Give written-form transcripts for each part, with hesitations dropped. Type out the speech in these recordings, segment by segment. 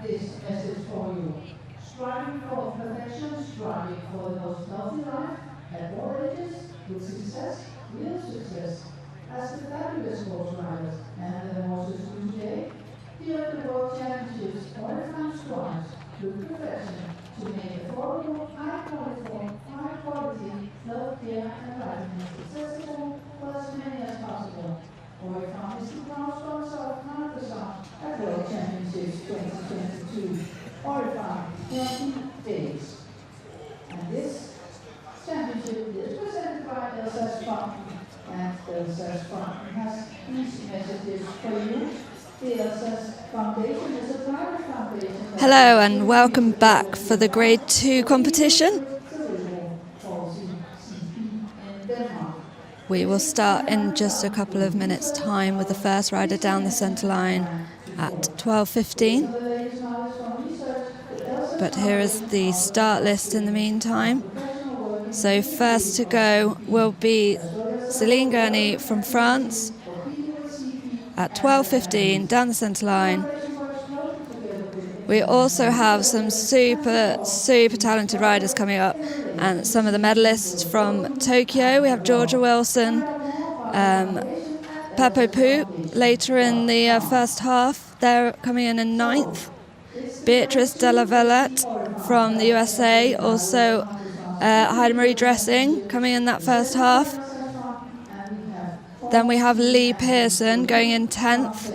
this message for you. Striving for perfection, striving for the most healthy life, at all ages, with success, real success. As the fabulous horse riders and the horses do today, fill the World Championships qualifying strides with perfection to make affordable, high quality healthcare and riding accessible for as many as possible. Roy Farm is the proud sponsor of Marathon at World Championships 2022. Roy Farm, 20 days. And this championship is presented by Dressage Farm. And Dressage Farm has these messages for you. The Dressage Foundation is a private foundation. Hello and welcome back for the Grade 2 competition. We will start in just a couple of minutes' time with the first rider down the centre line at 12:15. But here is the start list in the meantime. So first to go will be Celine Gurney from France at 12:15 down the centre line. We also have some super talented riders coming up, and some of the medalists from Tokyo. We have Georgia Wilson, Pepo Puch later in the first half. They're coming in ninth. Beatrice de LaVillette from the USA, also Heidemarie Dresing coming in that first half. Then we have Lee Pearson going in 10th.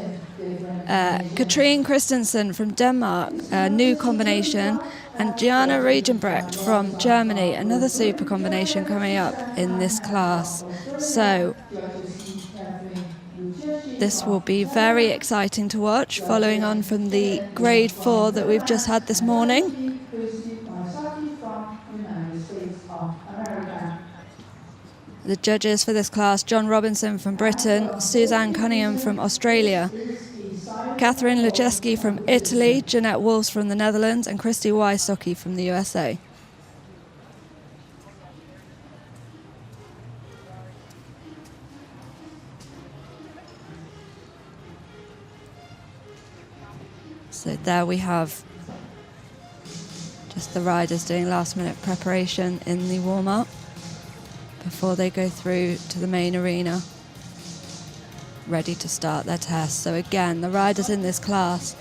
Katrine Christensen from Denmark, a new combination, and Gianna Regenbrecht from Germany, another super combination coming up in this class. So this will be very exciting to watch, following on from the Grade 4 that we've just had this morning. The judges for this class: John Robinson from Britain, Suzanne Cunningham from Australia, Catherine Lejeski from Italy, Jeanette Wolfs from the Netherlands, and Christy Wysocki from the USA. So there we have just the riders doing last-minute preparation in the warm-up before they go through to the main arena, ready to start their test. So again, the riders in this class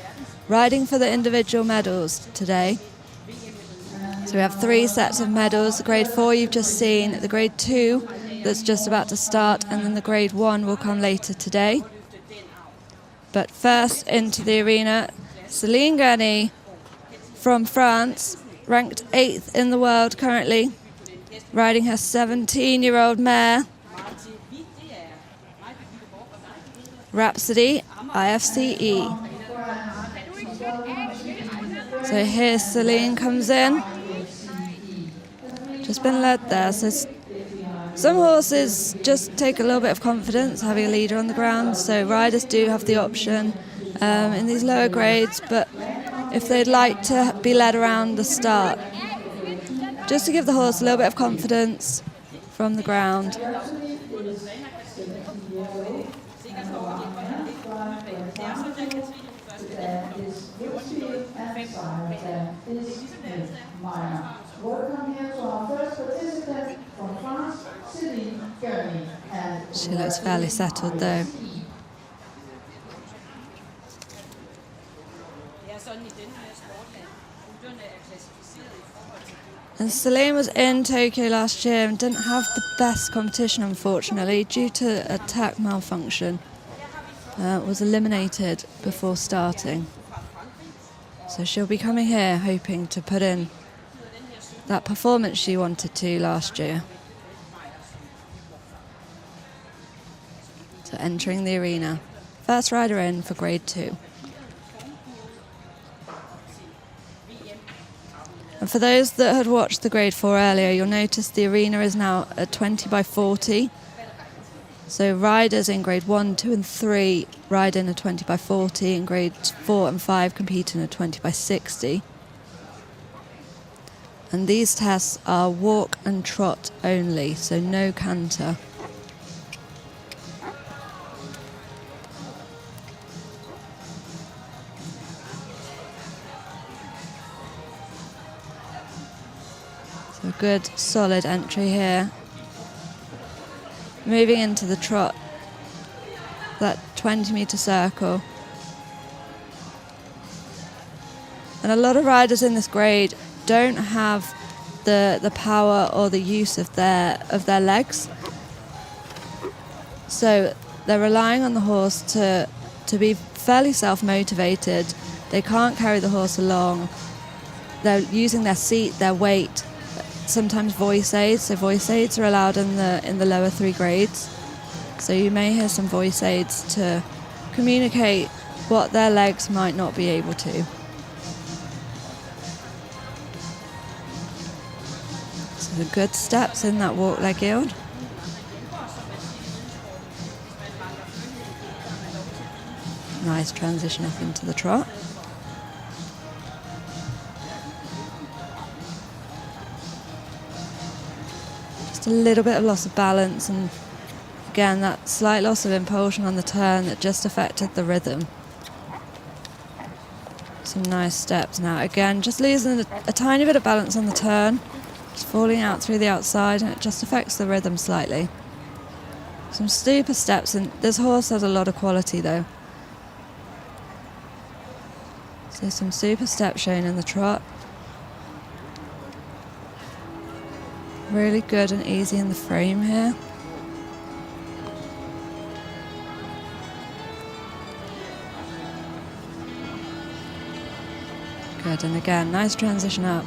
riding for the individual medals today. So we have 3 sets of medals. The Grade 4 you've just seen, the Grade 2 that's just about to start, and then the Grade 1 will come later today. But first into the arena, Celine Gurney from France, ranked 8th in the world currently, riding her 17-year-old mare, Rhapsody IFCE. So here Celine comes in. Just been led there. So some horses just take a little bit of confidence having a leader on the ground. So riders do have the option in these lower grades, but if they'd like to be led around the start, just to give the horse a little bit of confidence from the ground. She looks fairly settled though. And Celine was in Tokyo last year and didn't have the best competition, unfortunately, due to a tack malfunction. Was eliminated before starting. So she'll be coming here hoping to put in that performance she wanted to last year. So entering the arena. First rider in for Grade 2. And for those that had watched the Grade 4 earlier, you'll notice the arena is now a 20x40. So riders in Grade 1, 2 and 3 ride in a 20x40, and Grades 4 and 5 compete in a 20x60. And these tests are walk and trot only, so no canter. So good solid entry here. Moving into the trot, that 20-meter circle. And a lot of riders in this grade don't have the power or the use of their legs. So they're relying on the horse to be fairly self-motivated. They can't carry the horse along. They're using their seat, their weight, sometimes voice aids. So voice aids are allowed in the lower 3 grades. So you may hear some voice aids to communicate what their legs might not be able to. So the good steps in that walk leg yield. Nice transition up into the trot. Just a little bit of loss of balance, and again that slight loss of impulsion on the turn that just affected the rhythm. Some nice steps now. Again, just losing a tiny bit of balance on the turn, just falling out through the outside, and it just affects the rhythm slightly. Some super steps, and this horse has a lot of quality though. So some super steps shown in the trot. Really good and easy in the frame here. Good, and again, nice transition up.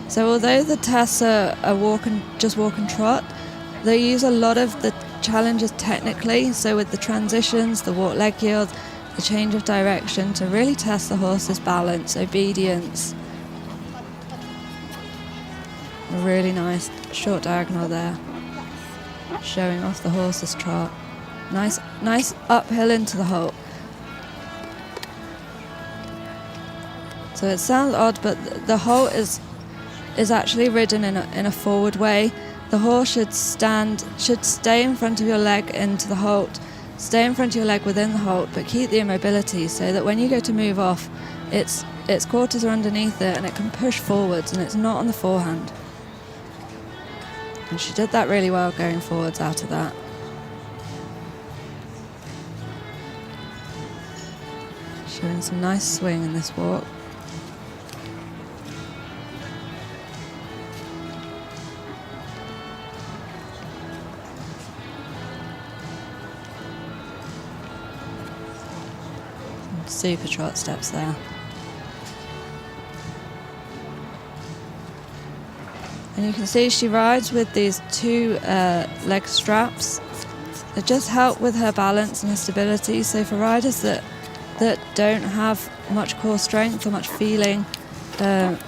So although the tests are walk and trot, they use a lot of the challenges technically. So with the transitions, the walk leg yield, the change of direction, to really test the horse's balance, obedience. A really nice short diagonal there, showing off the horse's trot. Nice uphill into the halt. So it sounds odd, but the halt is actually ridden in a forward way. The horse should stay in front of your leg into the halt, stay in front of your leg within the halt, but keep the immobility so that when you go to move off, its quarters are underneath it and it can push forwards, and it's not on the forehand. And she did that really well going forwards out of that. Showing some nice swing in this walk. Super trot steps there. And you can see she rides with these 2 leg straps that just help with her balance and her stability. So for riders that don't have much core strength or much feeling in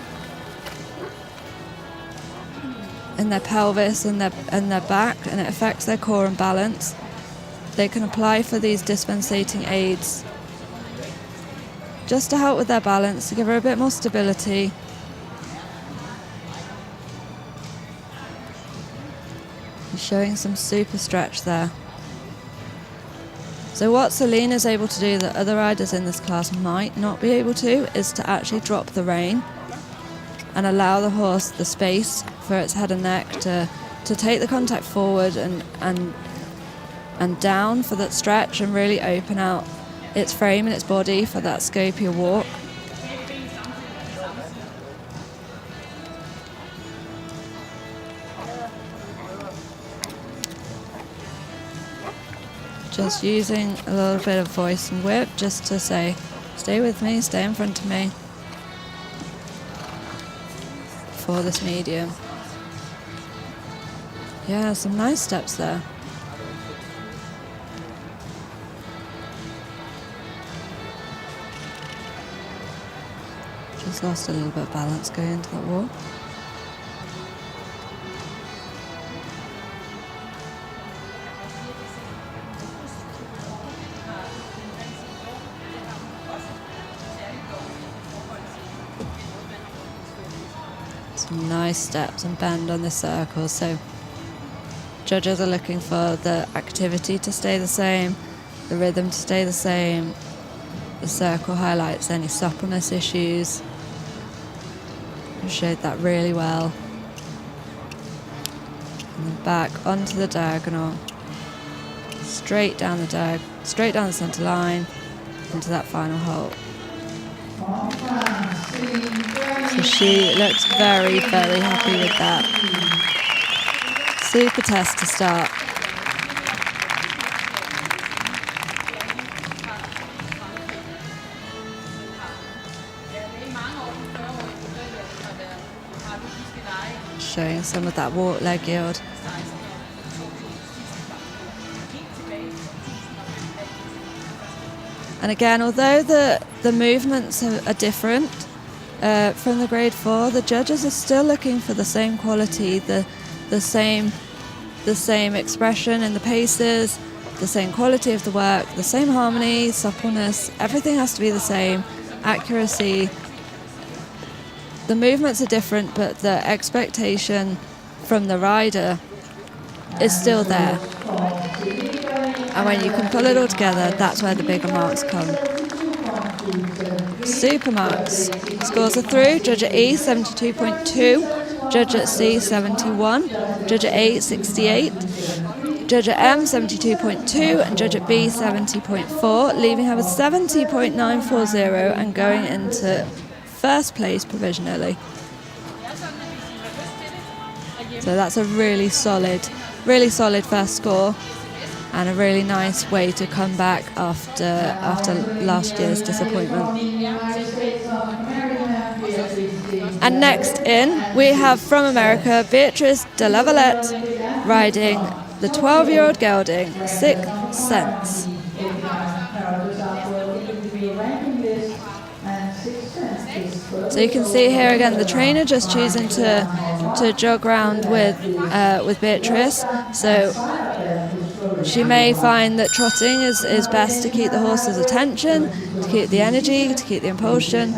their pelvis and their back, and it affects their core and balance, they can apply for these dispensating aids just to help with their balance, to give her a bit more stability. And showing some super stretch there. So what Celine is able to do that other riders in this class might not be able to is to actually drop the rein and allow the horse the space for its head and neck to take the contact forward and down for that stretch, and really open out its frame and its body for that scopier walk. Just using a little bit of voice and whip just to say, stay with me, stay in front of me for this medium. Yeah, some nice steps there. Just lost a little bit of balance going into that walk. Some nice steps and bend on the circle. So judges are looking for the activity to stay the same, the rhythm to stay the same. The circle highlights any suppleness issues. You showed that really well. And then back onto the diagonal. Straight down the centre line into that final hole. So she looks very, very happy with that. Super test to start. Showing some of that walk leg yield. And again, although the movements are different from the grade 4, the judges are still looking for the same quality, the same expression in the paces, the same quality of the work, the same harmony, suppleness. Everything has to be the same. Accuracy. The movements are different, but the expectation from the rider is still there. And when you can pull it all together, that's where the bigger marks come. Super marks. Scores are through. Judge at E, 72.2. Judge at C, 71. Judge at A, 68. Judge at M, 72.2. And judge at B, 70.4. Leaving her with 70.940 and going into first place provisionally. So that's a really solid first score. And a really nice way to come back after last year's disappointment. And next in, we have from America, Beatrice de LaVillette riding the 12-year-old gelding, 6 Cents. So you can see here again the trainer just choosing to jog around with Beatrice. So she may find that trotting is best to keep the horse's attention, to keep the energy, to keep the impulsion,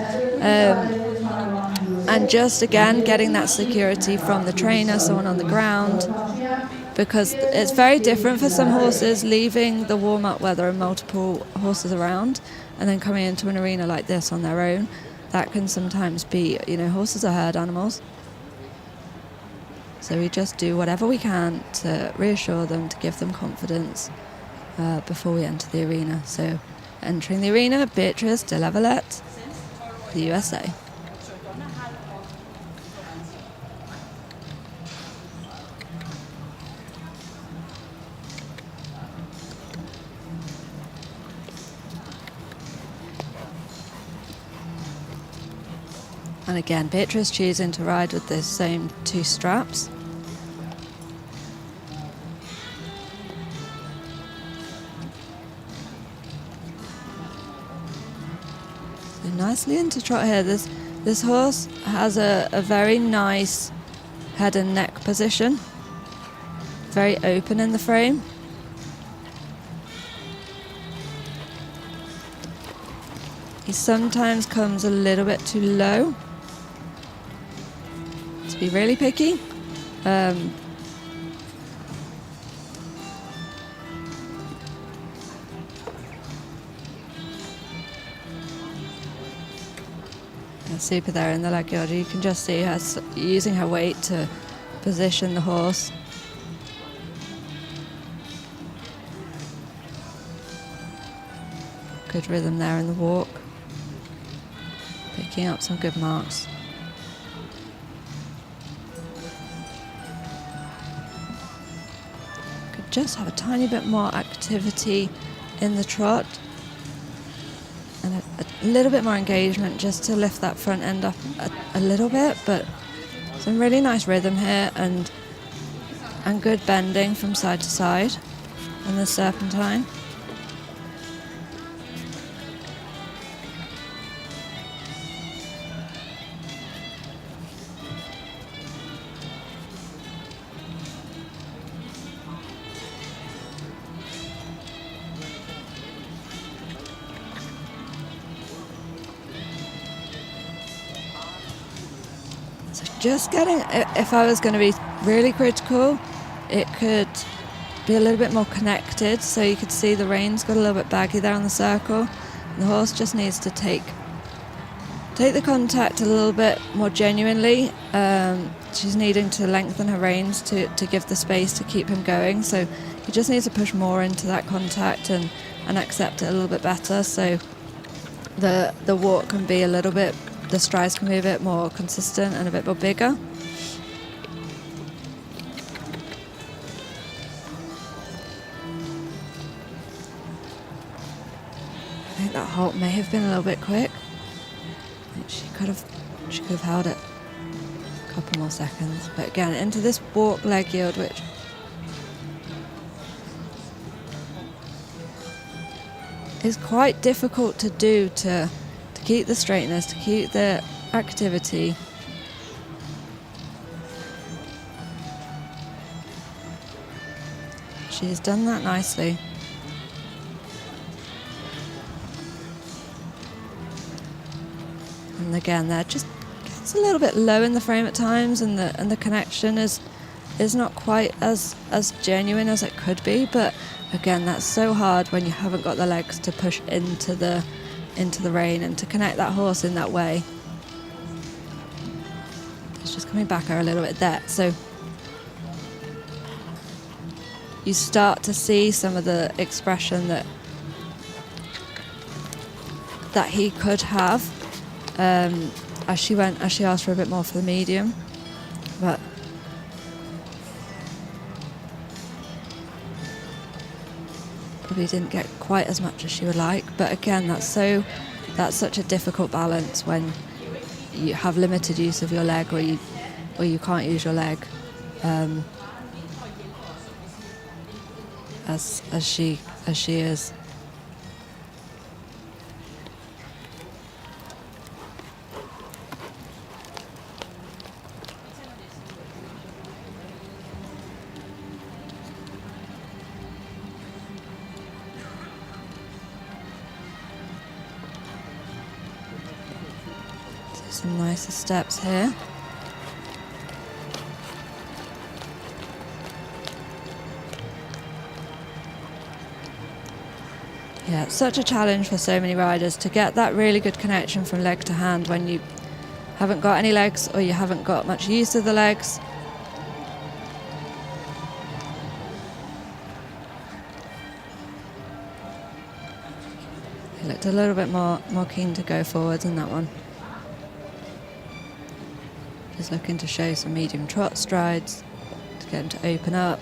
and just again getting that security from the trainer, someone on the ground, because it's very different for some horses leaving the warm-up where there are multiple horses around and then coming into an arena like this on their own. That can sometimes be, horses are herd animals. So we just do whatever we can to reassure them, to give them confidence before we enter the arena. So entering the arena, Beatrice de LaVillette, the USA. And again, Beatrice choosing to ride with the same 2 straps. So nicely into trot here. This horse has a very nice head and neck position. Very open in the frame. He sometimes comes a little bit too low. Be really picky. Super there in the leg yard. You can just see her using her weight to position the horse. Good rhythm there in the walk. Picking up some good marks. Just have a tiny bit more activity in the trot and a little bit more engagement just to lift that front end up a little bit, but some really nice rhythm here and good bending from side to side on the serpentine. Just getting, if I was going to be really critical, it could be a little bit more connected, so you could see the reins got a little bit baggy there on the circle, and the horse just needs to take the contact a little bit more genuinely, she's needing to lengthen her reins to give the space to keep him going. So he just needs to push more into that contact and accept it a little bit better. So the walk can be a little bit, the strides can be a bit more consistent and a bit more bigger. I think that halt may have been a little bit quick. She could have held it a couple more seconds. But again, into this walk leg yield, which is quite difficult to do to keep the straightness, to keep the activity. She has done that nicely. And again, there just gets a little bit low in the frame at times, and the connection is not quite as genuine as it could be. But again, that's so hard when you haven't got the legs to push into the rein and to connect that horse in that way. It's just coming back a little bit there. So you start to see some of the expression that he could have. As she asked for a bit more for the medium, but probably didn't get quite as much as she would like. But again, that's such a difficult balance when you have limited use of your leg, or you can't use your leg, as she is. Some nicer steps here. Yeah, it's such a challenge for so many riders to get that really good connection from leg to hand when you haven't got any legs, or you haven't got much use of the legs. He looked a little bit more keen to go forwards in that one. Just looking to show some medium trot strides to get him to open up.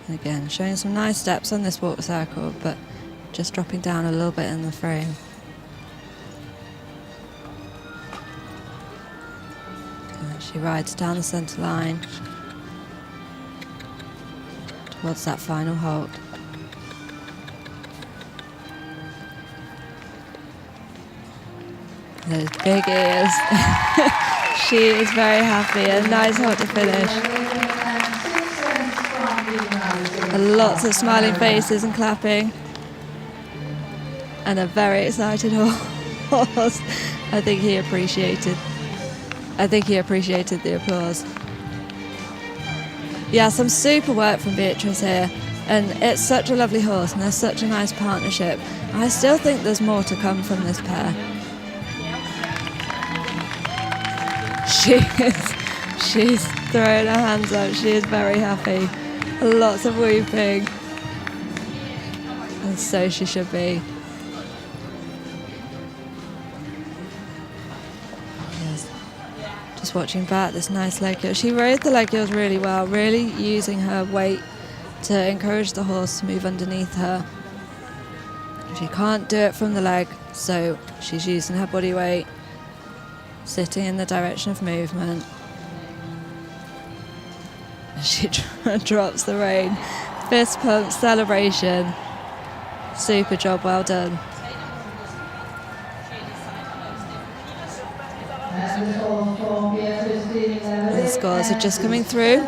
And again, showing some nice steps on this walk circle, but just dropping down a little bit in the frame. And she rides down the centre line towards that final halt. Those big ears. She is very happy. A nice halt to finish. And lots of smiling faces and clapping. And a very excited horse. I think he appreciated the applause. Yeah, some super work from Beatrice here. And it's such a lovely horse, and there's such a nice partnership. I still think there's more to come from this pair. She's throwing her hands up. She is very happy. Lots of whooping. And so she should be. Yes. Just watching back this nice leg yield. She rode the leg yield really well, really using her weight to encourage the horse to move underneath her. She can't do it from the leg, so she's using her body weight, sitting in the direction of movement. She drops the rein. Fist pump, celebration. Super job, well done. And the scores are just coming through.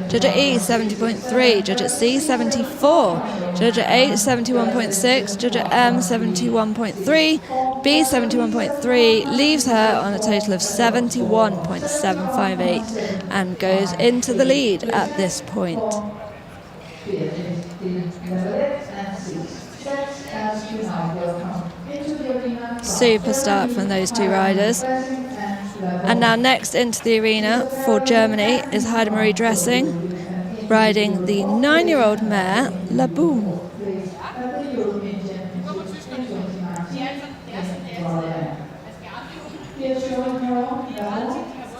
Judge at E, 70.3. Judge at C, 74. Judge at H, 71.6. Judge at M, 71.3. B, 71.3. Leaves her on a total of 71.758 and goes into the lead at this point. And the score for Beatrice de LaVillette, 70.3. Judge at E, 71.3. Judge at M, 71.3. B, 71.3. Leaves her on a total of 71.758 and goes into the lead at this point. Beatrice de LaVillette and 6 sets as you now welcome into the arena. Super start from those two riders. And now next into the arena for Germany is Heidemarie Dresing, riding the 9-year-old mare, La Boom.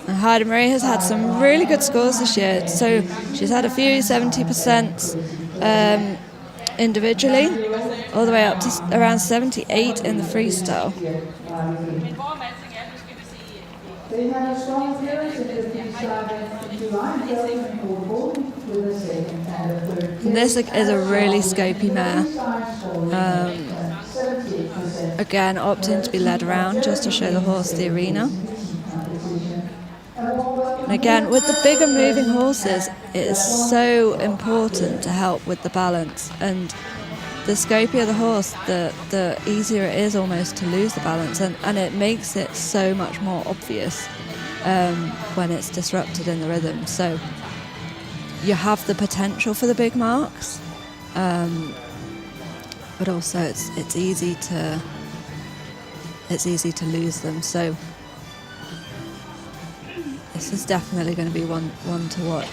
And Heidemarie has had some really good scores this year. So she's had a few 70% individually, all the way up to around 78 in the freestyle. They had a strong appearance in the freestyle in July, with a second and a third. And this is a really scopy mare. Again, opting to be led around just to show the horse the arena. And again, with the bigger moving horses, it is so important to help with the balance. And the scopier the horse, the easier it is almost to lose the balance. And it makes it so much more obvious when it's disrupted in the rhythm. So you have the potential for the big marks, but also it's easy to lose them. So this is definitely going to be one to watch.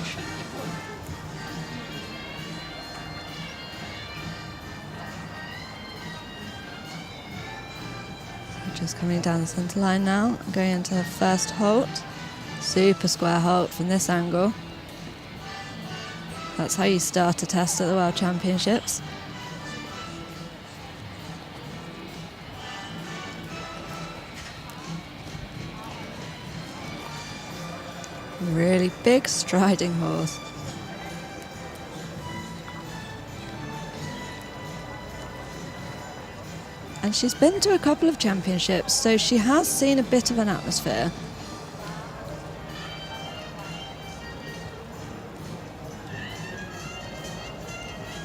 So just coming down the centre line now, going into her first halt. Super square halt from this angle. That's how you start a test at the World Championships. Really big striding horse. And she's been to a couple of championships, so she has seen a bit of an atmosphere.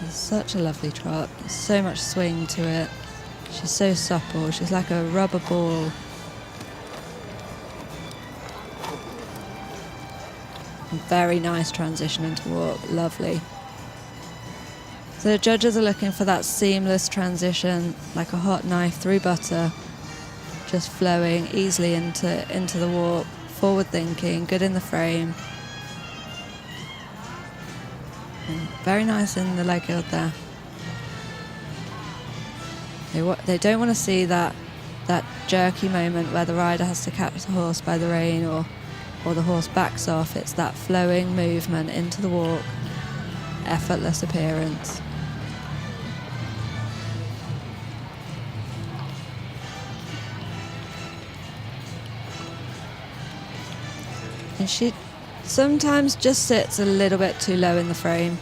It's such a lovely trot. There's so much swing to it. She's so supple. She's like a rubber ball. Very nice transition into walk, lovely. So the judges are looking for that seamless transition, like a hot knife through butter, just flowing easily into the walk, forward thinking, good in the frame. And very nice in the leg guild there. They don't want to see that jerky moment where the rider has to catch the horse by the rein or the horse backs off. It's that flowing movement into the walk, effortless appearance. And she sometimes just sits a little bit too low in the frame.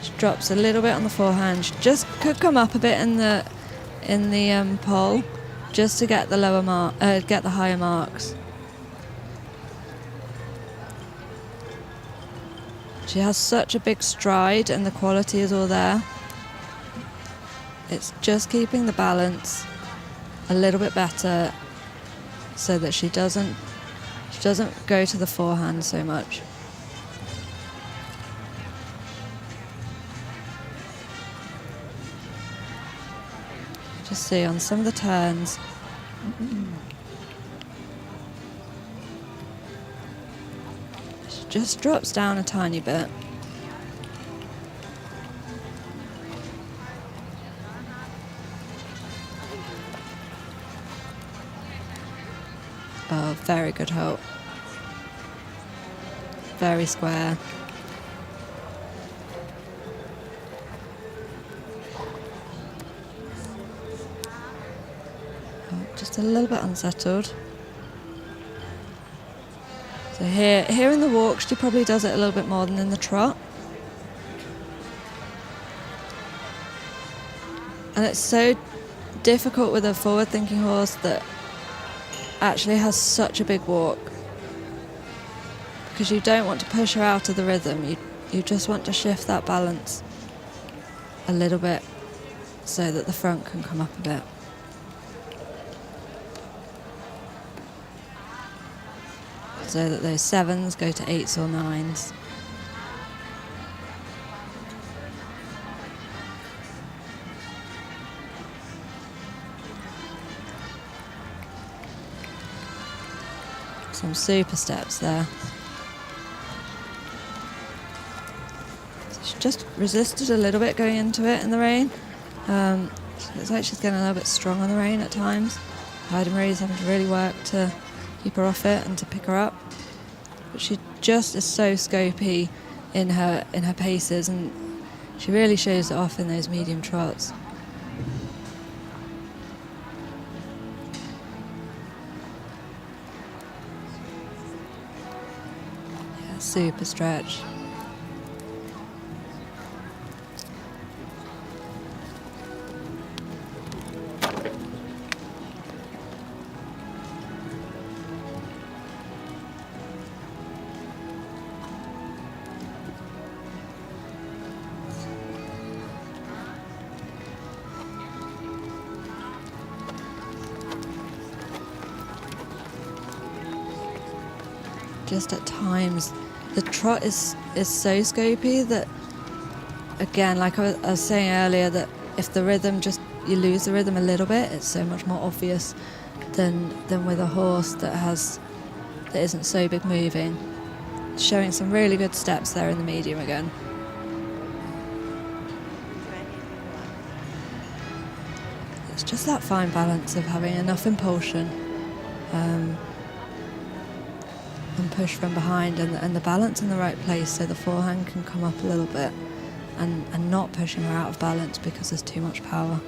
She drops a little bit on the forehand. She just could come up a bit in the pole, just to get the get the higher marks. She has such a big stride and the quality is all there. It's just keeping the balance a little bit better so that she doesn't go to the forehand so much. Just see on some of the turns. Just drops down a tiny bit. Oh, very good halt. Very square. Oh, just a little bit unsettled. So here in the walk, she probably does it a little bit more than in the trot. And it's so difficult with a forward-thinking horse that actually has such a big walk, because you don't want to push her out of the rhythm. You just want to shift that balance a little bit so that the front can come up a bit. So that those 7s go to 8s or 9s. Some super steps there. So she just resisted a little bit going into it in the rain. Looks like she's getting a little bit strong on the rain at times. Heidemarie's having to really work to keep her off it and to pick her up. But she just is so scopy in her paces, and she really shows it off in those medium trots. Yeah, super stretch. Just at times the trot is so scopy that, again, like I was saying earlier, that if the rhythm you lose the rhythm a little bit, it's so much more obvious than with a horse that isn't so big moving. Showing some really good steps there in the medium again. It's just that fine balance of having enough impulsion and push from behind, and the balance in the right place so the forehand can come up a little bit and not pushing her out of balance because there's too much power.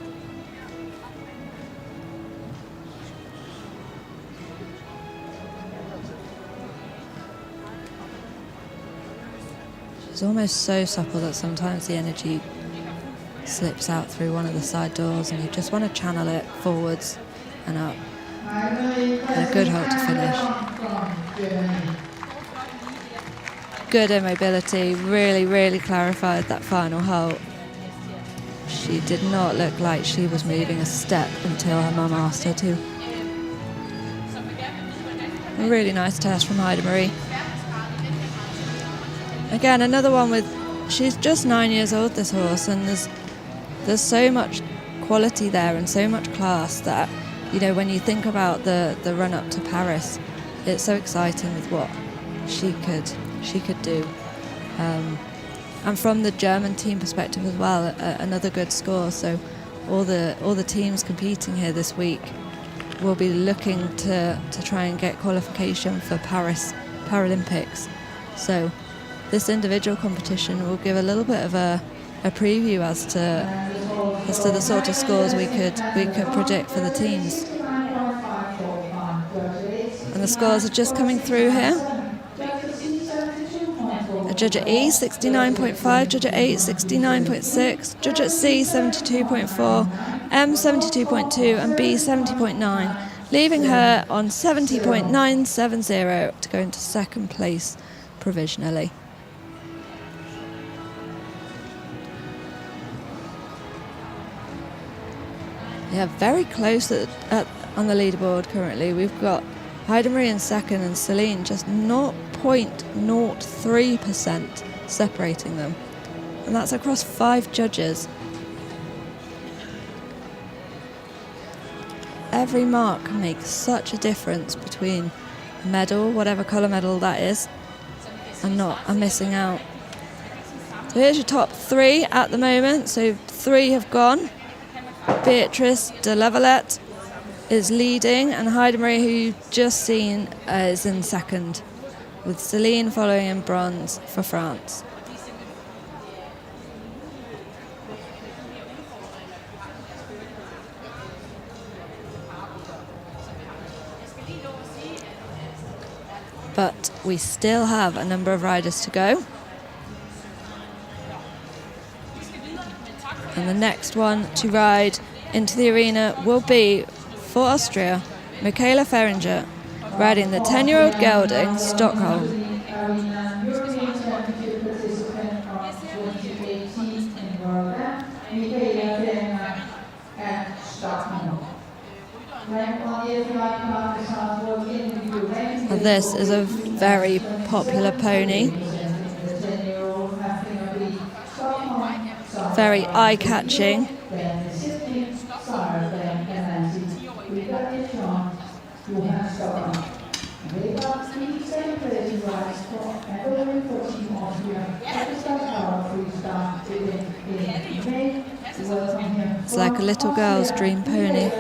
She's almost so supple that sometimes the energy slips out through one of the side doors and you just want to channel it forwards and up. And a good halt to finish. Good immobility, really, really clarified that final halt. She did not look like she was moving a step until her mum asked her to. A really nice test from Heidemarie. Again, another one she's just 9 years old, this horse, and there's so much quality there and so much class that, you know, when you think about the run up to Paris, it's so exciting with what she could do. And from the German team perspective as well, another good score. So all the teams competing here this week will be looking to try and get qualification for Paris Paralympics. So this individual competition will give a little bit of a preview as to the sort of scores we could predict for the teams. And the scores are just coming through here. A judge at E, 69.5, judge at 8, 69.6, judge at C, 72.4, M, 72.2, and B, 70.9, leaving her on 70.970 to go into second place provisionally. Yeah, very close on the leaderboard currently. We've got Heidemarie in second and Celine just 0.03% separating them. And that's across 5 judges. Every mark can make such a difference between a medal, whatever colour medal that is, and missing out. So here's your top 3 at the moment. So 3 have gone. Beatrice de LaVillette is leading, and Heidemarie, who you've just seen, is in second, with Celine following in bronze for France. But we still have a number of riders to go. And the next one to ride into the arena will be, for Austria, Michaela Ferringer, riding the 10-year-old gelding, Stockholm. And this is a very popular pony. Very eye-catching. It's like a little girl's dream pony.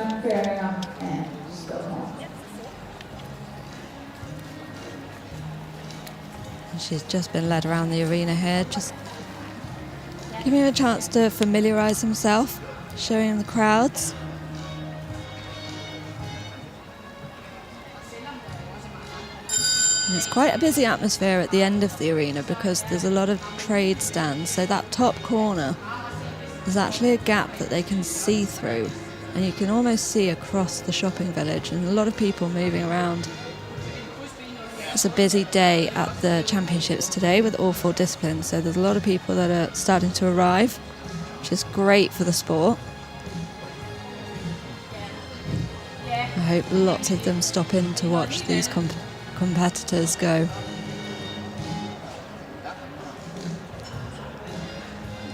And she's just been led around the arena here, just giving him a chance to familiarise himself, showing him the crowds. And it's quite a busy atmosphere at the end of the arena because there's a lot of trade stands. So that top corner, there's actually a gap that they can see through, and you can almost see across the shopping village, and a lot of people moving around. It's a busy day at the championships today with all 4 disciplines, so there's a lot of people that are starting to arrive, which is great for the sport. I hope lots of them stop in to watch these competitors go.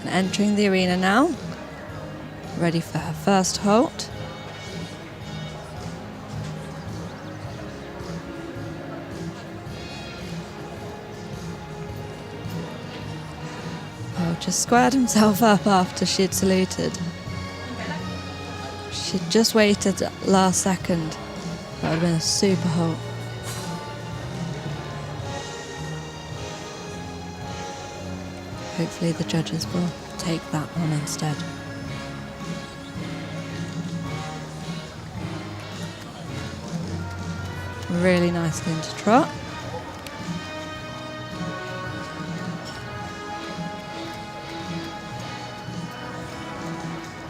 And entering the arena now, ready for her first halt. Oh, just squared himself up after she'd saluted. She'd just waited last second. That would have been a super halt. Hopefully the judges will take that one instead. Really nicely into trot.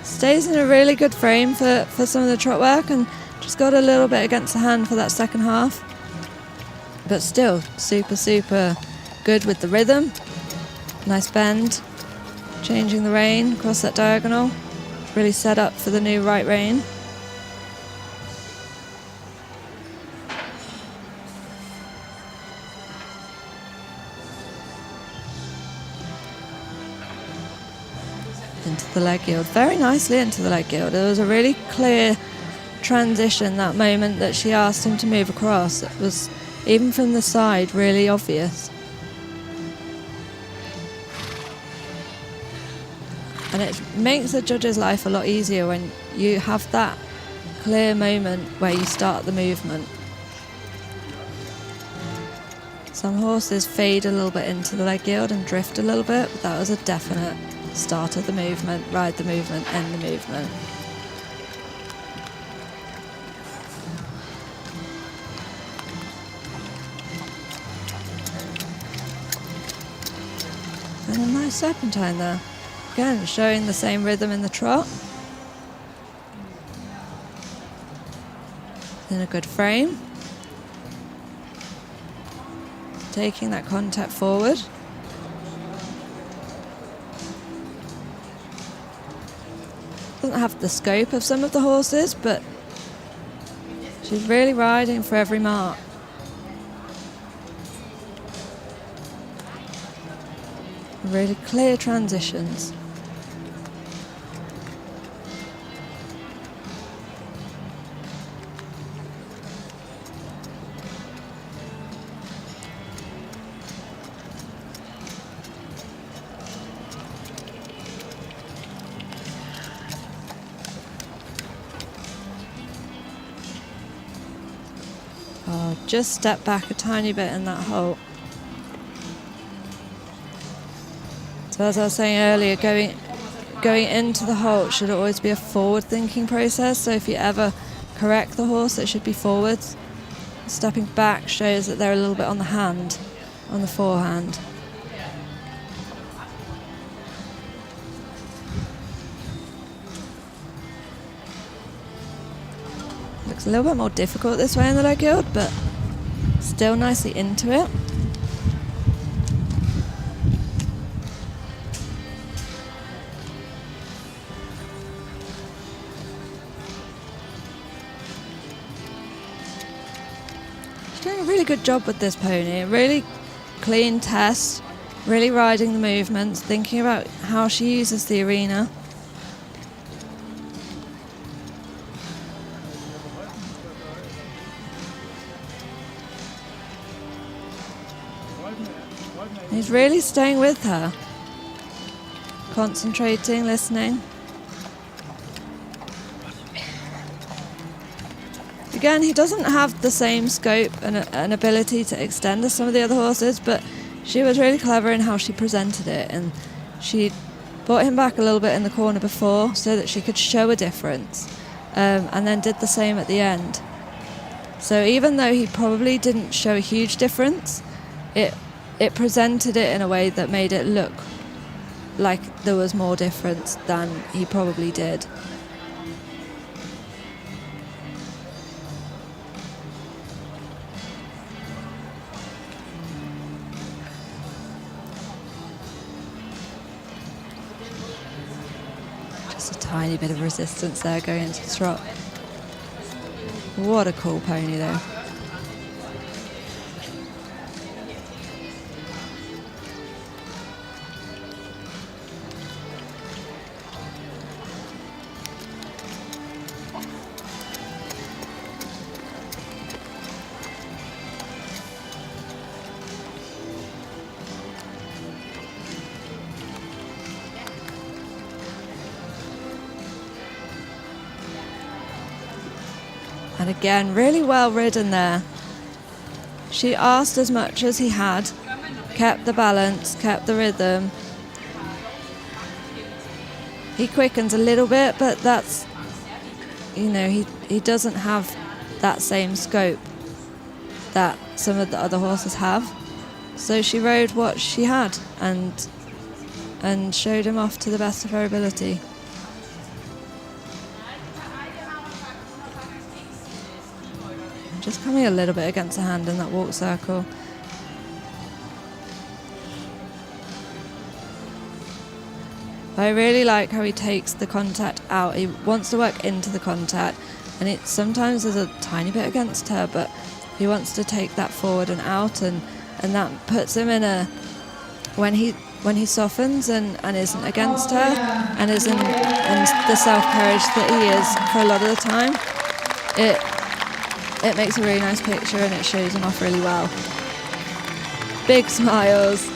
Stays in a really good frame for some of the trot work, and just got a little bit against the hand for that second half. But still super good with the rhythm. Nice bend, changing the rein across that diagonal. Really set up for the new right rein. Into the leg yield, very nicely into the leg yield. It was a really clear transition, that moment that she asked him to move across. It was, even from the side, really obvious. And it makes the judge's life a lot easier when you have that clear moment where you start the movement. Some horses fade a little bit into the leg yield and drift a little bit, but that was a definite start of the movement, ride the movement, end the movement. And a nice serpentine there. Again, showing the same rhythm in the trot. In a good frame. Taking that contact forward. Doesn't have the scope of some of the horses, but she's really riding for every mark. Really clear transitions. Oh, just step back a tiny bit in that halt. So as I was saying earlier, going into the halt should always be a forward-thinking process. So if you ever correct the horse, it should be forwards. Stepping back shows that they're a little bit on the hand, on the forehand. Looks a little bit more difficult this way in the leg yield, but still nicely into it. She's doing a really good job with this pony. Really clean test, really riding the movements, thinking about how she uses the arena. He's really staying with her, concentrating, listening. again, he doesn't have the same scope and an ability to extend as some of the other horses, but she was really clever in how she presented it, and she brought him back a little bit in the corner before so that she could show a difference, and then did the same at the end. So even though he probably didn't show a huge difference, it presented it in a way that made it look like there was more difference than he probably did. Just a tiny bit of resistance there going into the trot. What a cool pony though. And again, really well ridden there. She asked as much as he had, kept the balance, kept the rhythm. He quickens a little bit, but that's, you know, he doesn't have that same scope that some of the other horses have. So she rode what she had and showed him off to the best of her ability. Just coming a little bit against the hand in that walk circle. I really like how he takes the contact out. He wants to work into the contact, and sometimes there's a tiny bit against her, but he wants to take that forward and out, and that puts him in a, when he softens and isn't against her and isn't in the self-carriage that he is for a lot of the time, it makes a really nice picture and it shows him off really well. Big smiles.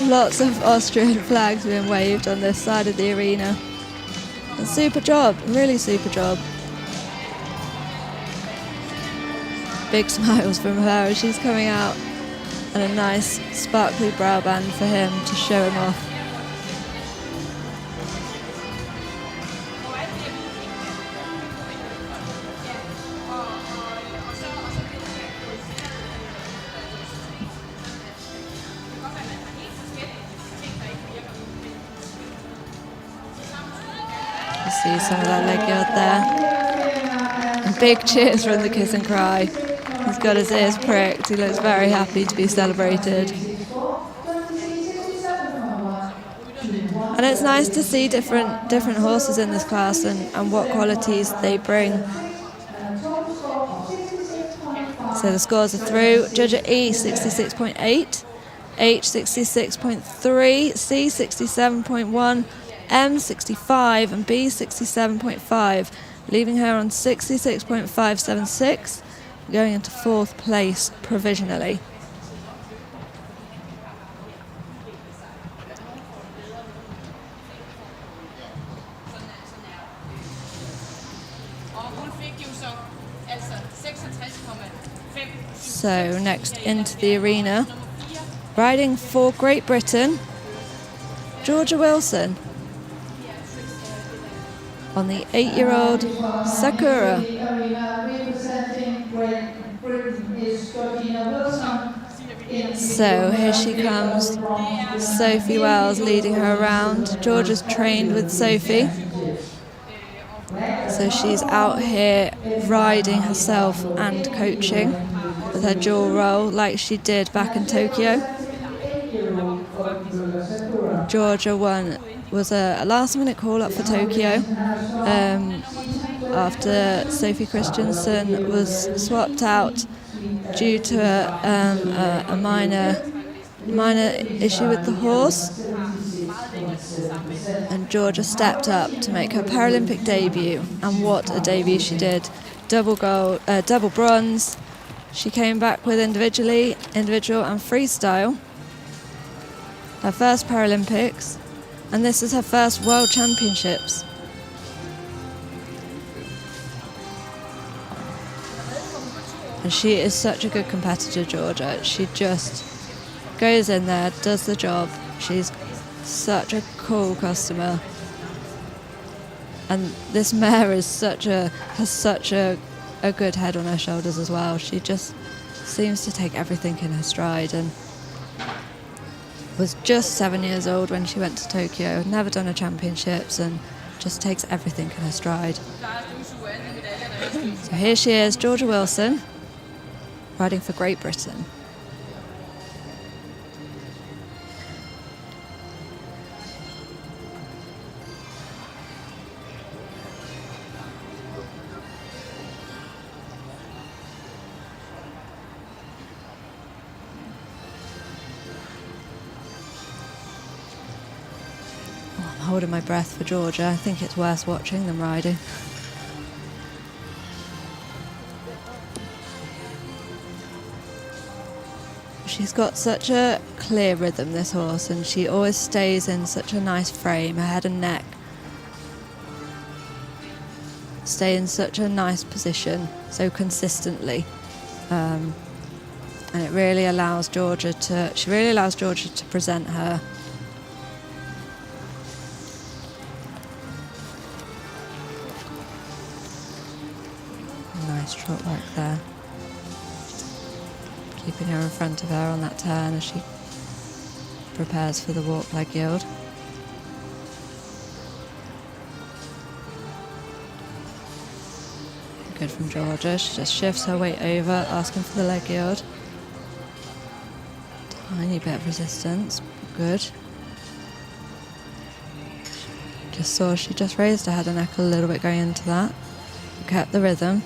Lots of Austrian flags being waved on this side of the arena. A super job, really super job. Big smiles from her as she's coming out, and a nice sparkly brow band for him to show him off. See some of that leg guard there. And big cheers from the kiss and cry. He's got his ears pricked. He looks very happy to be celebrated. And it's nice to see different horses in this class and what qualities they bring. So the scores are through. Judge at E, 66.8. H, 66.3. C, 67.1. M 65 and B 67.5, leaving her on 66.576, going into fourth place provisionally. So next into the arena, riding for Great Britain, Georgia Wilson. On the 8-year-old Sakura. So here she comes, Sophie Wells leading her around. Georgia's trained with Sophie. So she's out here riding herself and coaching with her dual role like she did back in Tokyo. Georgia was a last-minute call-up for Tokyo after Sophie Christensen was swapped out due to a minor issue with the horse, and Georgia stepped up to make her Paralympic debut, and what a debut she did! Double gold, double bronze. She came back with individual and freestyle. Her first Paralympics. And this is her first World Championships. And she is such a good competitor, Georgia. She just goes in there, does the job. She's such a cool customer. And this mare is has such a good head on her shoulders as well. She just seems to take everything in her stride, and was just 7 years old when she went to Tokyo, never done a championships, and just takes everything in her stride. So here she is, Georgia Wilson, riding for Great Britain. Holding my breath for Georgia. I think it's worse watching than riding. She's got such a clear rhythm, this horse, and she always stays in such a nice frame. Her head and neck stay in such a nice position so consistently, and it really allows Georgia to present her. Nice trot work there. Keeping her in front of her on that turn as she prepares for the walk leg yield. Good from Georgia. She just shifts her weight over, asking for the leg yield. Tiny bit of resistance. Good. Just saw she just raised her head and neck a little bit going into that. Kept the rhythm.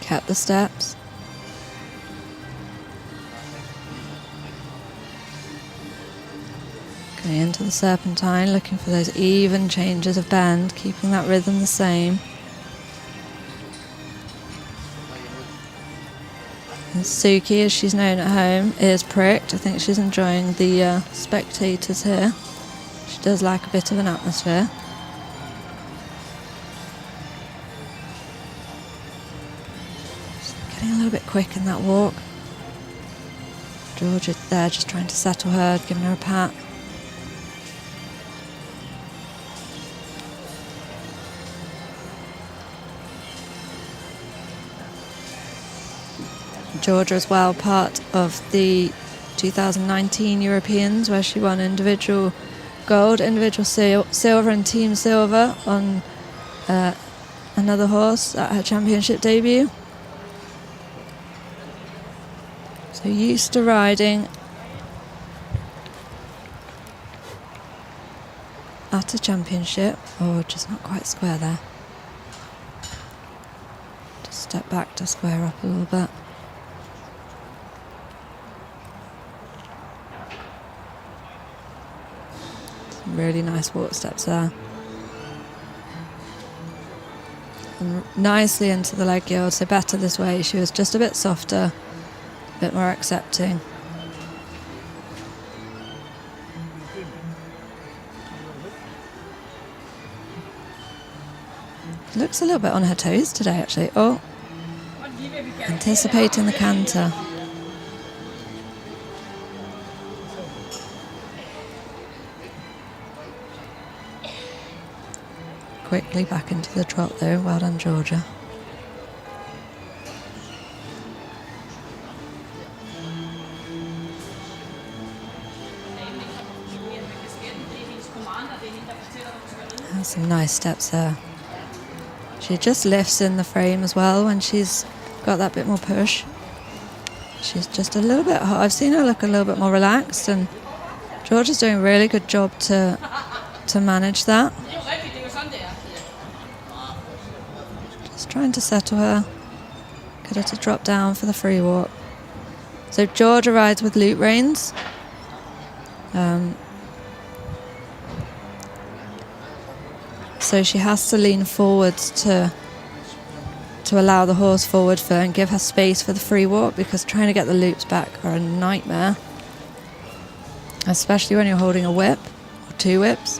Kept the steps. Going into the serpentine, looking for those even changes of bend, keeping that rhythm the same. And Suki, as she's known at home, is pricked. I think she's enjoying the spectators here. She does like a bit of an atmosphere. Getting a little bit quick in that walk. Georgia there just trying to settle her, giving her a pat. Georgia as well, part of the 2019 Europeans, where she won individual gold, individual silver and team silver on another horse at her championship debut. So used to riding at a championship. Oh, just not quite square there. Just step back to square up a little bit. Some really nice walk steps there. And nicely into the leg yield, so better this way. She was just a bit softer, a bit more accepting. Looks a little bit on her toes today, actually. Oh, anticipating the canter. Quickly back into the trot though. Well done, Georgia. That's some nice steps there. She just lifts in the frame as well when she's got that bit more push. She's just a little bit hot. I've seen her look a little bit more relaxed, and Georgia's doing a really good job to manage that. Just trying to settle her, get her to drop down for the free walk. So Georgia rides with loop reins. So she has to lean forwards to allow the horse forward for and give her space for the free walk, because trying to get the loops back are a nightmare, especially when you're holding a whip or two whips.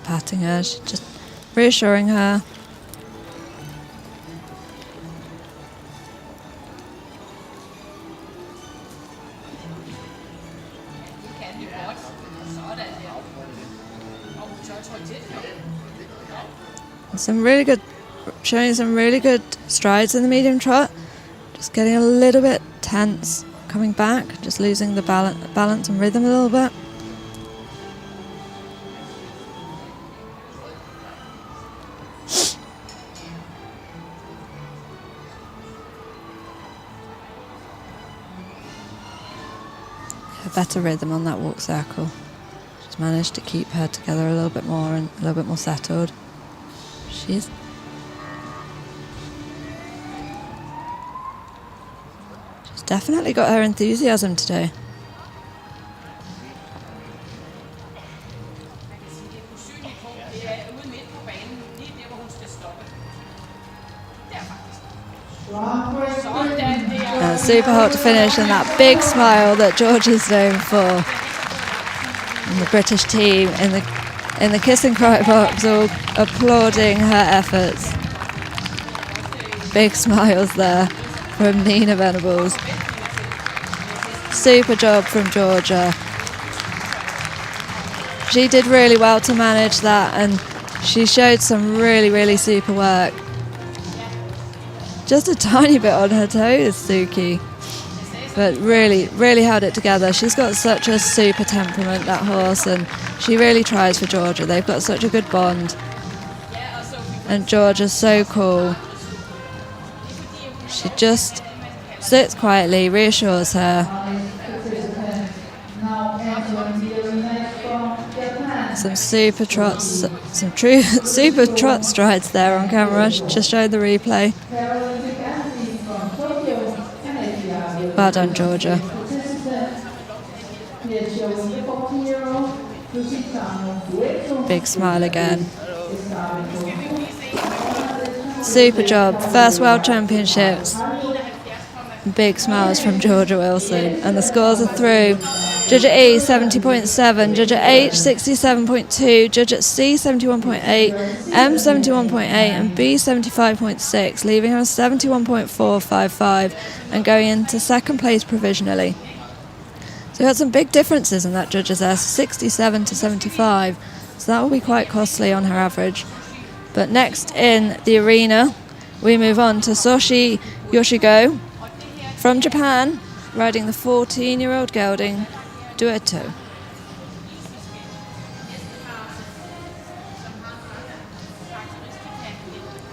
patting her, she's just reassuring her. Some really good, showing some really good strides in the medium trot. Just getting a little bit tense, coming back, just losing the balance and rhythm a little bit. A better rhythm on that walk circle. She's managed to keep her together a little bit more and a little bit more settled. She's definitely got her enthusiasm today. Super hot to finish, and that big smile that Georgia's known for. And the British team in the kiss and cry box all applauding her efforts. Big smiles there from Nina Venables. Super job from Georgia. She did really well to manage that, and she showed some really, really super work. Just a tiny bit on her toes, Suki. But really, really held it together. She's got such a super temperament, that horse, and she really tries for Georgia. They've got such a good bond. And Georgia's so cool. She just sits quietly, reassures her. Some super trots, some true super trot strides there on camera. Just showed the replay. Well done, Georgia. Big smile again. Super job. First World Championships. Big smiles from Georgia Wilson. And the scores are through. Judge at E, 70.7. Judge at H, 67.2. Judge at C, 71.8. M, 71.8. And B, 75.6. Leaving her on 71.455 and going into second place provisionally. So we had some big differences in that judges S, 67 to 75. So that will be quite costly on her average. But next in the arena, we move on to Soshi Yoshigoe from Japan, riding the 14-year-old gelding Duetto.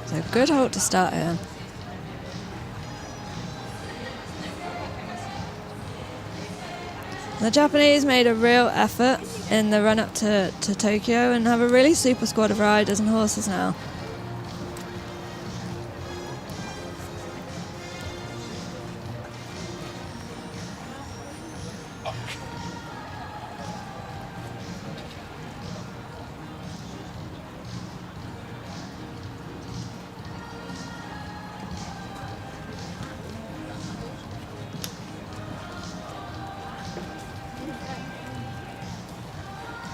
So good halt to start here. The Japanese made a real effort in the run up to Tokyo and have a really super squad of riders and horses now.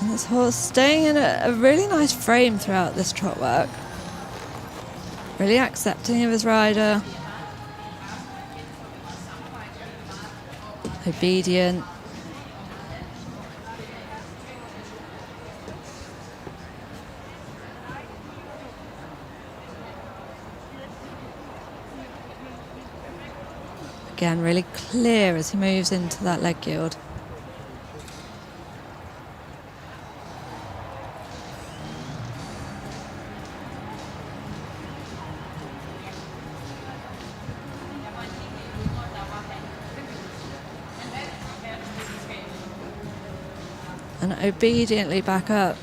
This horse staying in a really nice frame throughout this trot work. Really accepting of his rider. Obedient. Again, really clear as he moves into that leg yield. And obediently back up.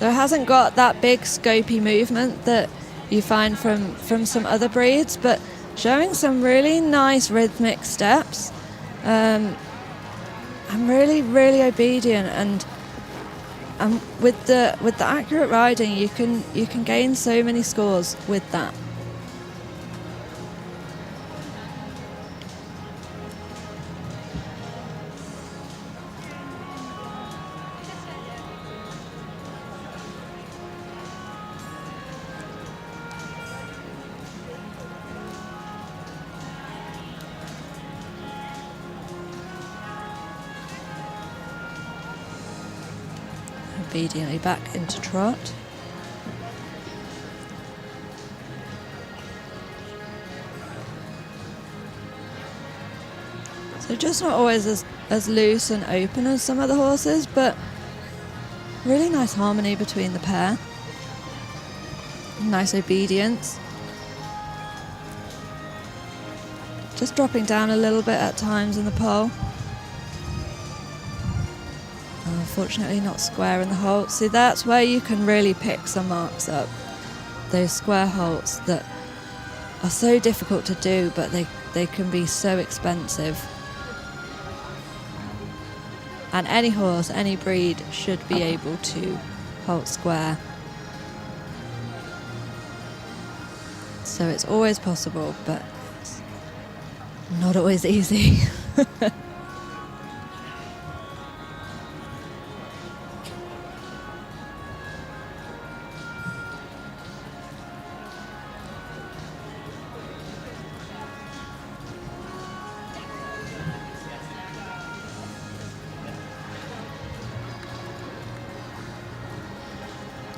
So it hasn't got that big scopy movement that you find from some other breeds, but showing some really nice rhythmic steps. I'm really, really obedient, and with the accurate riding, you can gain so many scores with that. Obediently back into trot. So just not always as loose and open as some other horses, but really nice harmony between the pair. Nice obedience. Just dropping down a little bit at times in the pole. Unfortunately not square in the halt. See, that's where you can really pick some marks up. Those square halts that are so difficult to do, but they can be so expensive. And any horse, any breed should be able to halt square. So it's always possible, but it's not always easy.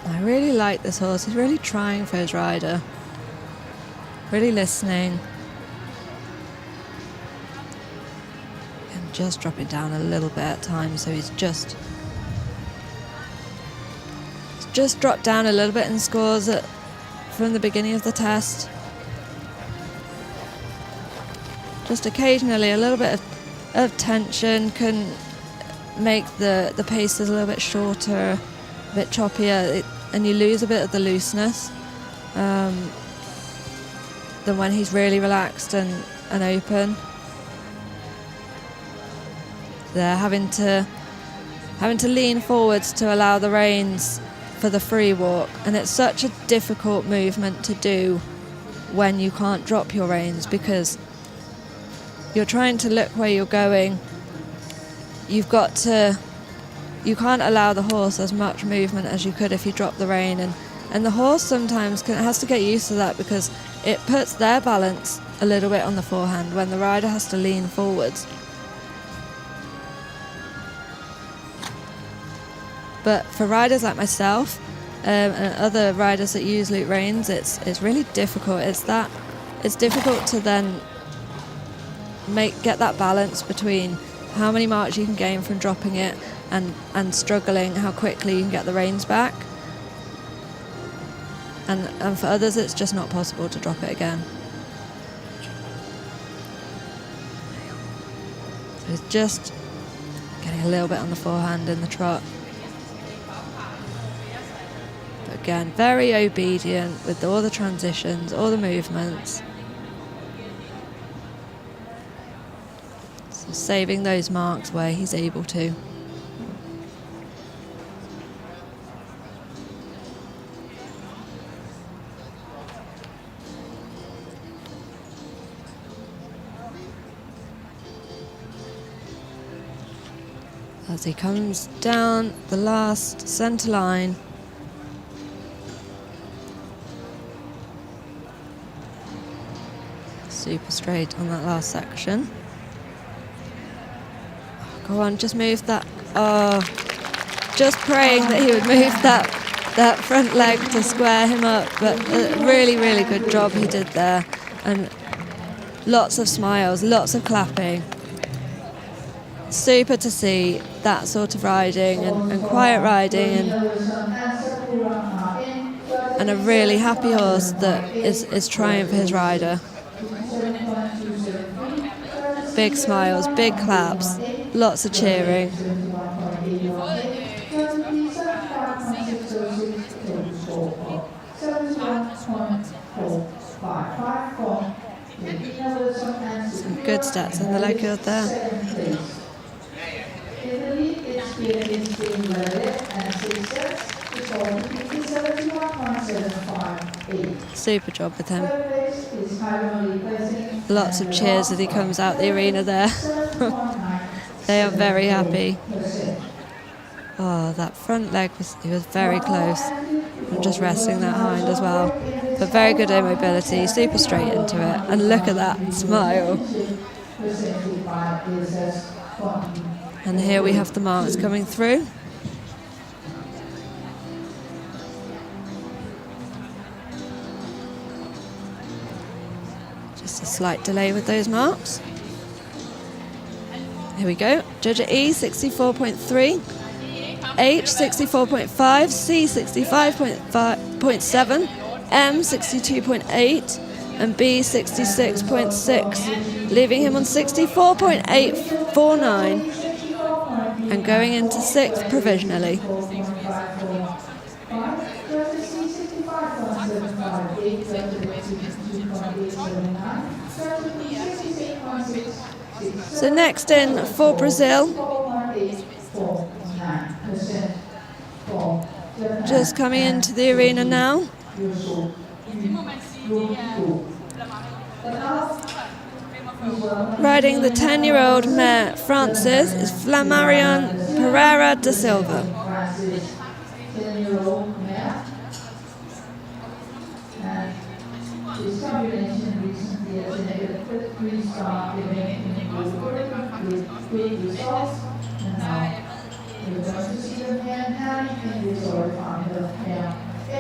I really like this horse. He's really trying for his rider. Really listening. And just dropping down a little bit at times, so he's just dropped down a little bit in scores from the beginning of the test. Just occasionally a little bit of tension can make the paces a little bit shorter, a bit choppier, and you lose a bit of the looseness than when he's really relaxed and open. They're having to lean forwards to allow the reins for the free walk, and it's such a difficult movement to do when you can't drop your reins, because you're trying to look where you're going. You can't allow the horse as much movement as you could if you drop the rein, and the horse sometimes has to get used to that, because it puts their balance a little bit on the forehand when the rider has to lean forwards. But for riders like myself and other riders that use loop reins, it's really difficult. It's difficult to then get that balance between how many marks you can gain from dropping it and struggling how quickly you can get the reins back. And for others, it's just not possible to drop it again. So it's just getting a little bit on the forehand in the trot. But again, very obedient with all the transitions, all the movements. So saving those marks where he's able to. As he comes down the last centre line. Super straight on that last section. Oh, go on, just move that. Oh, just praying that he would move that front leg to square him up. But a really, really good job he did there. And lots of smiles, lots of clapping. Super to see that sort of riding and quiet riding and a really happy horse that is trying for his rider. Big smiles, big claps, lots of cheering. Some good stats in the leg field there. In the lead, it's Beatrice de LaVillette and 6 sets, before 71.758. Super job with him. Third place is Heidemarie Dresing. Lots of cheers as he comes out the arena there. They are very happy. Oh, that front leg, he was very close. I'm just resting that hind as well. But very good immobility, super straight into it. And look at that smile. And here we have the marks coming through. slight delay with those marks. Here we go. Judge at E, 64.3. H, 64.5. C, 65.7. M, 62.8. And B, 66.6. Leaving him on 64.849. And going into 6th provisionally. So next in for Brazil, just coming into the arena now. Riding the 10-year-old mare Francis is Flamarion Pereira da Silva.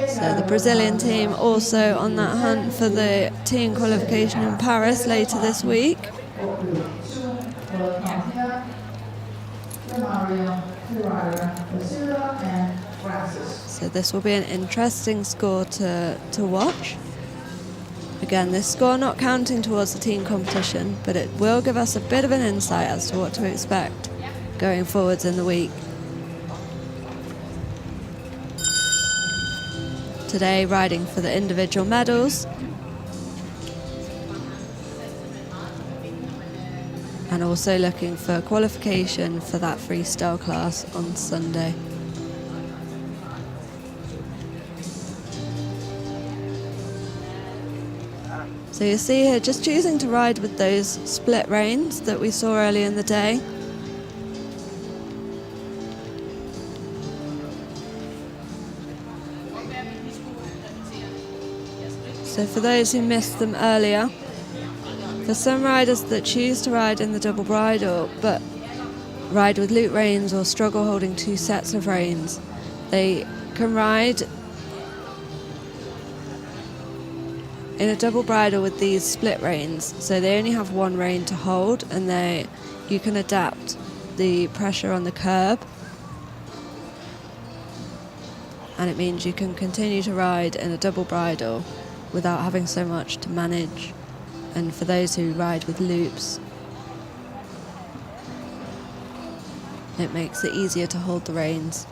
So the Brazilian team also on that hunt for the team qualification in Paris later this week. So this will be an interesting score to watch. Again, this score not counting towards the team competition, but it will give us a bit of an insight as to what to expect going forwards in the week. Today, riding for the individual medals. And also looking for qualification for that freestyle class on Sunday. So you see here, just choosing to ride with those split reins that we saw earlier in the day. So for those who missed them earlier, for some riders that choose to ride in the double bridle but ride with loop reins or struggle holding two sets of reins, they can ride in a double bridle with these split reins. So they only have one rein to hold, and you can adapt the pressure on the curb, and it means you can continue to ride in a double bridle without having so much to manage. And for those who ride with loops, it makes it easier to hold the reins.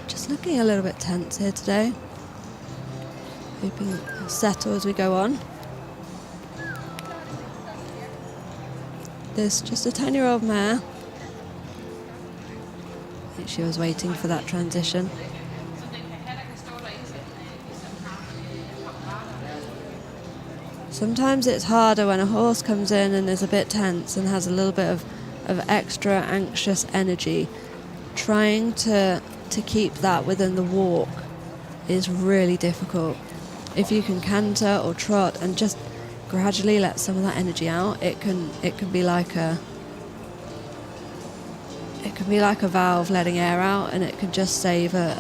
Just looking a little bit tense here today. Hoping it'll settle as we go on. There's just a 10-year-old mare. I think she was waiting for that transition. Sometimes it's harder when a horse comes in and is a bit tense and has a little bit of extra anxious energy. Trying to keep that within the walk is really difficult. If you can canter or trot and just gradually let some of that energy out, it can be like a valve letting air out, and it can just save a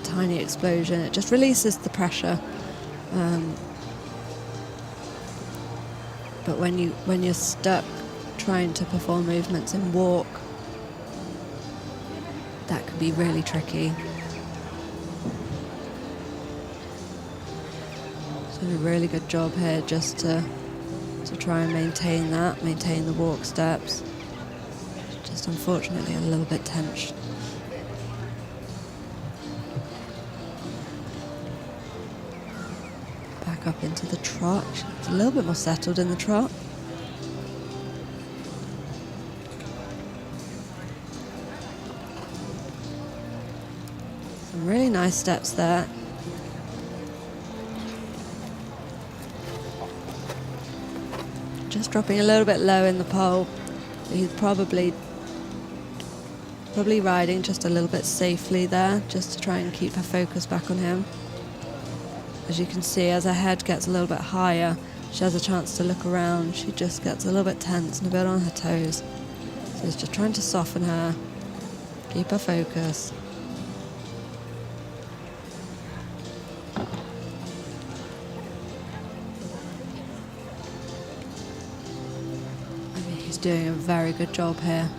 tiny explosion. It just releases the pressure. But when you're stuck trying to perform movements in walk, that can be really tricky. So a really good job here just to try and maintain the walk steps. Just unfortunately a little bit tense. Back up into the trot. She's a little bit more settled in the trot. Some really nice steps there. Just dropping a little bit low in the pole. He's probably riding just a little bit safely there, just to try and keep her focus back on him. As you can see, as her head gets a little bit higher, she has a chance to look around. She just gets a little bit tense and a bit on her toes. So he's just trying to soften her, keep her focus. doing a very good job here.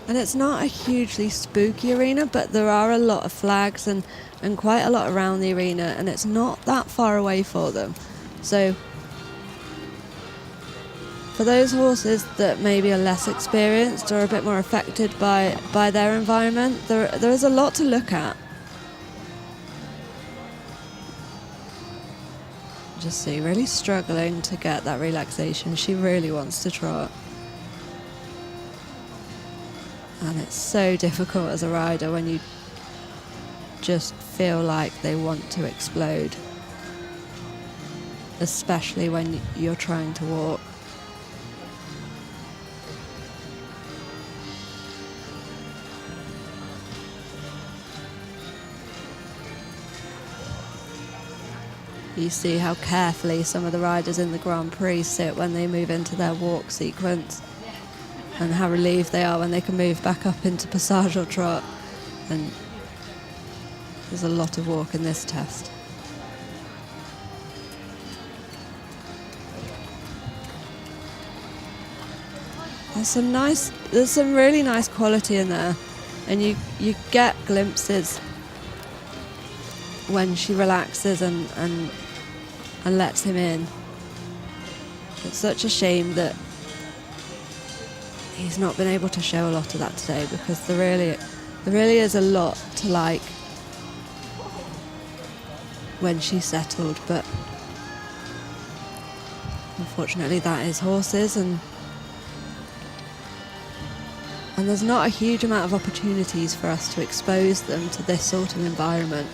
And it's not a hugely spooky arena, but there are a lot of flags and quite a lot around the arena, and it's not that far away for them. So for those horses that maybe are less experienced or a bit more affected by their environment, there is a lot to look at. Just see, really struggling to get that relaxation. She really wants to trot. And it's so difficult as a rider when you just feel like they want to explode, especially when you're trying to walk. You see how carefully some of the riders in the Grand Prix sit when they move into their walk sequence, and how relieved they are when they can move back up into passage or trot. And there's a lot of walk in this test. There's some really nice quality in there, and you get glimpses when she relaxes and lets him in. It's such a shame that he's not been able to show a lot of that today, because there really is a lot to like when she's settled, but unfortunately that is horses, and there's not a huge amount of opportunities for us to expose them to this sort of environment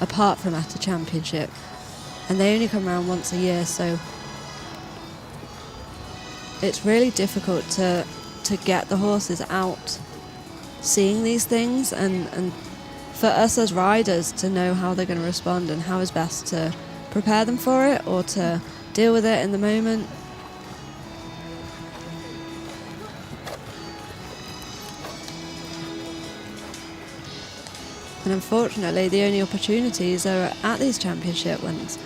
apart from at a championship, and they only come around once a year, so it's really difficult to get the horses out seeing these things, and for us as riders to know how they're going to respond and how is best to prepare them for it or to deal with it in the moment. And unfortunately the only opportunities are at these championship ones.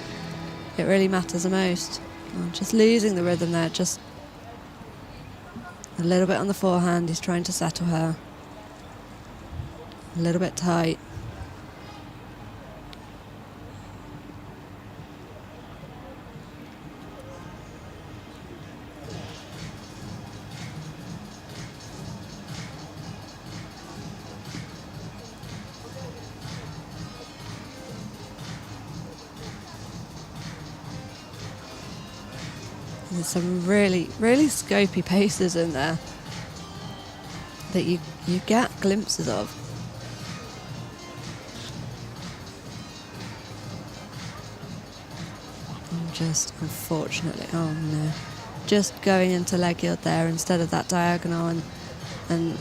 It really matters the most. I'm just losing the rhythm there, just a little bit on the forehand. He's trying to settle her. A little bit tight. There's some really, really scopy paces in there that you get glimpses of. And just unfortunately, oh no, just going into leg yield there instead of that diagonal, and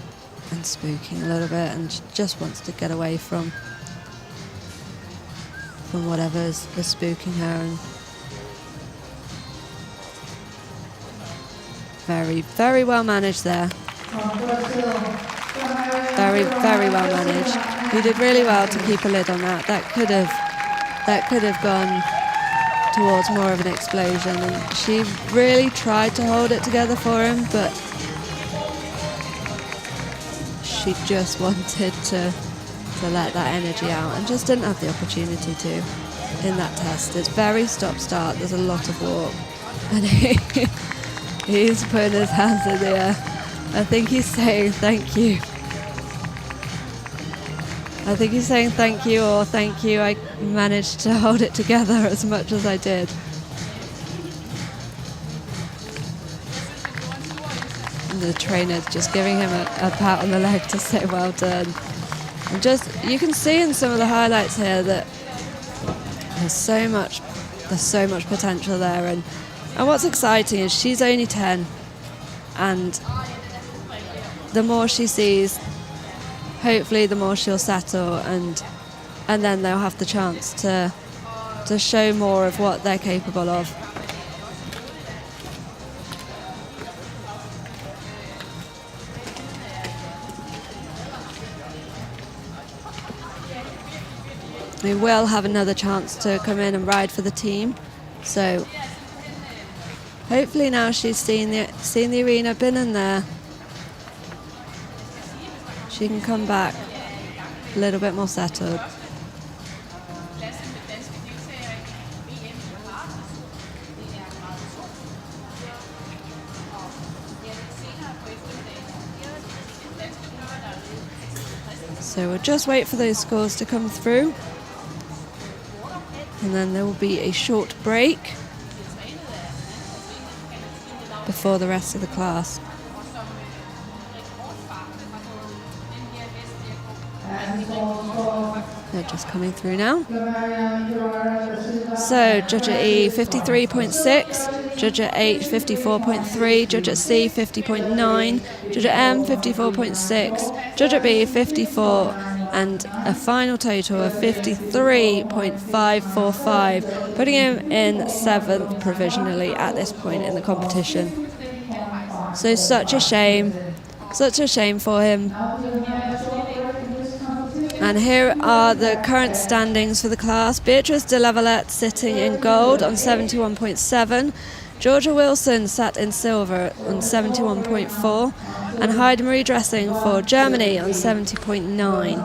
spooking a little bit, and she just wants to get away from whatever is spooking her. And very, very well managed there. Very, very well managed. He did really well to keep a lid on that. That could have gone towards more of an explosion, and she really tried to hold it together for him, but she just wanted to let that energy out and just didn't have the opportunity to in that test. It's very stop-start. There's a lot of walk, and he's putting his hands in the air. I think he's saying thank you. I think he's saying thank you, or thank you, I managed to hold it together as much as I did. And the trainer's just giving him a pat on the leg to say well done. And just, you can see in some of the highlights here that there's so much potential there, and what's exciting is she's only 10, and the more she sees, hopefully the more she'll settle, and then they'll have the chance to show more of what they're capable of. we will have another chance to come in and ride for the team. So hopefully now she's seen the arena, been in there, she can come back a little bit more settled. So we'll just wait for those scores to come through, and then there will be a short break before the rest of the class. They're just coming through now. So judge at E 53.6, judge at H 54.3, judge at C 50.9, judge at M 54.6, judge at B 54, and a final total of 53.545, putting him in 7th provisionally at this point in the competition. So such a shame for him. And here are the current standings for the class. Beatrice de LaVillette sitting in gold on 71.7. Georgia Wilson sat in silver on 71.4. And Heidemarie Dresing for Germany on 70.9.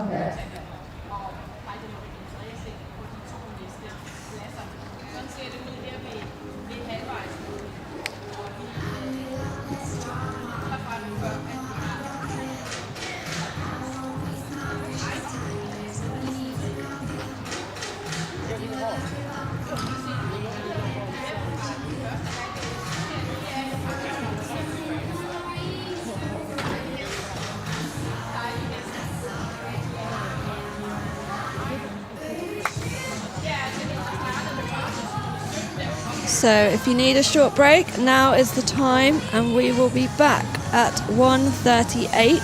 So if you need a short break, now is the time, and we will be back at 1:38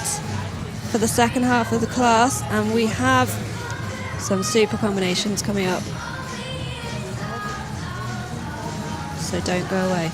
for the second half of the class, and we have some super combinations coming up. So don't go away.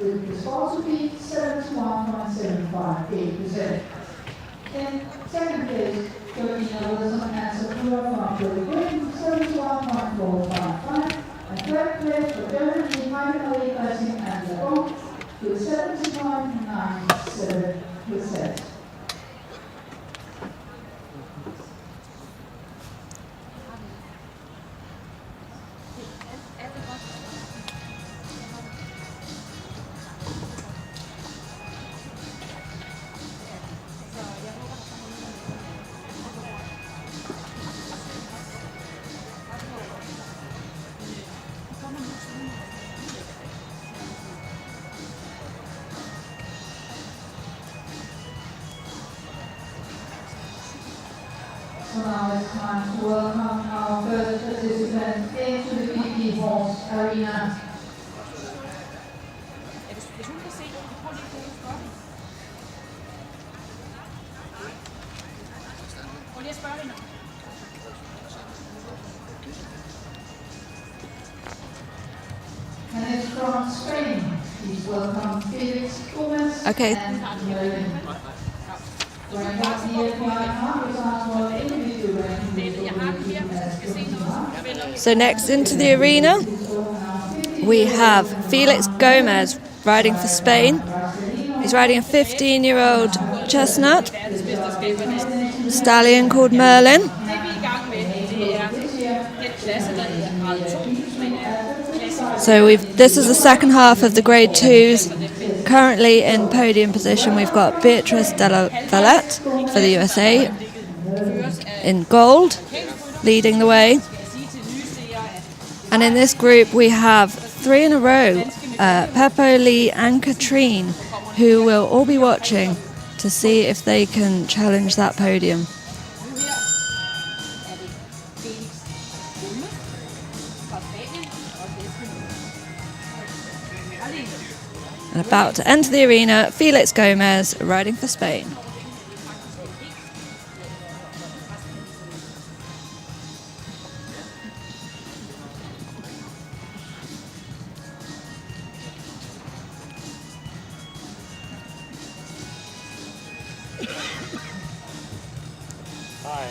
with disposal fee 71.758%. In second place, Georgina Wilson and Sakura from Philippines, 71.455. And third place for Germany, Heidemarie Dresing and Gabon with 70.97%. So now it's time to welcome our first participant into the PP Halls arena. And it's from Spain. Please welcome Felix Gomez Okay. and Herning. Running up the FEI individual ranking. So next into the arena, we have Felix Gomez riding for Spain. He's riding a 15-year-old chestnut stallion called Merlin. So this is the second half of the Grade 2s. Currently in podium position, we've got Beatrice de LaVillette for the USA in gold, leading the way. And in this group, we have 3 in a row, Pepo, Lee and Katrine, who will all be watching to see if they can challenge that podium. And about to enter the arena, Felix Gomez riding for Spain. Hi.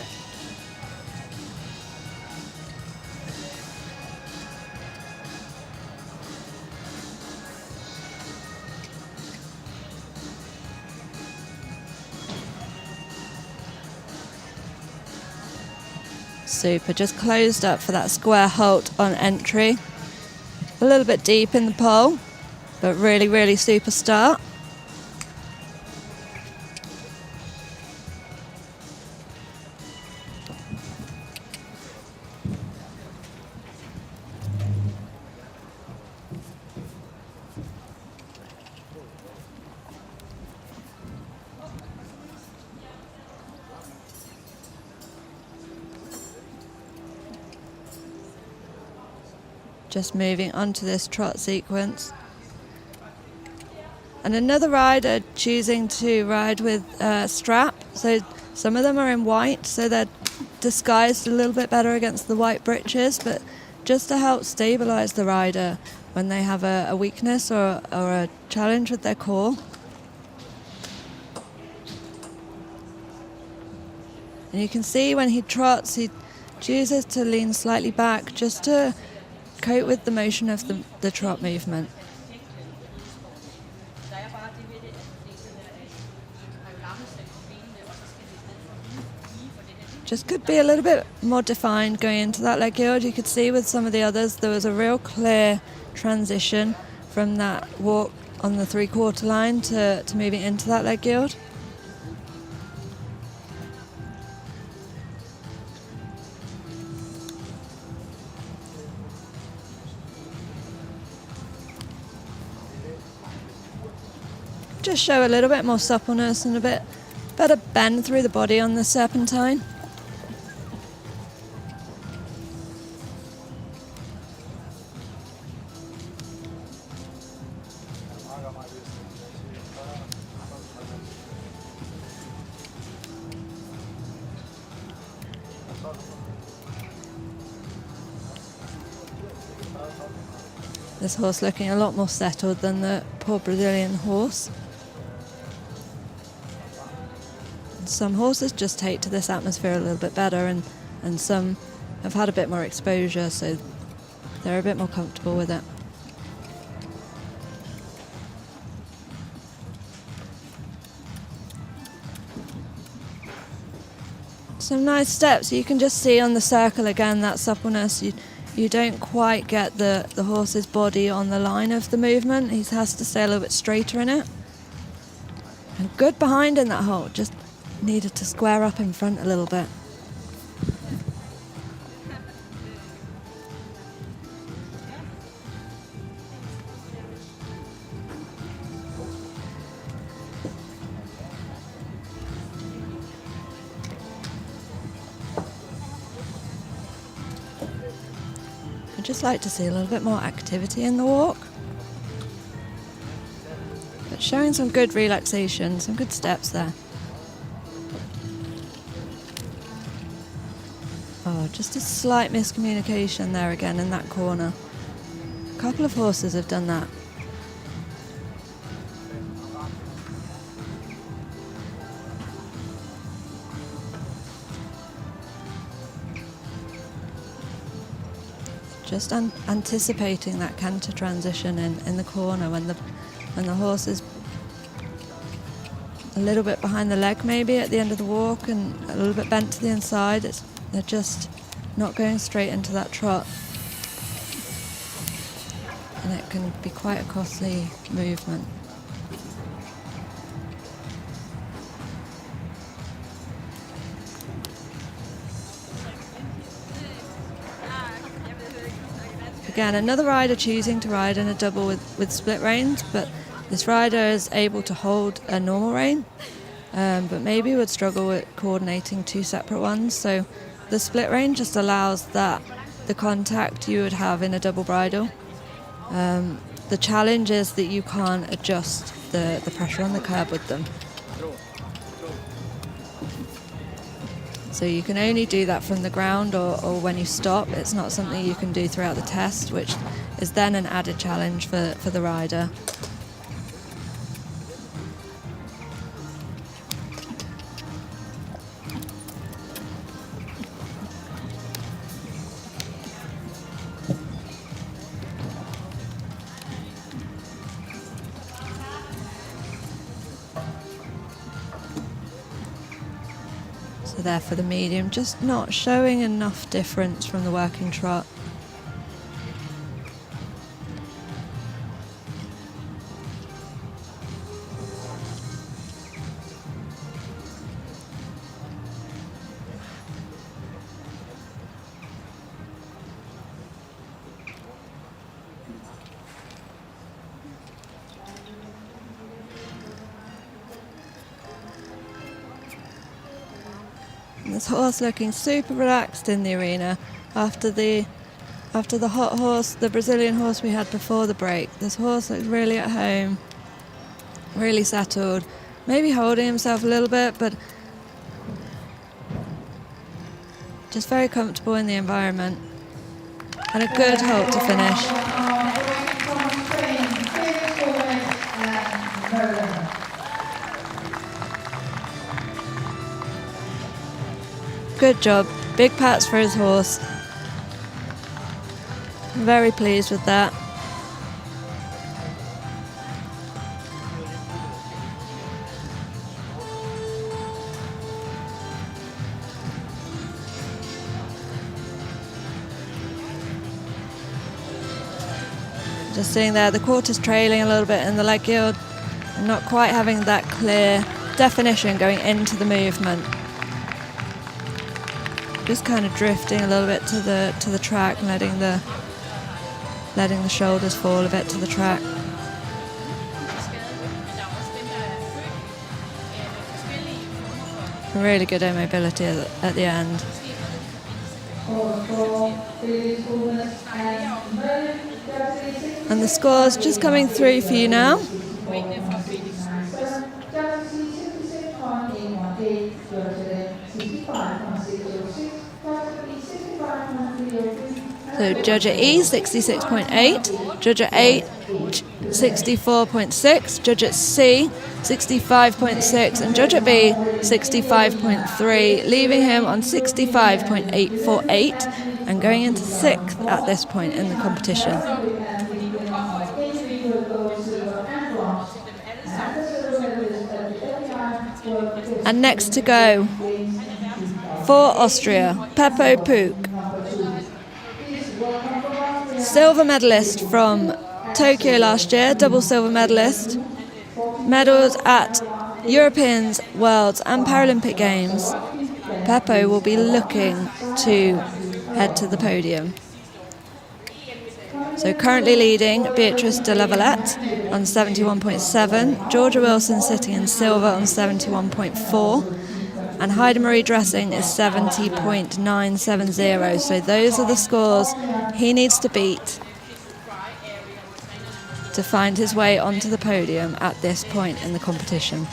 Super, just closed up for that square halt on entry. A little bit deep in the pole, but really, really super start. Just moving on to this trot sequence. And another rider choosing to ride with a strap. So some of them are in white, so they're disguised a little bit better against the white breeches, but just to help stabilize the rider when they have a weakness or a challenge with their core. And you can see when he trots, he chooses to lean slightly back just to cope with the motion of the trot movement. Just could be a little bit more defined going into that leg yield. You could see with some of the others there was a real clear transition from that walk on the 3/4 line to moving into that leg yield. Just show a little bit more suppleness and a bit better bend through the body on the serpentine. This horse looking a lot more settled than the poor Brazilian horse. Some horses just take to this atmosphere a little bit better, and some have had a bit more exposure, so they're a bit more comfortable with it. Some nice steps. You can just see on the circle again that suppleness. You don't quite get the horse's body on the line of the movement. He has to stay a little bit straighter in it. And good behind in that halt. Just needed to square up in front a little bit. I'd just like to see a little bit more activity in the walk. But showing some good relaxation, some good steps there. Oh, just a slight miscommunication there again in that corner. A couple of horses have done that. Just anticipating that canter transition in the corner when the horse is a little bit behind the leg maybe at the end of the walk and a little bit bent to the inside. They're just not going straight into that trot. And it can be quite a costly movement. Again, another rider choosing to ride in a double with split reins, but this rider is able to hold a normal rein, but maybe would struggle with coordinating two separate ones. So the split rein just allows the contact you would have in a double bridle. The challenge is that you can't adjust the pressure on the curb with them. So you can only do that from the ground or when you stop. It's not something you can do throughout the test, which is then an added challenge for the rider. There for the medium, just not showing enough difference from the working trot. This horse looking super relaxed in the arena after the hot horse, the Brazilian horse we had before the break. This horse looks really at home, really settled, maybe holding himself a little bit, but just very comfortable in the environment. And a good halt to finish. Good job. Big pats for his horse. Very pleased with that. Just seeing there, the quarter's trailing a little bit in the leg yield and not quite having that clear definition going into the movement. Just kind of drifting a little bit to the track, letting the shoulders fall a bit to the track. Really good mobility at the end. And the scores just coming through for you now. So judge at E, 66.8. Judge at H, 64.6. Judge at C, 65.6. And judge at B, 65.3, leaving him on 65.848 and going into 6th at this point in the competition. And next to go for Austria, Pepo Puch, silver medalist from Tokyo last year, double silver medalist, medals at Europeans, Worlds and Paralympic Games. Pepo will be looking to head to the podium. So currently leading Beatrice de LaVillette on 71.7, Georgia Wilson sitting in silver on 71.4, and Heidemarie Dresing is 70.970. So those are the scores he needs to beat to find his way onto the podium at this point in the competition.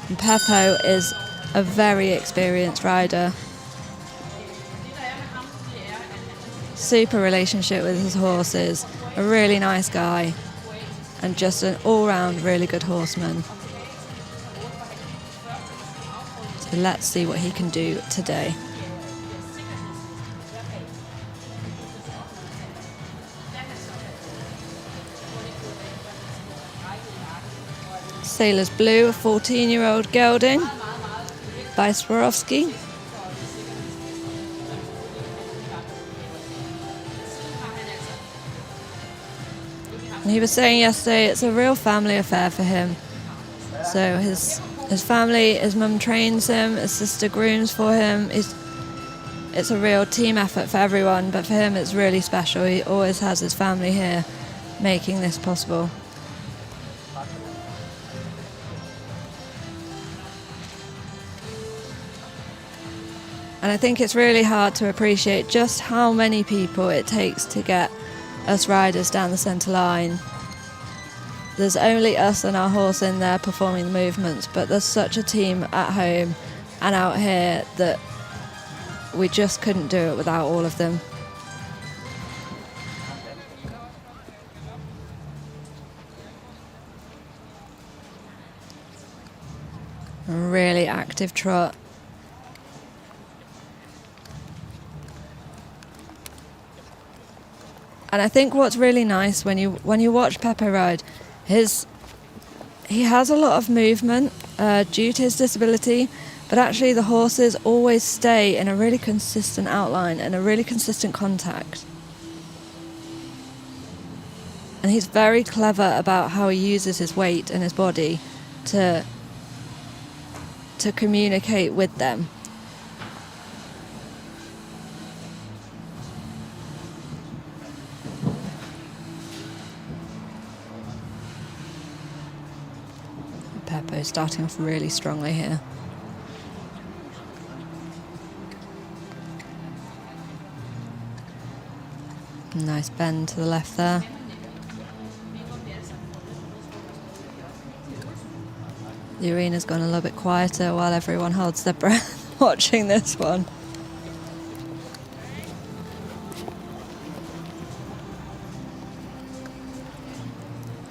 And Pepo is a very experienced rider. Super relationship with his horses, a really nice guy, and just an all-round really good horseman. So let's see what he can do today. Sailor's Blue, a 14-year-old gelding by Swarovski. And he was saying yesterday it's a real family affair for him. So his family, his mum trains him, his sister grooms for him. It's a real team effort for everyone, but for him it's really special. He always has his family here making this possible. And I think it's really hard to appreciate just how many people it takes to get us riders down the centre line. There's only us and our horse in there performing the movements, but there's such a team at home and out here that we just couldn't do it without all of them. A really active trot. And I think what's really nice when you watch Pepo ride, he has a lot of movement due to his disability, but actually the horses always stay in a really consistent outline and a really consistent contact. And he's very clever about how he uses his weight and his body to communicate with them. Pepo starting off really strongly here. Nice bend to the left there. The arena's gone a little bit quieter while everyone holds their breath watching this one.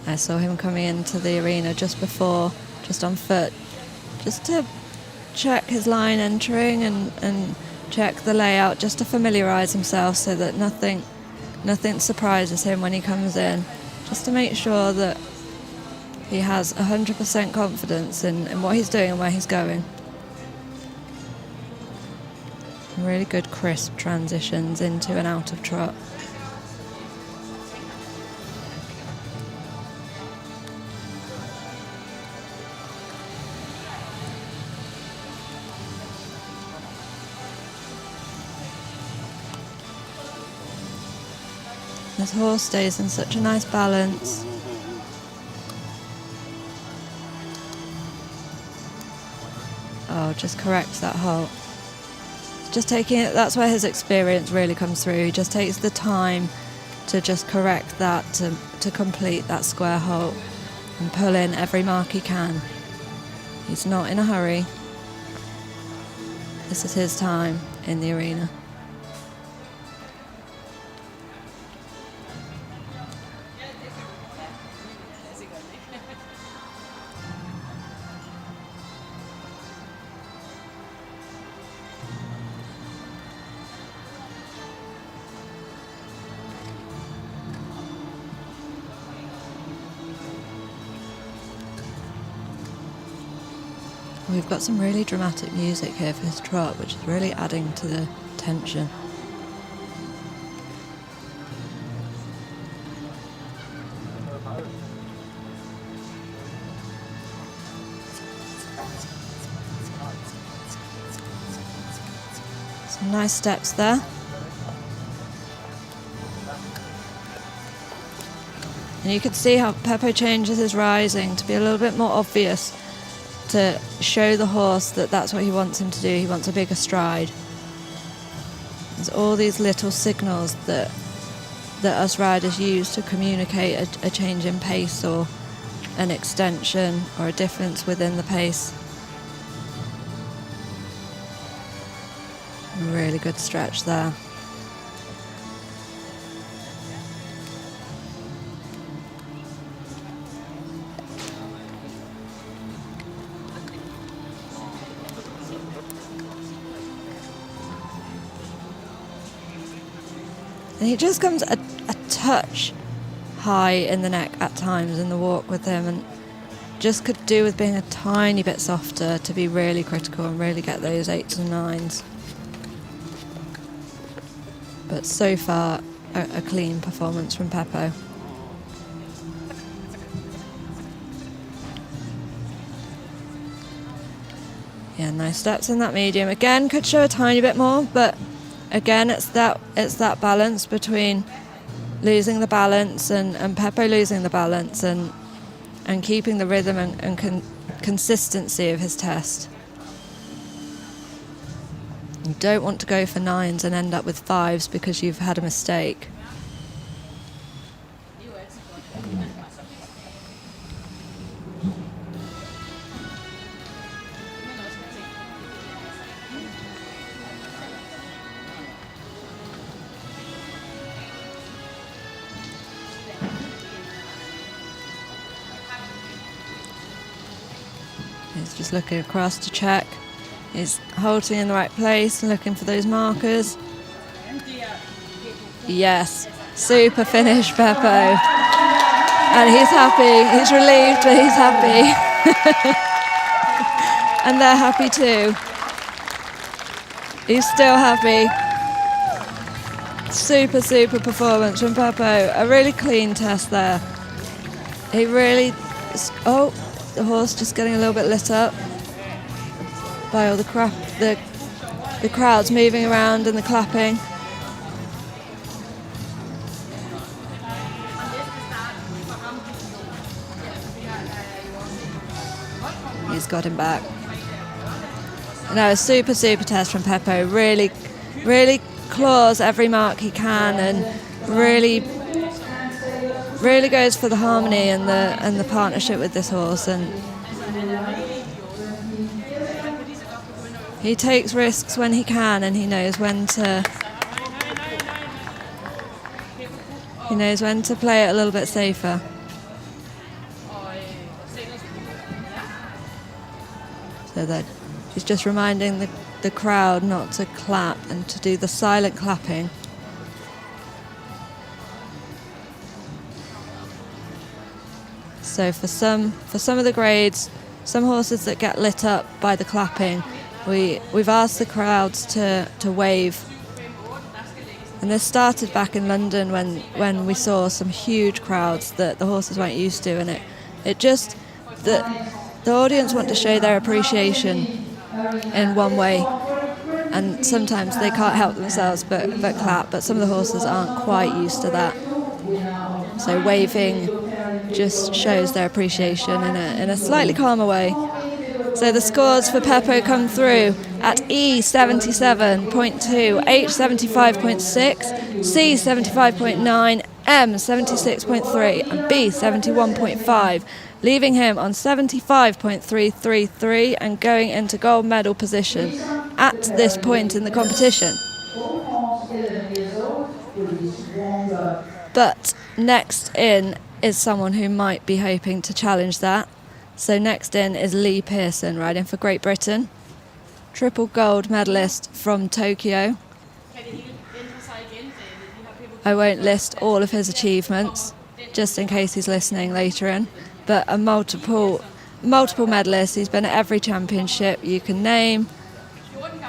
I saw him coming into the arena just before, just on foot, just to check his line entering and check the layout, just to familiarise himself so that nothing surprises him when he comes in, just to make sure that he has 100% confidence in what he's doing and where he's going. Really good crisp transitions into and out of trot. This horse stays in such a nice balance. Oh, just corrects that halt. Just taking it, that's where his experience really comes through. He just takes the time to just correct that, to complete that square halt and pull in every mark he can. He's not in a hurry. This is his time in the arena. We've got some really dramatic music here for his trot, which is really adding to the tension. Some nice steps there. And you can see how Pepo changes his rising to be a little bit more obvious, to show the horse that that's what he wants him to do. He wants a bigger stride. There's all these little signals that us riders use to communicate a change in pace or an extension or a difference within the pace. A really good stretch there. And he just comes a touch high in the neck at times in the walk with him, and just could do with being a tiny bit softer to be really critical and really get those 8s and 9s. But so far, a clean performance from Pepo. Yeah, nice steps in that medium. Again, could show a tiny bit more, but again, it's that balance between losing the balance and Pepo losing the balance and keeping the rhythm and consistency of his test. You don't want to go for 9s and end up with 5s because you've had a mistake. He's just looking across to check. He's halting in the right place and looking for those markers. Yes, super finish, Pepo. And he's happy. He's relieved, but he's happy. And they're happy too. He's still happy. Super, super performance from Pepo. A really clean test there. He really... Oh, the horse just getting a little bit lit up by all the crap, the crowds moving around and the clapping. He's got him back. No, a super, super test from Pepo. Really, really claws every mark he can and really goes for the harmony and the partnership with this horse, and he takes risks when he can, and he knows when to play it a little bit safer. So that he's just reminding the crowd not to clap and to do the silent clapping. So for some of the grades, some horses that get lit up by the clapping, we've asked the crowds to wave. And this started back in London when we saw some huge crowds that the horses weren't used to, and it just the audience want to show their appreciation in one way, and sometimes they can't help themselves but clap, but some of the horses aren't quite used to that. So waving just shows their appreciation in a slightly calmer way. So the scores for Pepo come through at E77.2, H 75.6, C 75.9, M 76.3 and B 71.5, leaving him on 75.333 and going into gold medal position at this point in the competition. But next in is someone who might be hoping to challenge that. So next in is Lee Pearson, riding for Great Britain. Triple gold medalist from Tokyo. I won't list all of his achievements, just in case he's listening later in, but a multiple multiple medalist. He's been at every championship you can name,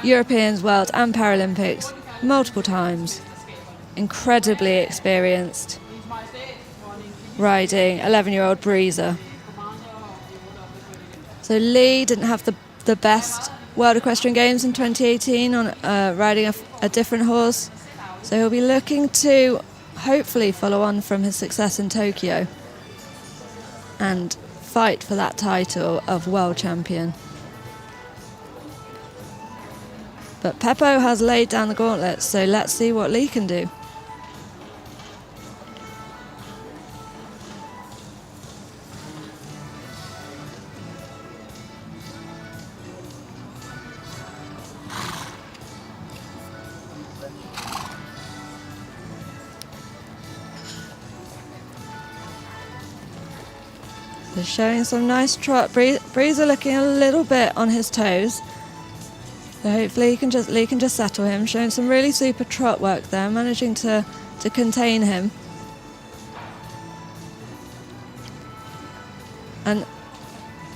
Europeans, World and Paralympics, multiple times. Incredibly experienced, riding 11-year-old Breezer. So Lee didn't have the best World Equestrian Games in 2018 on riding a different horse. So he'll be looking to hopefully follow on from his success in Tokyo and fight for that title of world champion. But Pepo has laid down the gauntlet, so let's see what Lee can do. So showing some nice trot. Breezer looking a little bit on his toes. So hopefully Lee can just settle him. Showing some really super trot work there, managing to contain him. And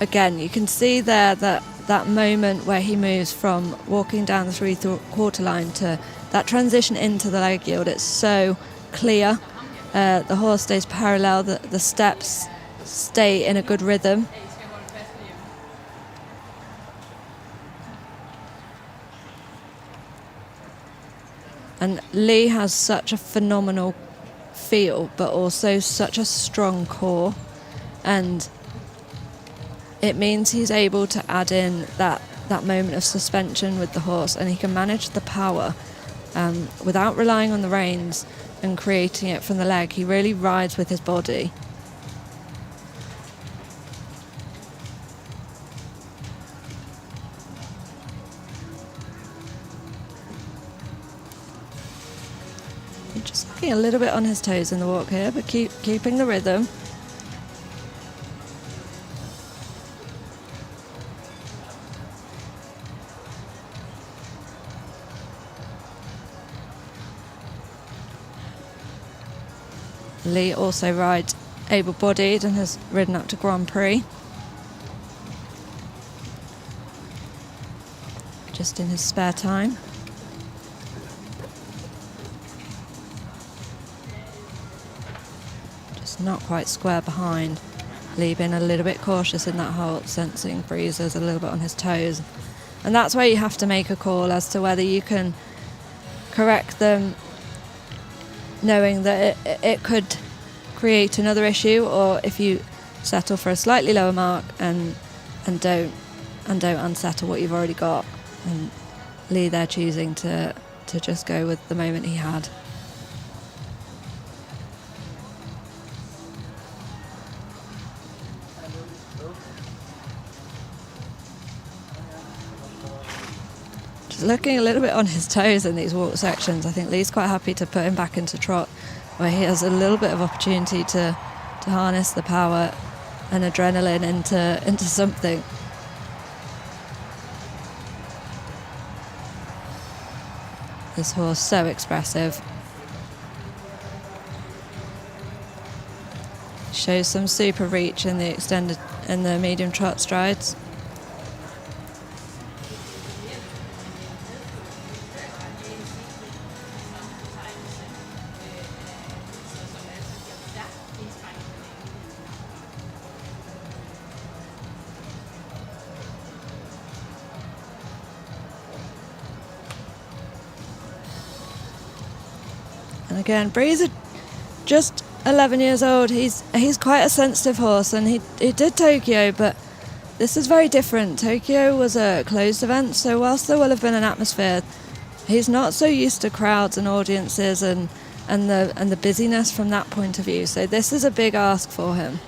again, you can see there that moment where he moves from walking down the 3/4 line to that transition into the leg yield. It's so clear. The horse stays parallel. The steps stay in a good rhythm. And Lee has such a phenomenal feel, but also such a strong core. And it means he's able to add in that moment of suspension with the horse, and he can manage the power without relying on the reins and creating it from the leg. He really rides with his body. Just looking a little bit on his toes in the walk here, but keeping the rhythm. Lee also rides able-bodied and has ridden up to Grand Prix. Just in his spare time. Not quite square behind. Lee being a little bit cautious in that halt, sensing Breezer's a little bit on his toes. And that's where you have to make a call as to whether you can correct them, knowing that it could create another issue, or if you settle for a slightly lower mark and don't unsettle what you've already got. And Lee there choosing to just go with the moment he had. Looking a little bit on his toes in these walk sections. I think Lee's quite happy to put him back into trot, where he has a little bit of opportunity to harness the power and adrenaline into something. This horse so expressive. Shows some super reach in the medium trot strides. And again, Breezer, just 11 years old. He's quite a sensitive horse, and he did Tokyo, but this is very different. Tokyo was a closed event, so whilst there will have been an atmosphere, he's not so used to crowds and audiences and the busyness from that point of view. So this is a big ask for him.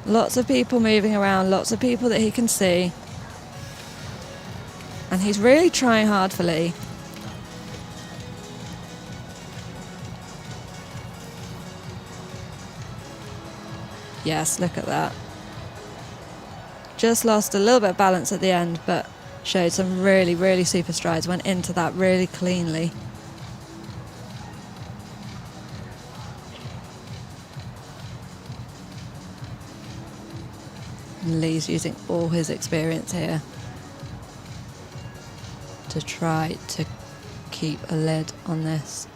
Lots of people moving around, lots of people that he can see, and he's really trying hard for Lee. Yes, look at that. Just lost a little bit of balance at the end, but showed some really, really super strides. Went into that really cleanly. And Lee's using all his experience here to try to keep a lid on this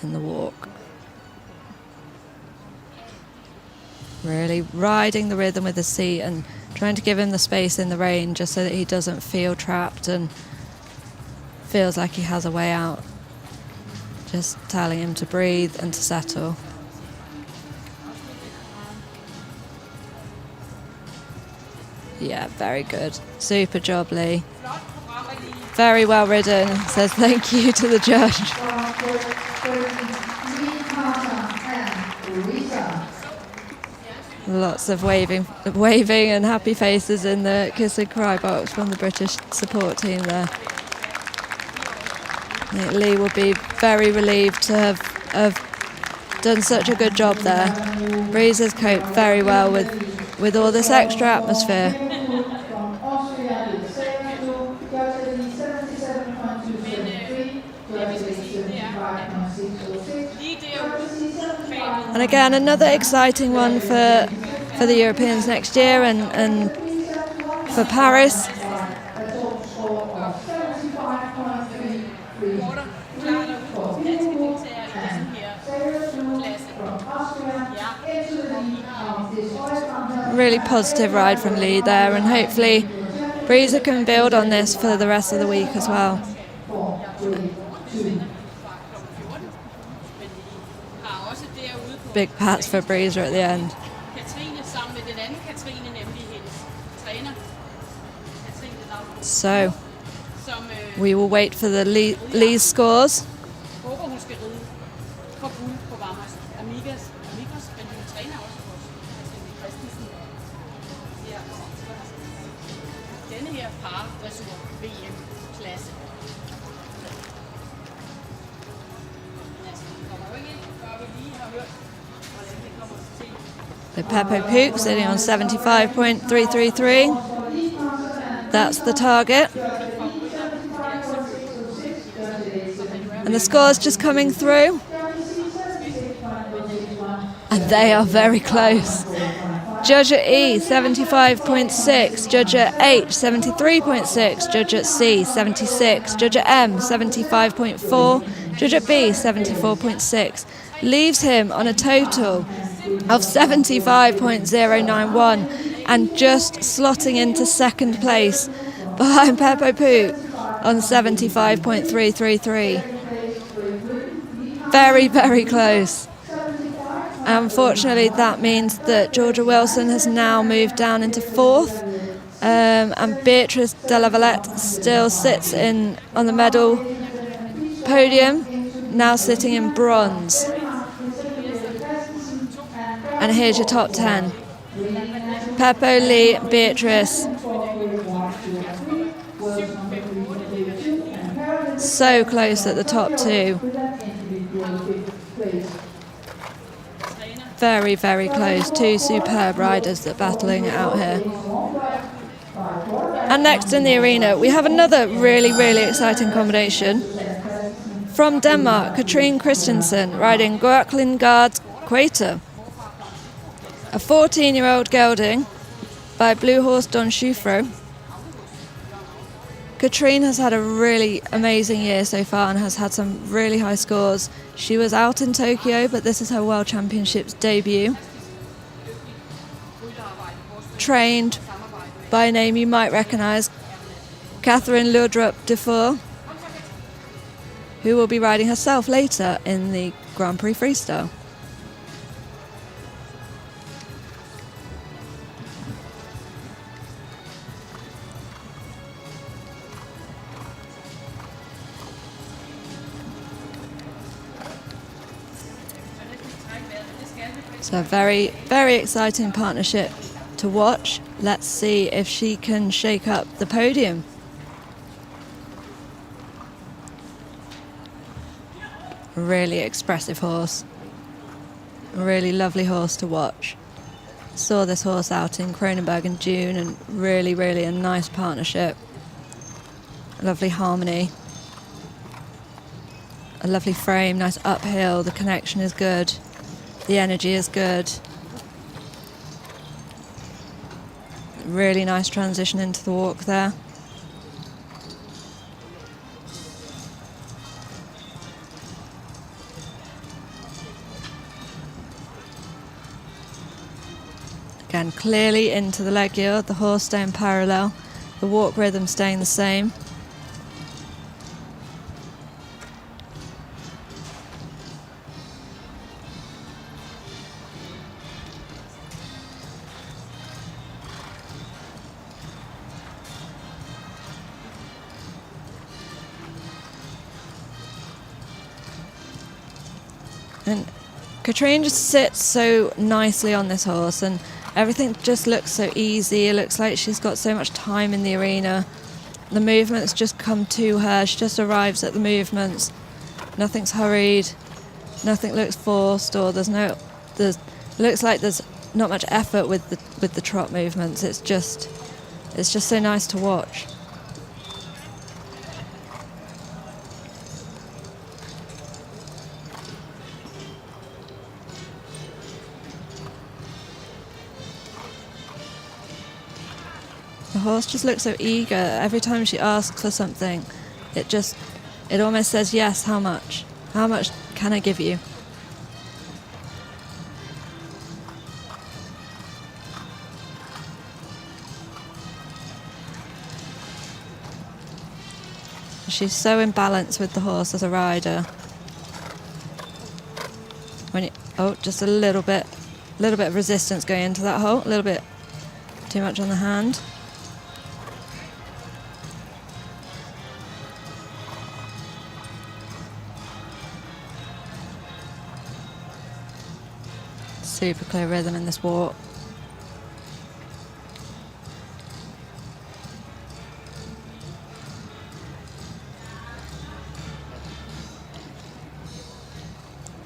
in the walk. Really riding the rhythm with the seat and trying to give him the space in the rein just so that he doesn't feel trapped and feels like he has a way out. Just telling him to breathe and to settle. Yeah, very good. Super job, Lee. Very well ridden. Says thank you to the judge. Lots of waving and happy faces in the kiss and cry box from the British support team there. I think Lee will be very relieved to have done such a good job there. Breeze has coped very well with all this extra atmosphere. And again, another exciting one for the Europeans next year and for Paris. Really positive ride from Lee there, and hopefully Breezer can build on this for the rest of the week as well. Big pats for Breezer at the end. So we will wait for the Lee's scores. So Pepo Puch sitting on 75.333. That's the target. And the score's just coming through. And they are very close. Judge at E, 75.6. Judge at H, 73.6. Judge at C, 76. Judge at M, 75.4. Judge at B, 74.6. Leaves him on a total of 75.091 and just slotting into second place behind Pepo Puch on 75.333. Very, very close. Unfortunately, that means that Georgia Wilson has now moved down into fourth, and Beatrice de LaVillette still sits on the medal podium, now sitting in bronze. And here's your top 10. Pepo, Lee, Beatrice. So close at the top two. Very, very close. Two superb riders that are battling it out here. And next in the arena, we have another really, really exciting combination. From Denmark, Katrine Christensen riding Gørklingard Quater. A 14-year-old gelding by Blue Horse Don Schufro. Katrine has had a really amazing year so far and has had some really high scores. She was out in Tokyo, but this is her World Championships debut. Trained by a name you might recognise, Catherine Laudrup Dufour, who will be riding herself later in the Grand Prix Freestyle. So a very, very exciting partnership to watch. Let's see if she can shake up the podium. Really expressive horse. A really lovely horse to watch. Saw this horse out in Kronenberg in June, and really, really a nice partnership. Lovely harmony. A lovely frame, nice uphill. The connection is good. The energy is good. Really nice transition into the walk there. Again, clearly into the leg yield, the horse staying parallel, the walk rhythm staying the same. And Katrine just sits so nicely on this horse, and everything just looks so easy. It looks like she's got so much time in the arena. The movements just come to her. She just arrives at the movements. Nothing's hurried. Nothing looks forced, or it looks like there's not much effort with the trot movements. It's just so nice to watch. The horse just looks so eager. Every time she asks for something, it almost says, yes, how much? How much can I give you? She's so in balance with the horse as a rider. Just a little bit of resistance going into that hole, a little bit too much on the hand. Super clear rhythm in this walk.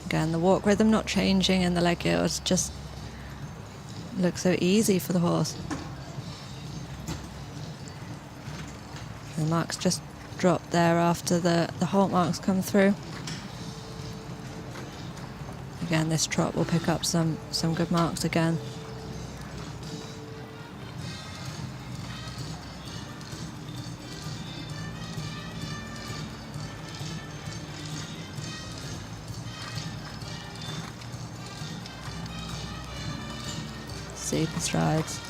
Again, the walk rhythm not changing and the leg yield just looks so easy for the horse. The marks just drop there after the halt marks come through. Again, this trot will pick up some good marks again. Super strides.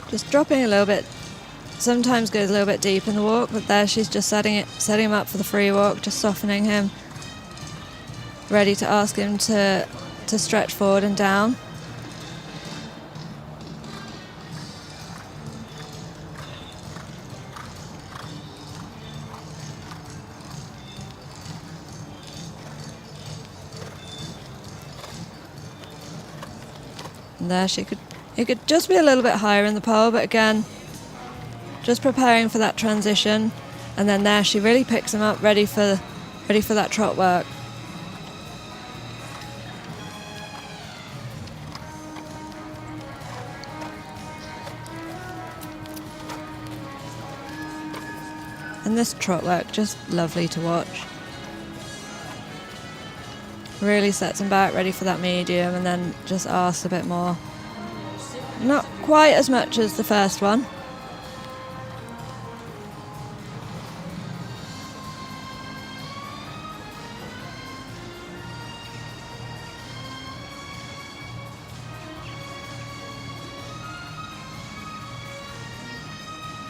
Just dropping a little bit, sometimes goes a little bit deep in the walk, but there she's just setting him up for the free walk, just softening him, ready to ask him to stretch forward and down. And there it could just be a little bit higher in the pole, but again, just preparing for that transition. And then there she really picks him up, ready for that trot work. And this trot work, just lovely to watch. Really sets him back, ready for that medium, and then just asks a bit more. Not quite as much as the first one.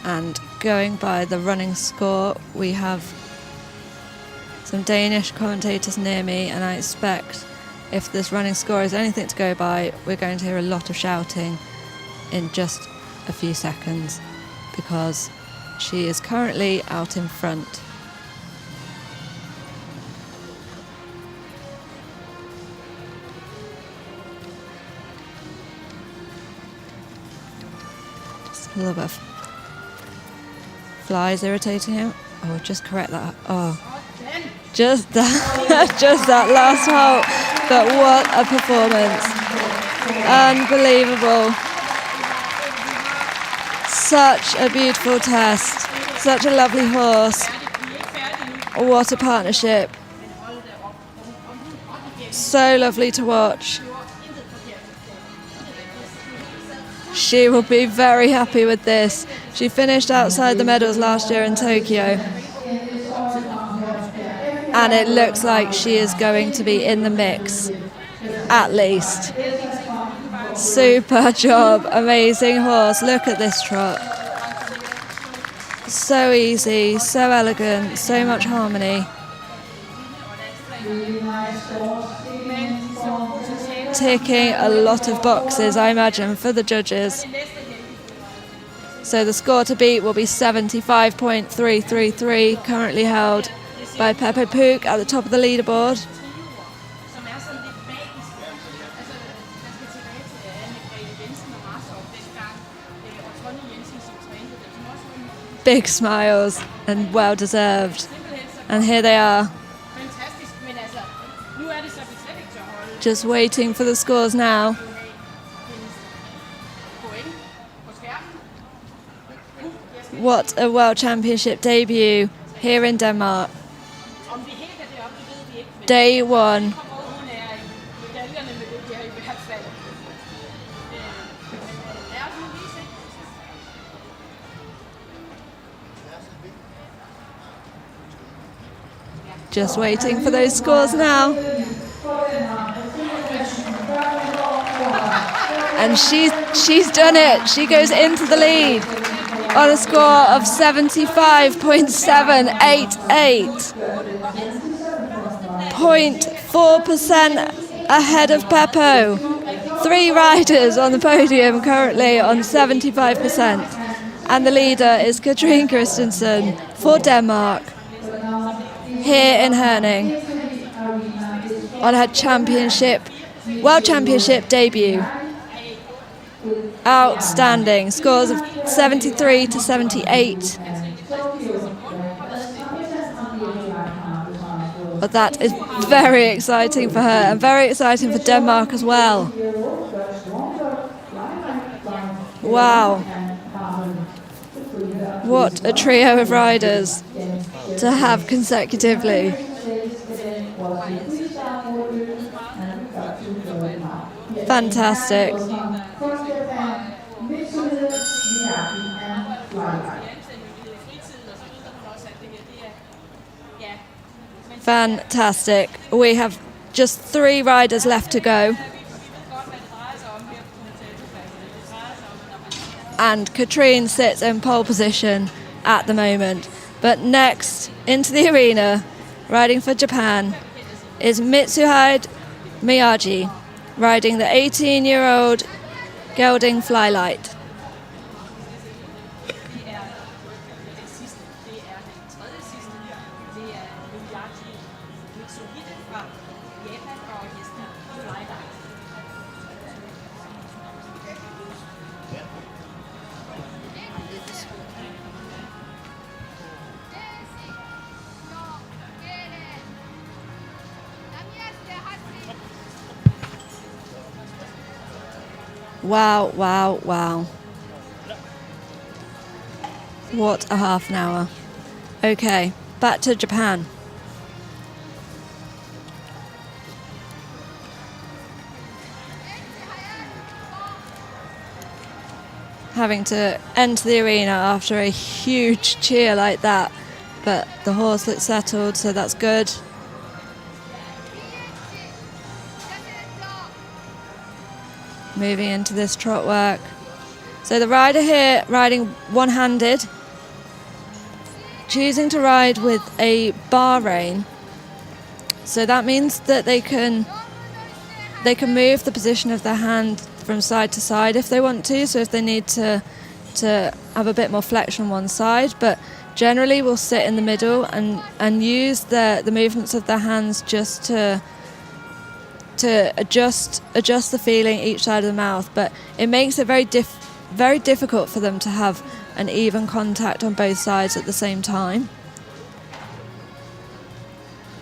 And going by the running score, we have some Danish commentators near me, and I expect if this running score is anything to go by, we're going to hear a lot of shouting in just a few seconds, because she is currently out in front. Just a little bit of flies irritating him. Oh, just correct that. Oh, just that, just that last halt. But what a performance. Unbelievable. Such a beautiful test. Such a lovely horse. What a partnership. So lovely to watch. She will be very happy with this. She finished outside the medals last year in Tokyo. And it looks like she is going to be in the mix, at least. Super job, amazing horse. Look at this trot. So easy, so elegant, so much harmony. Ticking a lot of boxes, I imagine, for the judges. So the score to beat will be 75.333, currently held by Pepo Puch at the top of the leaderboard. Big smiles, and well deserved. And here they are, just waiting for the scores now. What a World Championship debut here in Denmark. Day one. Just waiting for those scores now. And she's done it. She goes into the lead on a score of 75.788. 0.4% ahead of Pepo. 3 riders on the podium currently on 75%. And the leader is Katrine Christensen for Denmark, here in Herning, on her World Championship debut. Outstanding. Scores of 73 to 78. But that is very exciting for her and very exciting for Denmark as well. Wow. What a trio of riders to have consecutively. Fantastic. Fantastic. We have just 3 riders left to go. And Katrine sits in pole position at the moment. But next into the arena, riding for Japan, is Mitsuhide Miyagi, riding the 18-year-old gelding Flylight. Wow, wow, wow. What a half an hour. Okay, back to Japan. Having to enter the arena after a huge cheer like that, but the horse looks settled, so that's good. Moving into this trot work. So the rider here riding one-handed, choosing to ride with a bar rein. So that means that they can move the position of their hand from side to side if they want to. So if they need to have a bit more flexion on one side, but generally will sit in the middle and use the movements of their hands just to adjust the feeling each side of the mouth, but it makes it very difficult for them to have an even contact on both sides at the same time.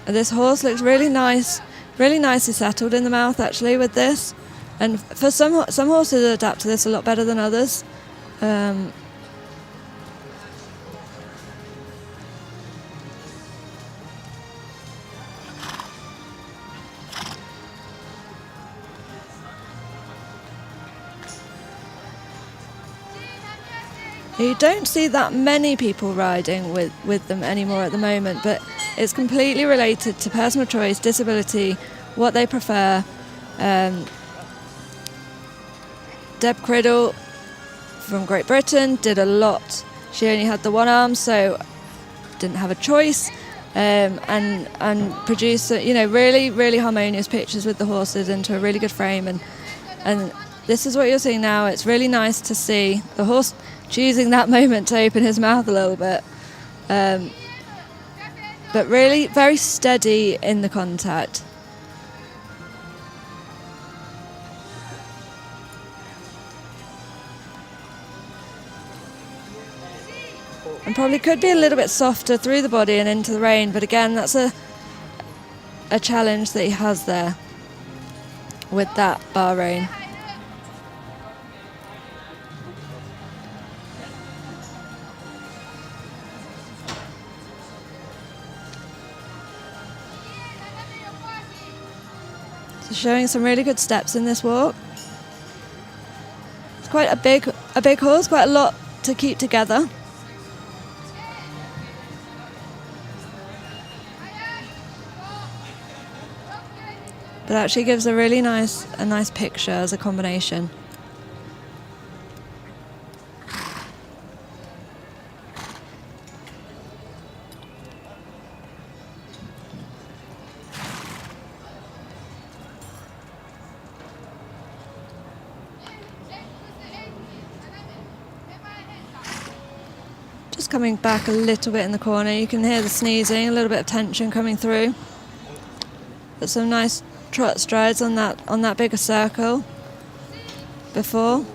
And this horse looks really nice, really nicely settled in the mouth actually with this, and for some horses adapt to this a lot better than others. You don't see that many people riding with them anymore at the moment, but it's completely related to personal choice, disability, what they prefer. Deb Criddle from Great Britain did a lot. She only had the one arm, so didn't have a choice, and produced really, really harmonious pictures with the horses into a really good frame. And this is what you're seeing now. It's really nice to see the horse choosing that moment to open his mouth a little bit, but really very steady in the contact. And probably could be a little bit softer through the body and into the rein, but again, that's a challenge that he has there with that bar rein. So showing some really good steps in this walk. It's quite a big horse, quite a lot to keep together. But actually gives a really nice picture as a combination. Just coming back a little bit in the corner, you can hear the sneezing, a little bit of tension coming through. But some nice trot strides on that bigger circle before.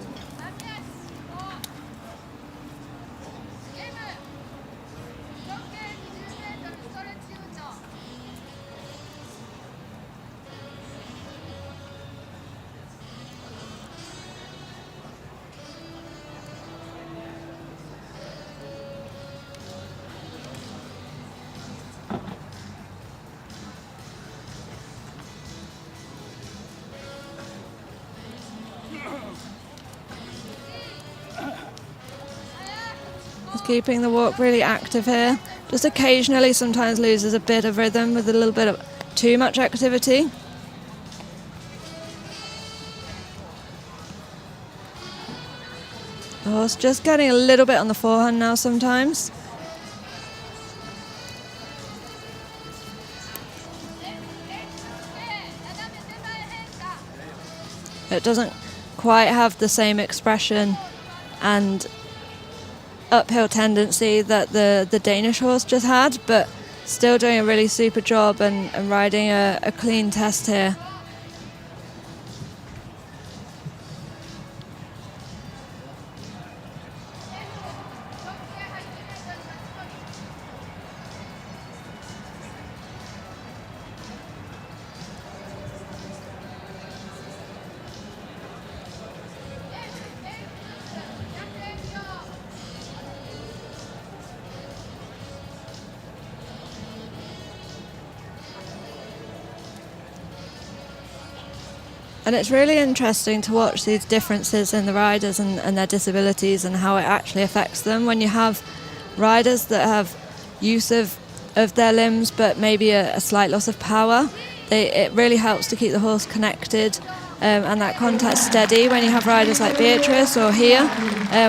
Keeping the walk really active here. Just occasionally sometimes loses a bit of rhythm with a little bit of too much activity. The horse just getting a little bit on the forehand now sometimes. It doesn't quite have the same expression and uphill tendency that the Danish horse just had, but still doing a really super job and riding a clean test here. And it's really interesting to watch these differences in the riders and their disabilities and how it actually affects them. When you have riders that have use of their limbs but maybe a slight loss of power, it really helps to keep the horse connected and that contact steady. When you have riders like Beatrice or here,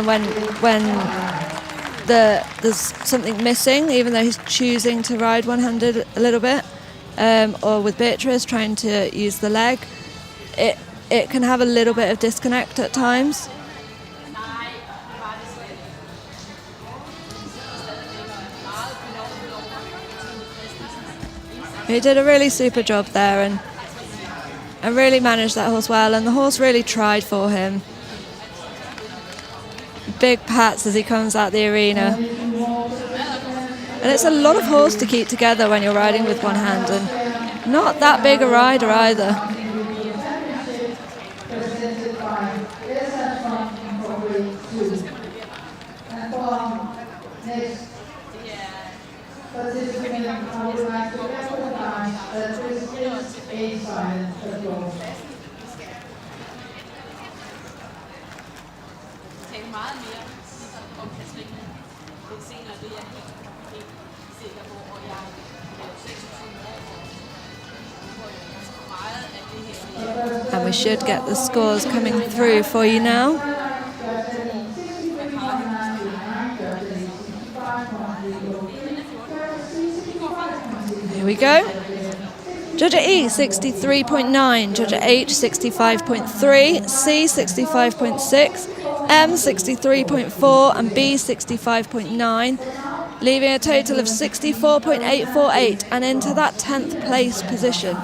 when there's something missing, even though he's choosing to ride one-handed a little bit, or with Beatrice trying to use the leg, it can have a little bit of disconnect at times. He did a really super job there and really managed that horse well, and the horse really tried for him. Big pats as he comes out the arena. And it's a lot of horse to keep together when you're riding with one hand, and not that big a rider either. And we should get the scores coming through for you now. Here we go. Judge E, 63.9. Judge H, 65.3. C, 65.6. M, 63.4. And B, 65.9. Leaving a total of 64.848 and into that 10th place position.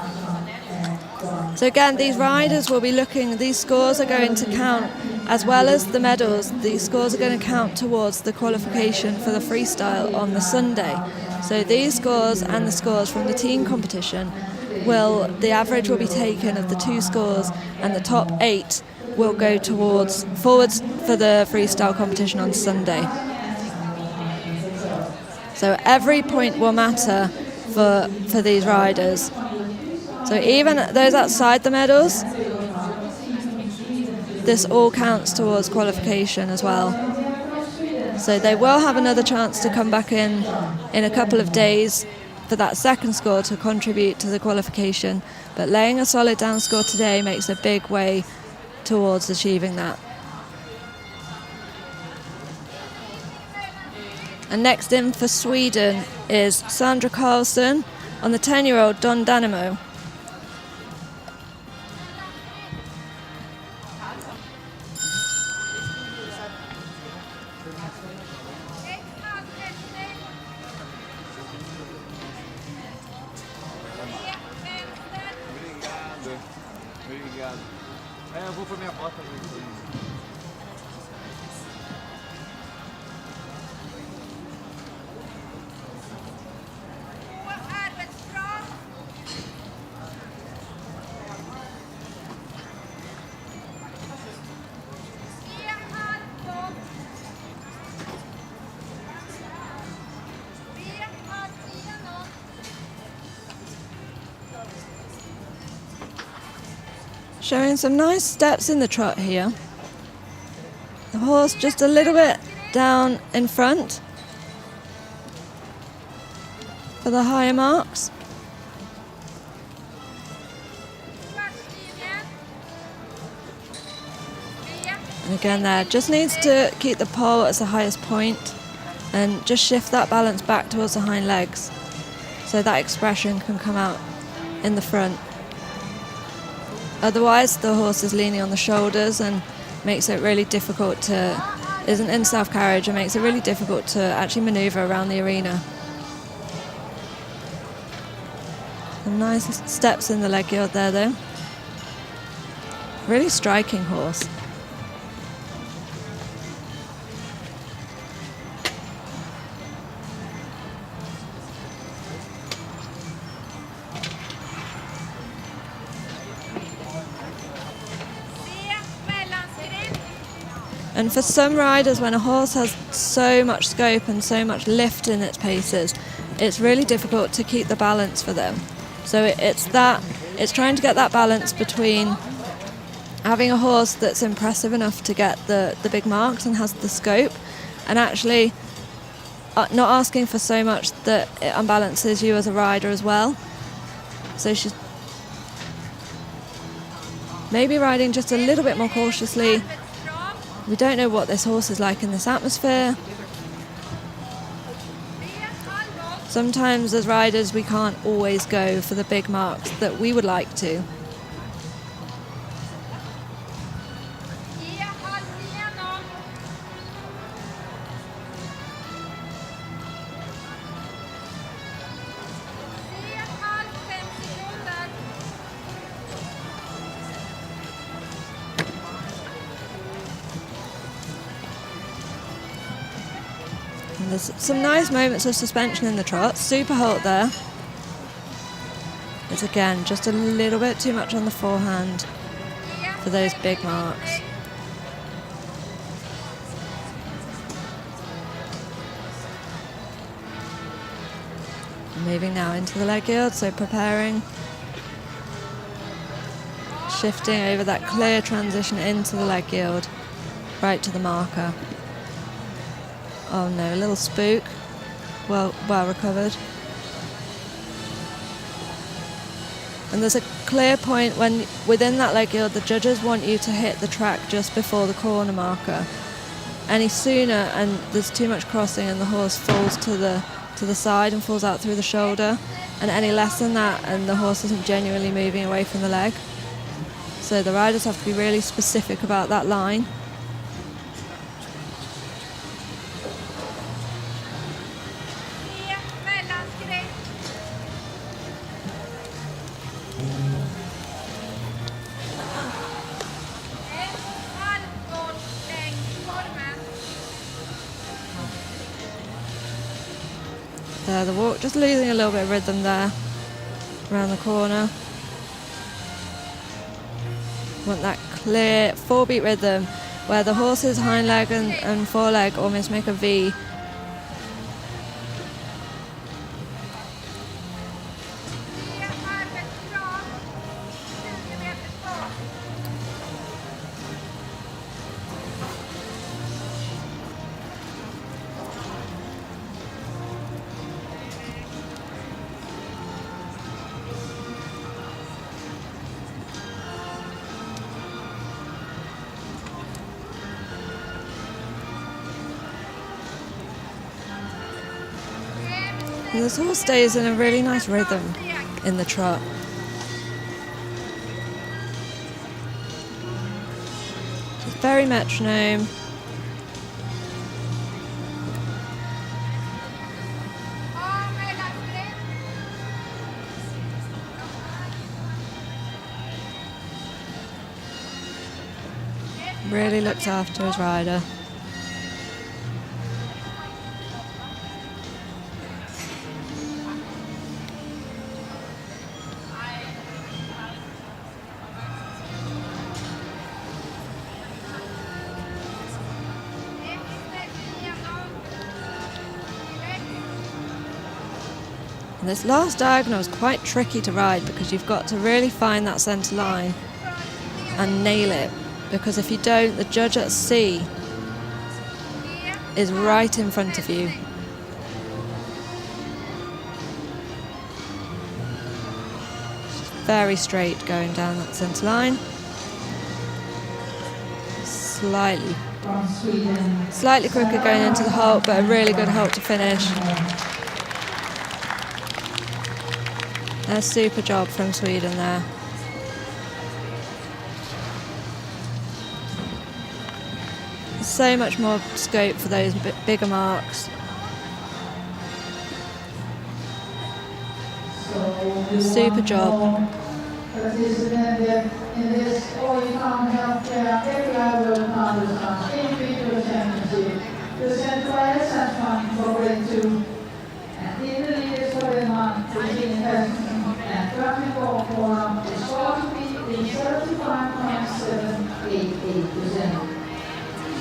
So again, these riders will be looking, these scores are going to count, as well as the medals, these scores are going to count towards the qualification for the freestyle on the Sunday. So these scores and the scores from the team competition the average will be taken of the two scores, and the top 8 will go forwards for the freestyle competition on Sunday. So every point will matter for these riders. So even those outside the medals, this all counts towards qualification as well. So they will have another chance to come back in a couple of days for that second score to contribute to the qualification. But laying a solid down score today makes a big way towards achieving that. And next in for Sweden is Sandra Karlsson on the 10-year-old Don Dynamo. Eu vou por minha bota. Showing some nice steps in the trot here. The horse just a little bit down in front for the higher marks. And again there, just needs to keep the pole as the highest point and just shift that balance back towards the hind legs so that expression can come out in the front. Otherwise, the horse is leaning on the shoulders and makes it really difficult isn't in self-carriage and makes it really difficult to actually manoeuvre around the arena. Some nice steps in the leg yield there though. Really striking horse. And for some riders, when a horse has so much scope and so much lift in its paces, it's really difficult to keep the balance for them. So it's trying to get that balance between having a horse that's impressive enough to get the big marks and has the scope, and actually not asking for so much that it unbalances you as a rider as well. So she's maybe riding just a little bit more cautiously. We don't know what this horse is like in this atmosphere. Sometimes as riders we can't always go for the big marks that we would like to. There's some nice moments of suspension in the trot. Super halt there. It's again just a little bit too much on the forehand for those big marks. Moving now into the leg yield, so preparing. Shifting over that clear transition into the leg yield, right to the marker. Oh no, a little spook. Well recovered. And there's a clear point when within that leg yield, the judges want you to hit the track just before the corner marker. Any sooner and there's too much crossing and the horse falls to the side and falls out through the shoulder, and any less than that and the horse isn't genuinely moving away from the leg. So the riders have to be really specific about that line. There, the walk, just losing a little bit of rhythm there around the corner. Want that clear 4-beat rhythm where the horse's hind leg and foreleg almost make a V. And this horse stays in a really nice rhythm in the trot. It's very metronome. Really looks after his rider. And this last diagonal is quite tricky to ride because you've got to really find that centre line and nail it, because if you don't, the judge at C is right in front of you. Very straight going down that centre line. Slightly quicker going into the halt, but a really good halt to finish. A super job from Sweden there. So much more scope for those bigger marks. Super job. In this all-in-one healthcare area will come individual championship. The central and Fund for 2 and in the leaders for the month, Katrine Christensen and Katrine Forum is going to be in 75.788%.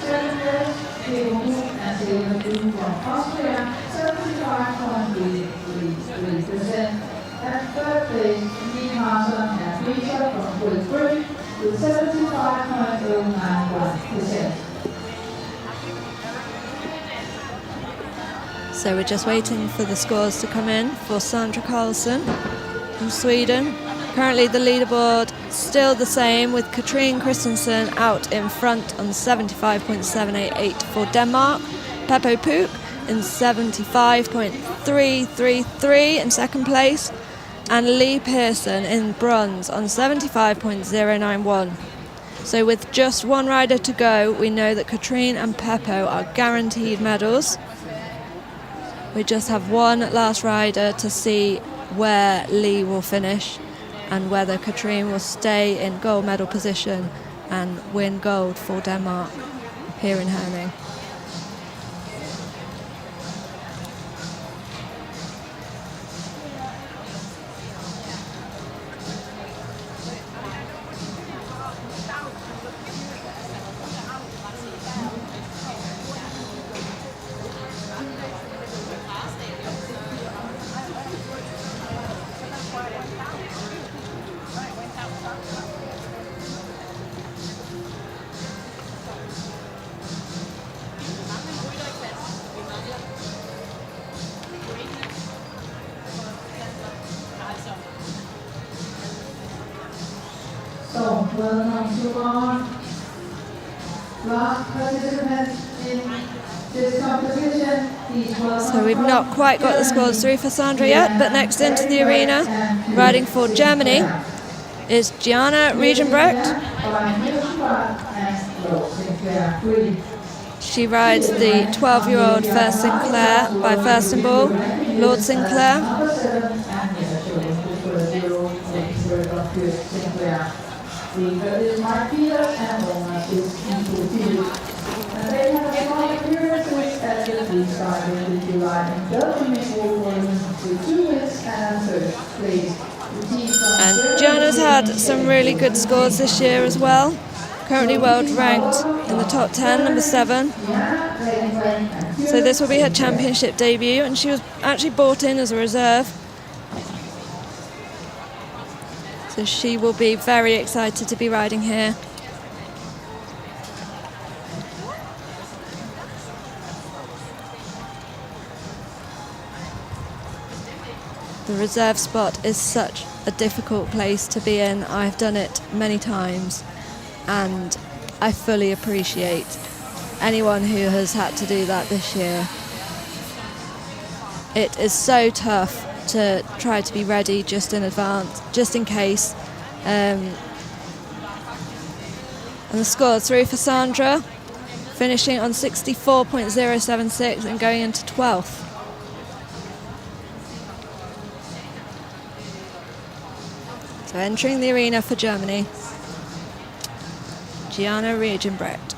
Seconders, Pepo Puch and Celine Gurney from Austria, 75.333%. And third place, Michaela Ferringer from Great Britain with 75.091%. So we're just waiting for the scores to come in for Sandra Karlsson from Sweden. Currently the leaderboard still the same, with Katrine Christensen out in front on 75.788 for Denmark. Pepo Puch in 75.333 in second place. And Pearson in bronze on 75.091. So with just one rider to go, we know that Katrine and Pepo are guaranteed medals. We just have one last rider to see where Lee will finish and whether Katrine will stay in gold medal position and win gold for Denmark here in Herning. welcome to our last participant in this competition. So we've not quite got the scores through for Sandra yet, but next into the arena, riding for Germany, is Gianna Regenbrecht. She rides the 12-year-old First Sinclair by Furstenball, Lord Sinclair. And Gianna's had some really good scores this year as well. Currently world ranked in the top 10, number 7. So this will be her championship debut, and she was actually brought in as a reserve. So she will be very excited to be riding here. The reserve spot is such a difficult place to be in. I've done it many times, and I fully appreciate anyone who has had to do that this year. It is so tough to try to be ready just in advance, just in case. And the score through for Sandra, finishing on 64.076 and going into 12th. So entering the arena for Germany, Gianna Regenbrecht.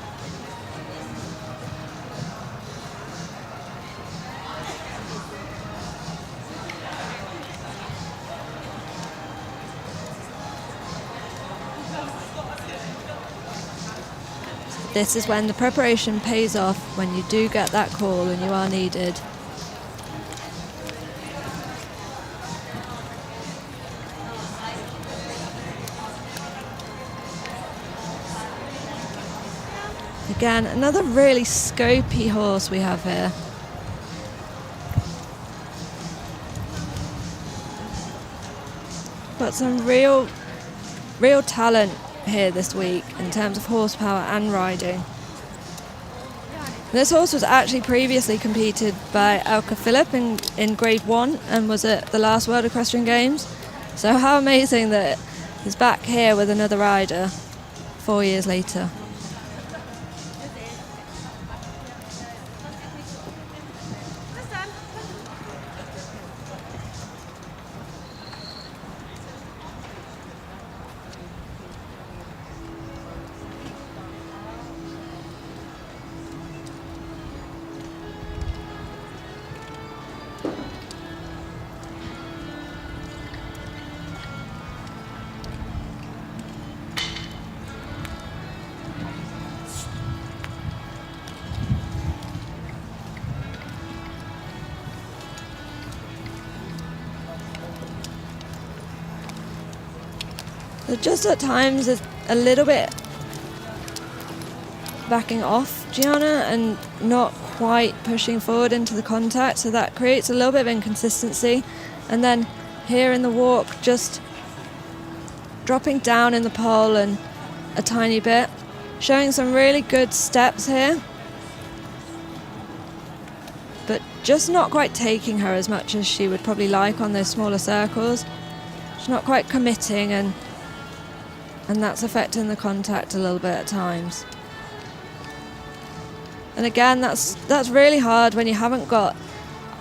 This is when the preparation pays off, when you do get that call and you are needed. Again, another really scopy horse we have here. Got some real talent here this week in terms of horsepower and riding. This horse was actually previously competed by Elke Philipp in Grade 1 and was at the last World Equestrian Games. So how amazing that he's back here with another rider 4 years later. Just at times is a little bit backing off Gianna and not quite pushing forward into the contact, so that creates a little bit of inconsistency. And then here in the walk, just dropping down in the pole and a tiny bit, showing some really good steps here, but just not quite taking her as much as she would probably like on those smaller circles. She's not quite committing, and that's affecting the contact a little bit at times. And again, that's really hard when you haven't got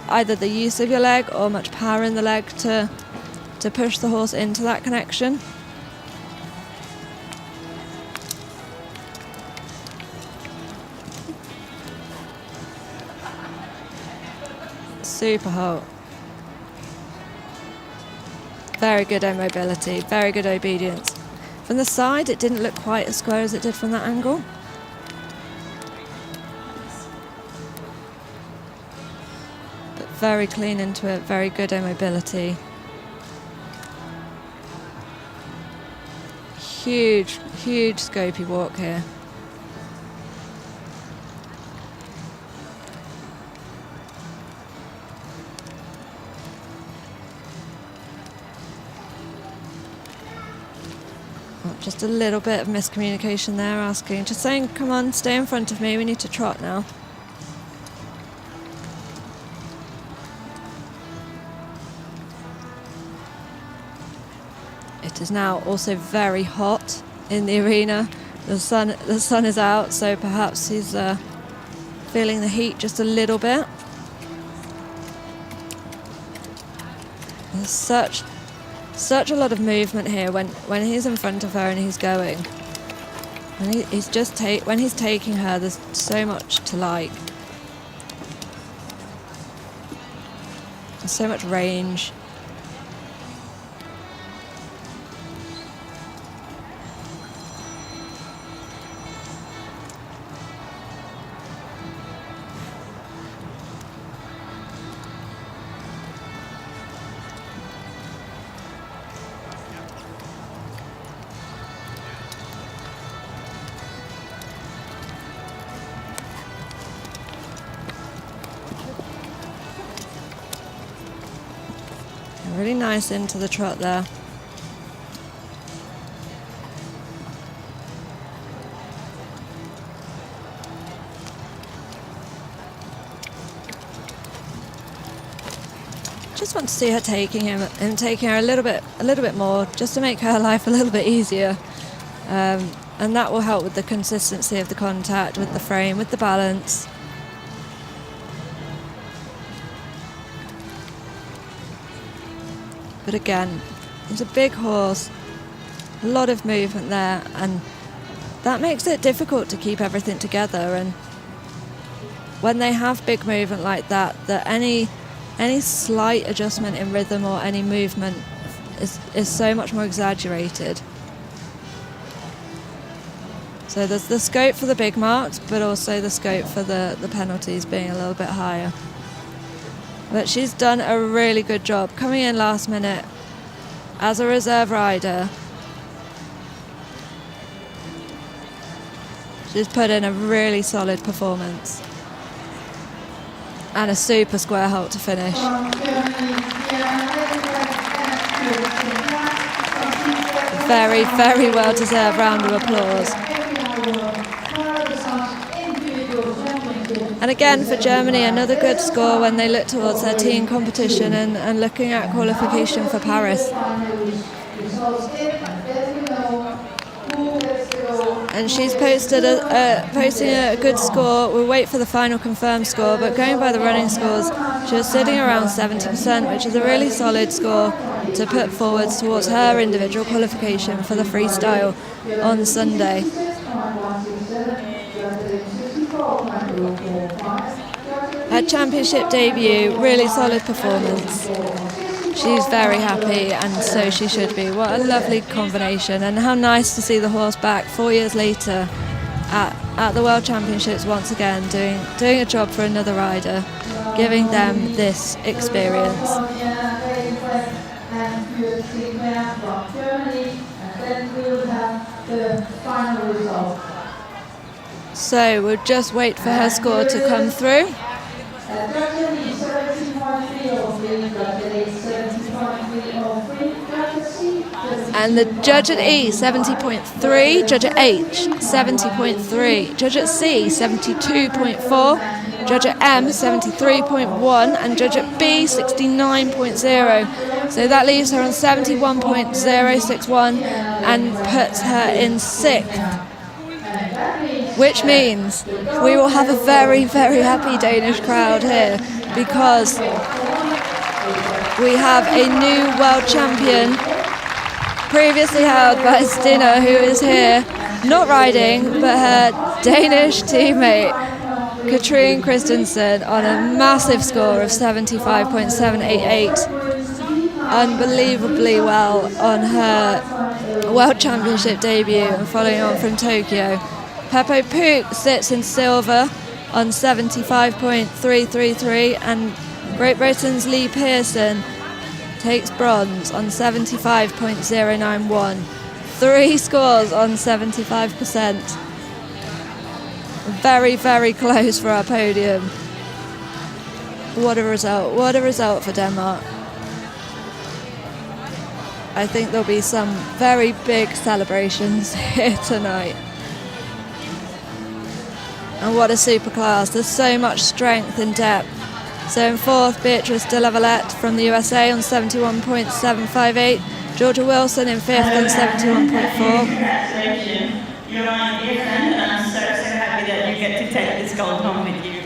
either the use of your leg or much power in the leg to push the horse into that connection. Super halt. Very good mobility, very good obedience. From the side, it didn't look quite as square as it did from that angle. But very clean into it, very good mobility. Huge scopy walk here. Just a little bit of miscommunication there, just saying, come on, stay in front of me, we need to trot now. It is now also very hot in the arena. The sun is out, so perhaps he's feeling the heat just a little bit. There's such a lot of movement here when he's in front of her and he's going. When he's taking her, there's so much to like. There's so much range. Really nice into the trot there. Just want to see her taking her a little bit more, just to make her life a little bit easier, and that will help with the consistency of the contact, with the frame, with the balance. But again, it's a big horse, a lot of movement there, and that makes it difficult to keep everything together. And when they have big movement like that any slight adjustment in rhythm or any movement is so much more exaggerated. So there's the scope for the big marks, but also the scope for the penalties being a little bit higher. But she's done a really good job coming in last minute as a reserve rider. She's put in a really solid performance. And a super square halt to finish. Very, very well deserved round of applause. And again for Germany, another good score when they look towards their team competition and looking at qualification for Paris. And she's posting a good score. We'll wait for the final confirmed score, but going by the running scores, she was sitting around 70%, which is a really solid score to put forwards towards her individual qualification for the freestyle on Sunday. Her championship debut, really solid performance. She's very happy, and so she should be. What a lovely combination, and how nice to see the horse back 4 years later at the World Championships once again, doing a job for another rider, giving them this experience. So we'll just wait for her score to come through. And the judge at E, 70.3, judge at H, 70.3, judge at C, 72.4, judge at M, 73.1, and judge at B, 69.0. So that leaves her on 71.061 and puts her in 6th. Which means we will have a very, very happy Danish crowd here, because we have a new world champion, previously held by Stina, who is here, not riding, but her Danish teammate, Katrine Christensen, on a massive score of 75.788. Unbelievably well on her World Championship debut and following on from Tokyo. Pepo Puch sits in silver on 75.333, and Great Britain's Lee Pearson takes bronze on 75.091. 3 scores on 75%. Very, very close for our podium. What a result for Denmark. I think there'll be some very big celebrations here tonight. And what a super class. There's so much strength and depth. So in fourth, Beatrice de LaVillette from the USA on 71.758. Georgia Wilson in fifth on 71.4. Congratulations. You're my dear friend, and I'm so happy that you get to take this gold home with you.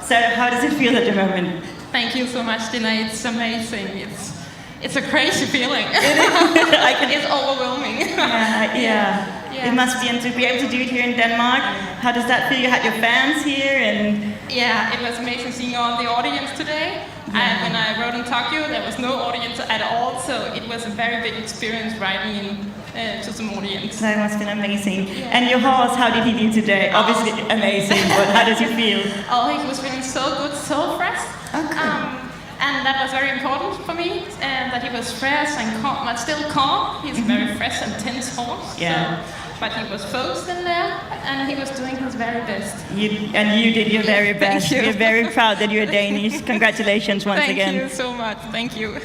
So how does it feel at the moment? Thank you so much, Dina. It's amazing. It's a crazy feeling. It's overwhelming. Yeah. It must be, and to be able to do it here in Denmark, how does that feel? You had your fans here, and yeah, it was amazing seeing all the audience today. And when I rode in Tokyo, there was no audience at all, so it was a very big experience riding in to some audience. That must have been amazing. Yeah. And your horse, how did he do today? Obviously amazing, but how does he feel? Oh, he was feeling so good, so fresh. Okay. And that was very important for me, that he was fresh and calm, but still calm. He's a very fresh and tense horse. Yeah. So, but he was focused in there, and he was doing his very best. You did your very best. Thank you. We're very proud that you're Danish. Congratulations once again. Thank you so much. Thank you.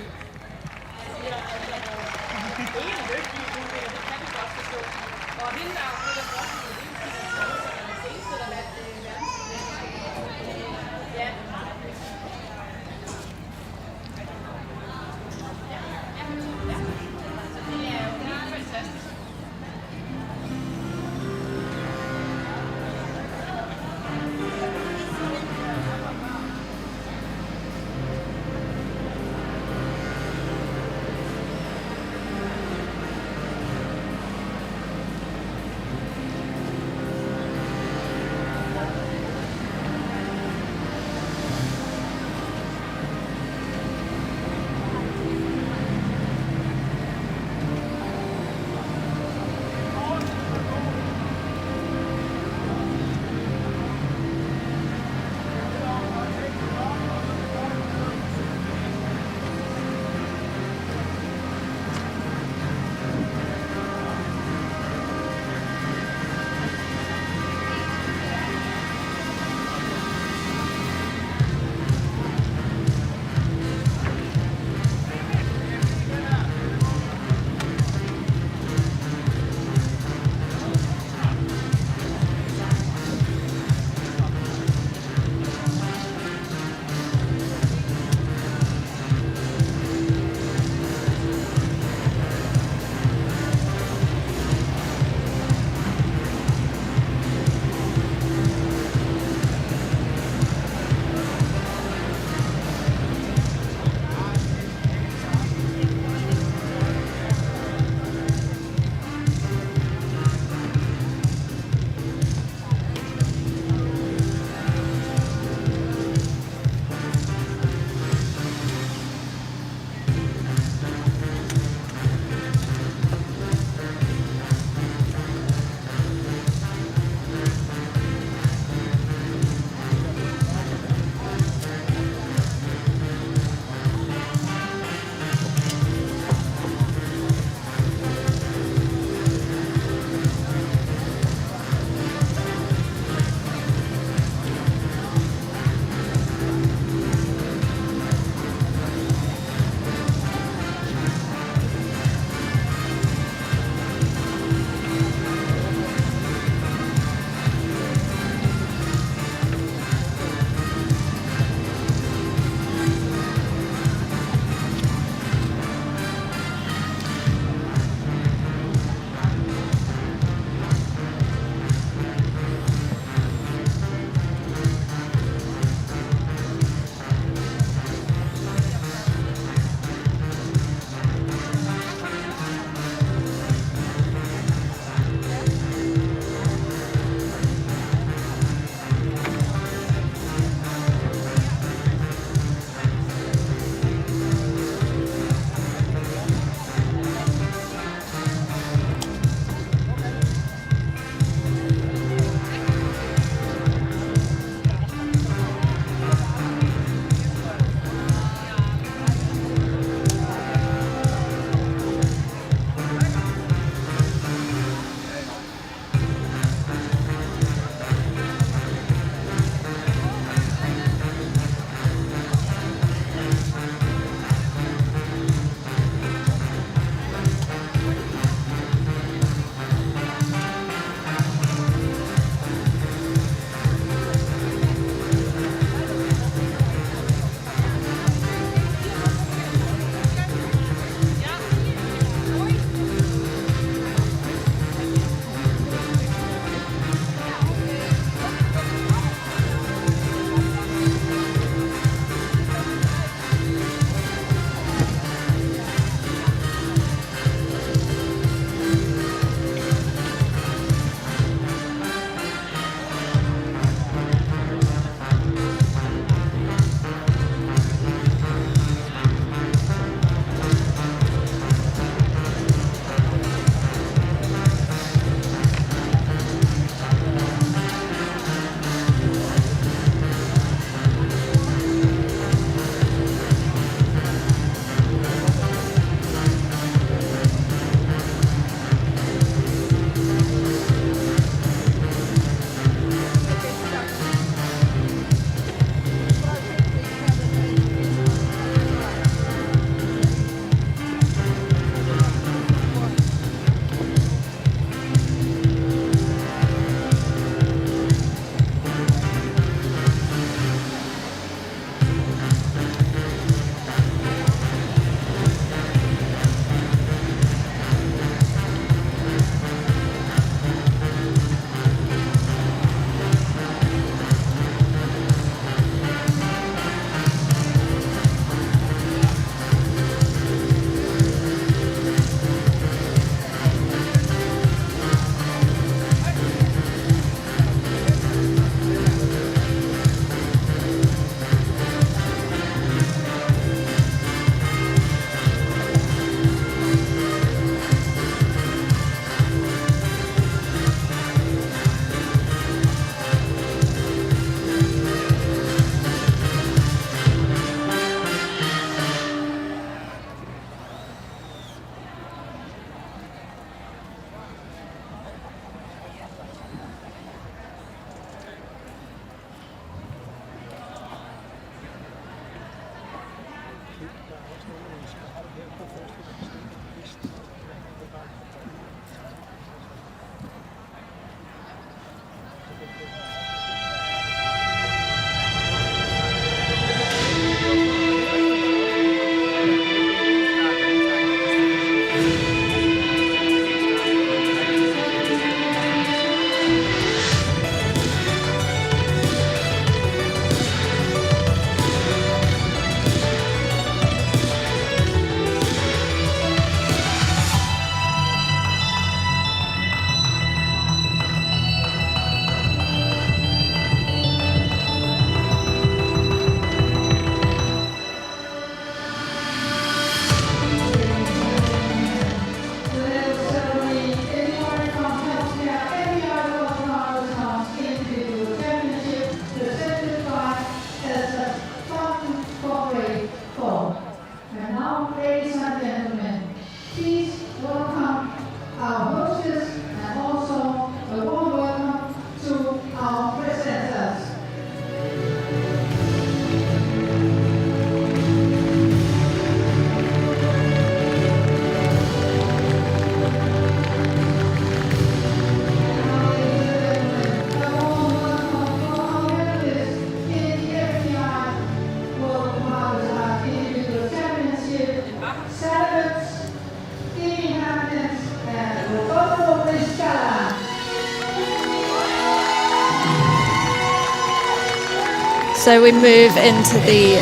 So we move into the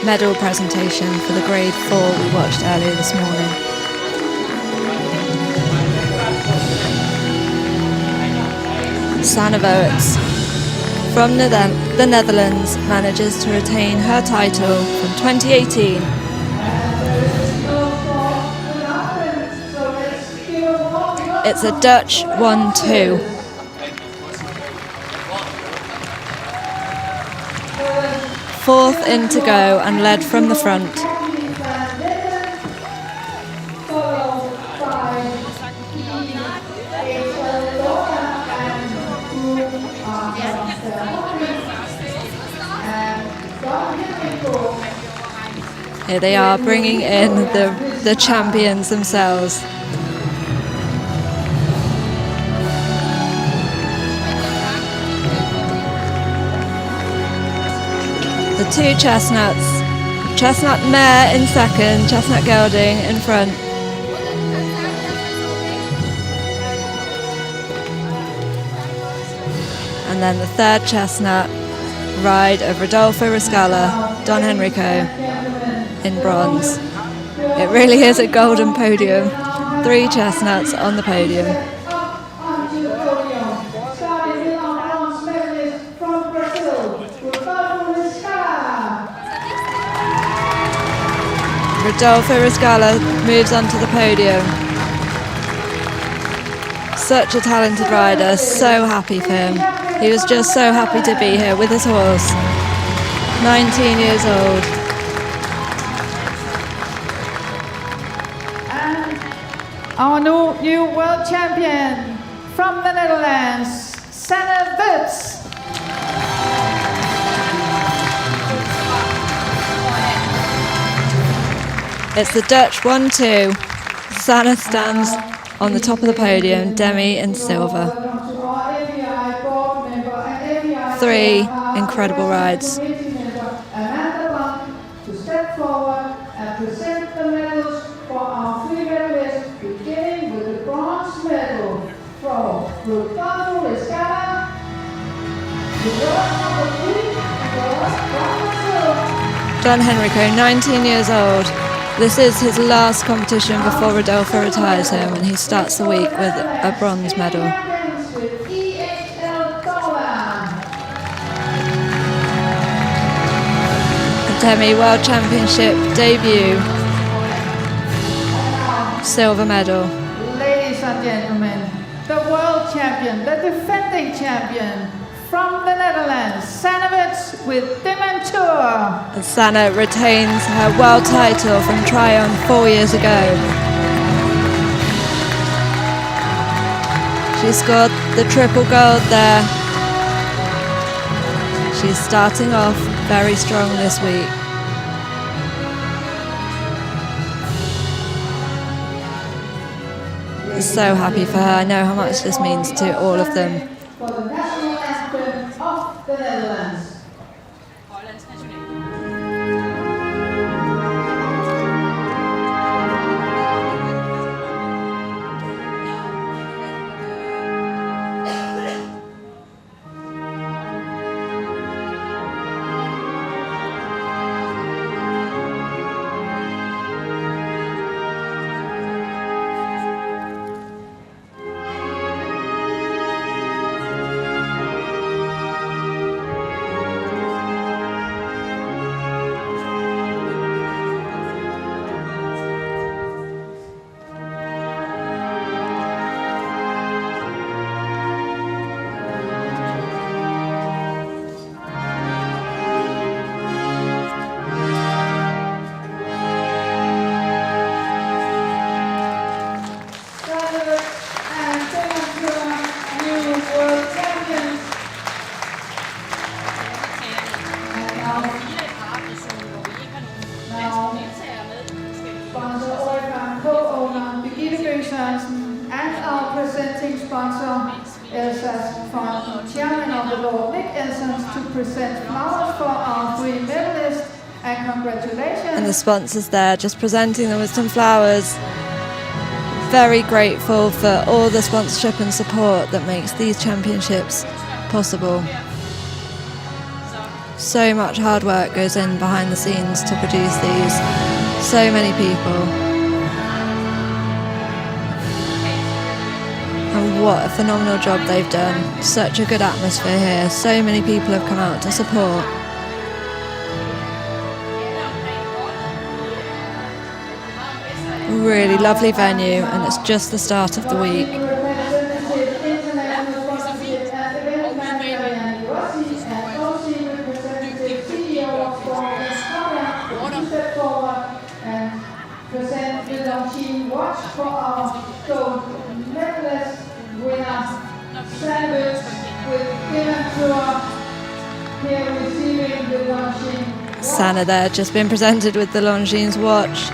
medal presentation for the grade 4 we watched earlier this morning. Sanne Voets from the Netherlands manages to retain her title from 2018. It's a Dutch 1-2. Fourth in to go and led from the front. Here they are bringing in the champions themselves. The two chestnuts, Chestnut Mare in second, Chestnut Gelding in front. And then the third chestnut, ride of Rodolfo Riscala, Don Henrico in bronze. It really is a golden podium. 3 chestnuts on the podium. Rodolfo Riscala moves onto the podium. Such a talented rider, so happy for him. He was just so happy to be here with his horse. 19 years old. And our new world champion from the Netherlands, Sanne Voets. It's the Dutch 1-2. Sanne stands on the top of the podium, Demi in silver. 3 incredible rides. To step forward and present the medals for our 3 medalists, beginning with the bronze medal for Rodolfo Riscala, the world number 3 was from Brazil. Don Henrico, 19 years old. This is his last competition before Rodolfo retires him, and he starts the week with a bronze medal. The Demi World Championship debut, silver medal. Ladies and gentlemen, the world champion, the defending champion from the Netherlands, Sanne Voets with Dementor. And Sanne retains her world title from Tryon 4 years ago. She scored the triple gold there. She's starting off very strong this week. So happy for her. I know how much this means to all of them. For the national anthem of the Netherlands. And our presenting sponsor is from the chairman of the board, Nick Elsons, to present flowers for our 3 medalists, and congratulations. And the sponsors there just presenting them with some flowers. Very grateful for all the sponsorship and support that makes these championships possible. So much hard work goes in behind the scenes to produce these. So many people. And what a phenomenal job they've done. Such a good atmosphere here. So many people have come out to support. Really lovely venue, and it's just the start of the week. Sana there, just been presented with the Longines watch.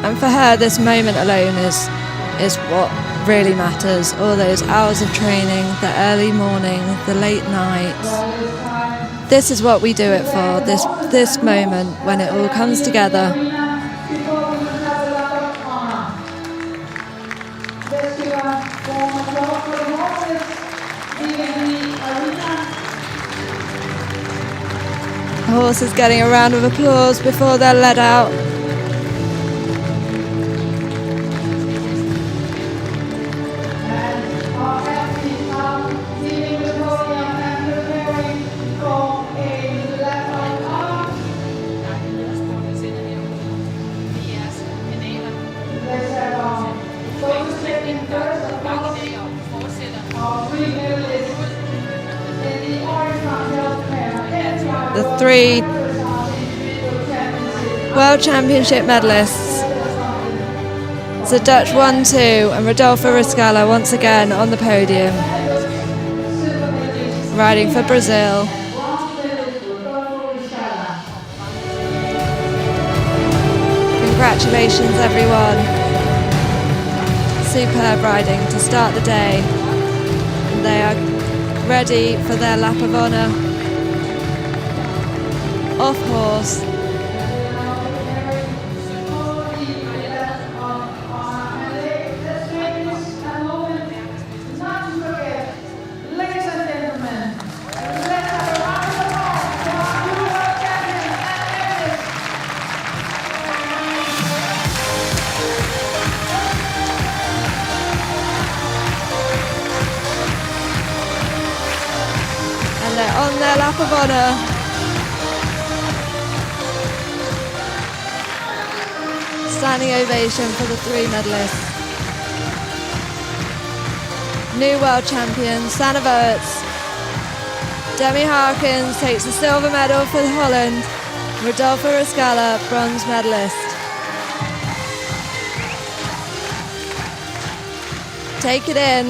And for her, this moment alone is what really matters. All those hours of training, the early morning, the late nights. This is what we do it for, this moment when it all comes together. The horses getting a round of applause before they're led out. The 3 World Championship medalists. It's a Dutch 1-2 and Rodolfo Riscala once again on the podium, riding for Brazil. Congratulations everyone. Superb riding to start the day. And they are ready for their lap of honour. Off horse. And they're on their lap of honour. Standing ovation for the 3 medalists. New world champion, Sanne Voets. Demi Harkins takes the silver medal for Holland. Rodolfo Riscala, bronze medalist. Take it in.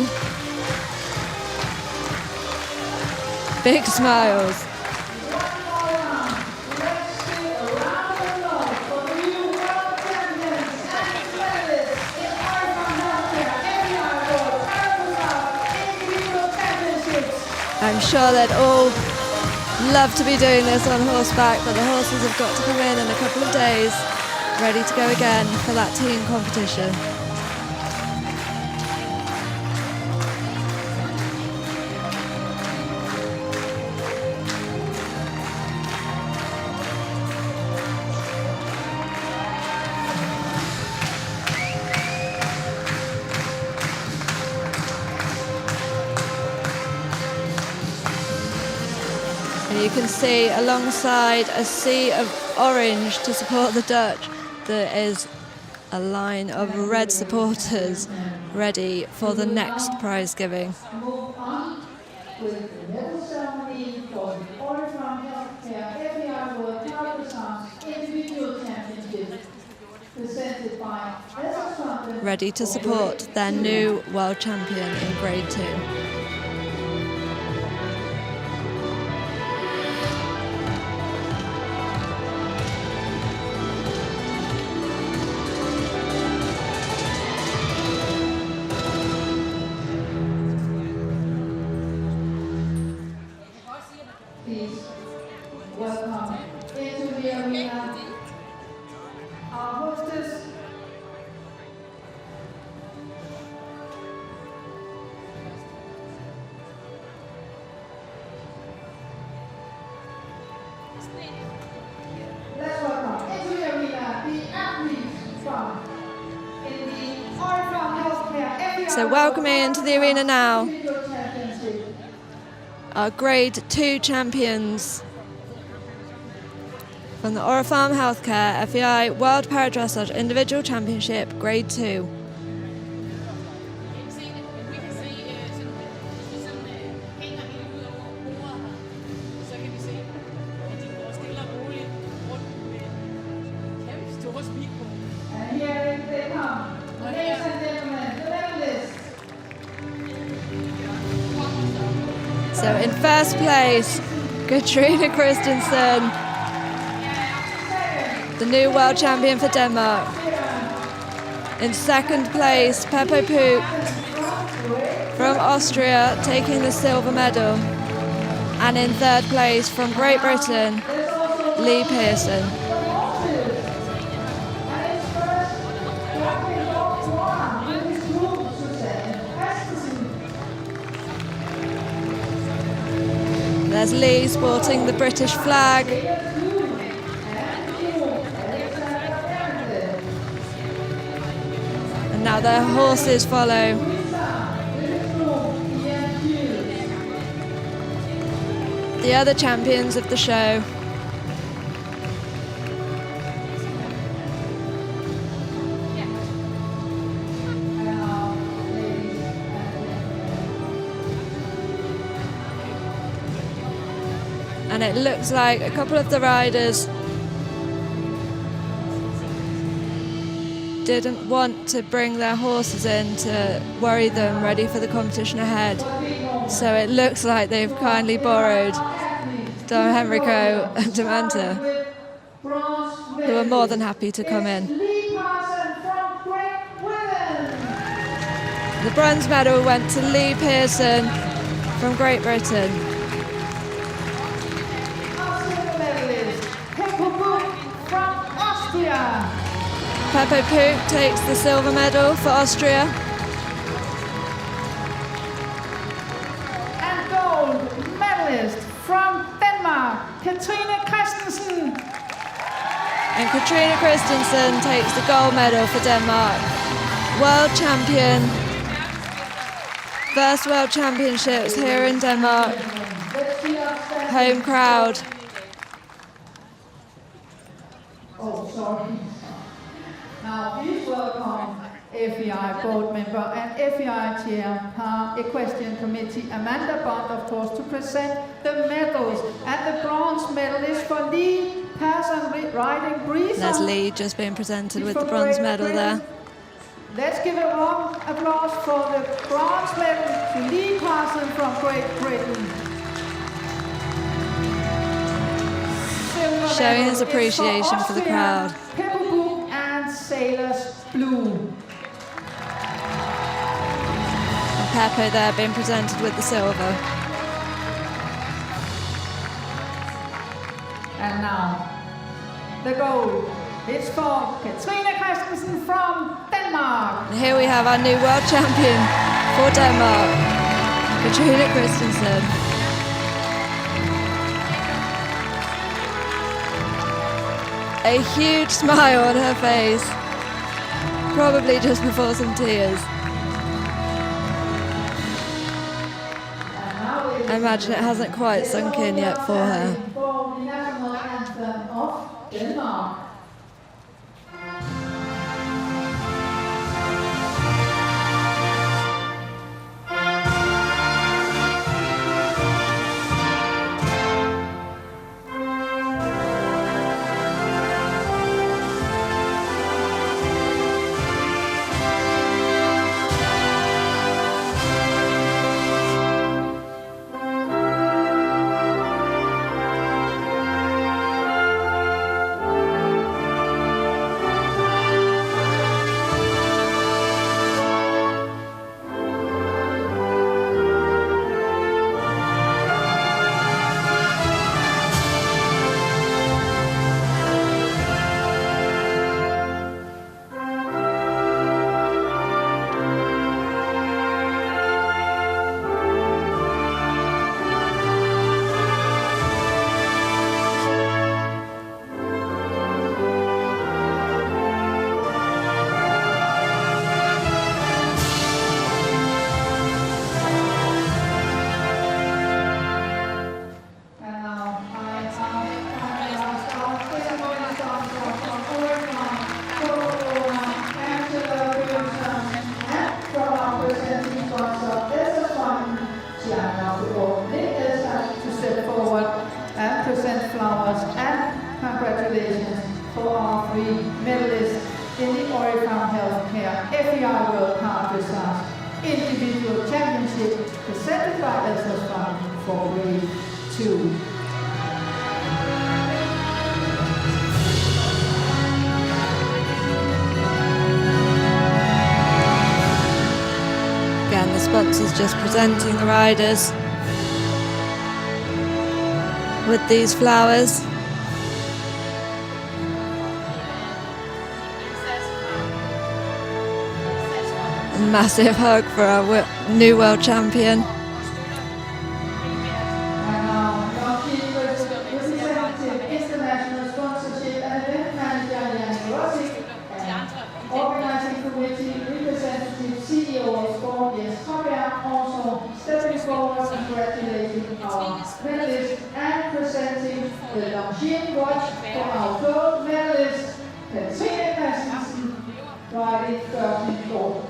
Big smiles. I'm sure they'd all love to be doing this on horseback, but the horses have got to come in a couple of days, ready to go again for that team competition. You can see alongside a sea of orange to support the Dutch, there is a line of red supporters ready for the next prize giving. Move on with the medal ceremony for the Flamarion Pereira FEI World Dressage Individual Championship, presented by Dressage. Ready to support their new world champion in Grade 2. Welcome into the arena. Our hostess, let's welcome into the arena the athletes from in the Flamarion Healthcare. So welcoming into the arena now our Grade 2 champions from the Flamarion Healthcare FEI World Para Dressage Individual Championship Grade 2. And here they come, ladies and gentlemen, the medalists. So in first place, Katrine Christensen, the new world champion for Denmark. In second place, Pepo Puch from Austria, taking the silver medal. And in third place, from Great Britain, Lee Pearson. There's Lee sporting the British flag. And now their horses follow. The other champions of the show. And it looks like a couple of the riders didn't want to bring their horses in to worry them ready for the competition ahead. So it looks like they've kindly borrowed Dom Henrico and Demanta, who are more than happy to come in. The bronze medal went to Lee Pearson from Great Britain. Pepo Puch takes the silver medal for Austria. And gold medalist from Denmark, Katrine Christensen. And Katrine Christensen takes the gold medal for Denmark. World champion. First World Championships here in Denmark. Home crowd. Oh, sorry. Now, please welcome FEI board member and FEI chair, Equestrian Committee, Amanda Bond, of course, to present the medals. And the bronze medalist for Lee Pearson riding Breeze. There's Lee just being presented with the bronze medal there. Let's give a warm applause for the bronze medal Celine Gurney from Great Britain. Showing his appreciation for the crowd. Pepo Puch and Sailors Blue. And Pepo there being presented with the silver. And now, the gold. It's for Katrine Christensen from Denmark. And here we have our new world champion for Denmark, Katrine Christensen. A huge smile on her face, probably just before some tears. I imagine it hasn't quite sunk in yet for her. For the national anthem of Denmark. For our three medalists in the Oriflame Healthcare FEI World Card Dressage Individual Championship presented by Elsa's Farm for Grade 2. Again, the sponsors just presenting the riders with these flowers. Massive hug for our new world champion. International sponsorship and event manager Gianna Regenbrecht and organizing committee representative CEO of sport Jens Koppia also stepping forward congratulating our medalists and presenting the Longines watch for our gold medalist Katrine Christensen riding 13 gold.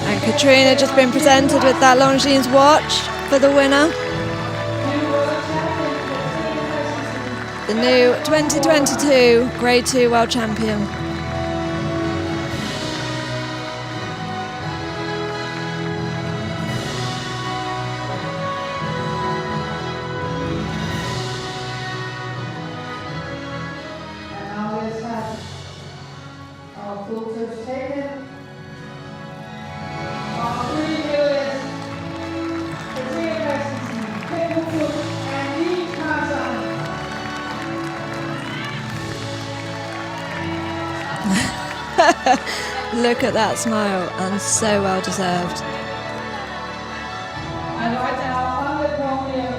And Katrine had just been presented with that Longines watch for the winner. The new 2022 Grade 2 World Champion. Look at that smile, and so well deserved. And right now on the podium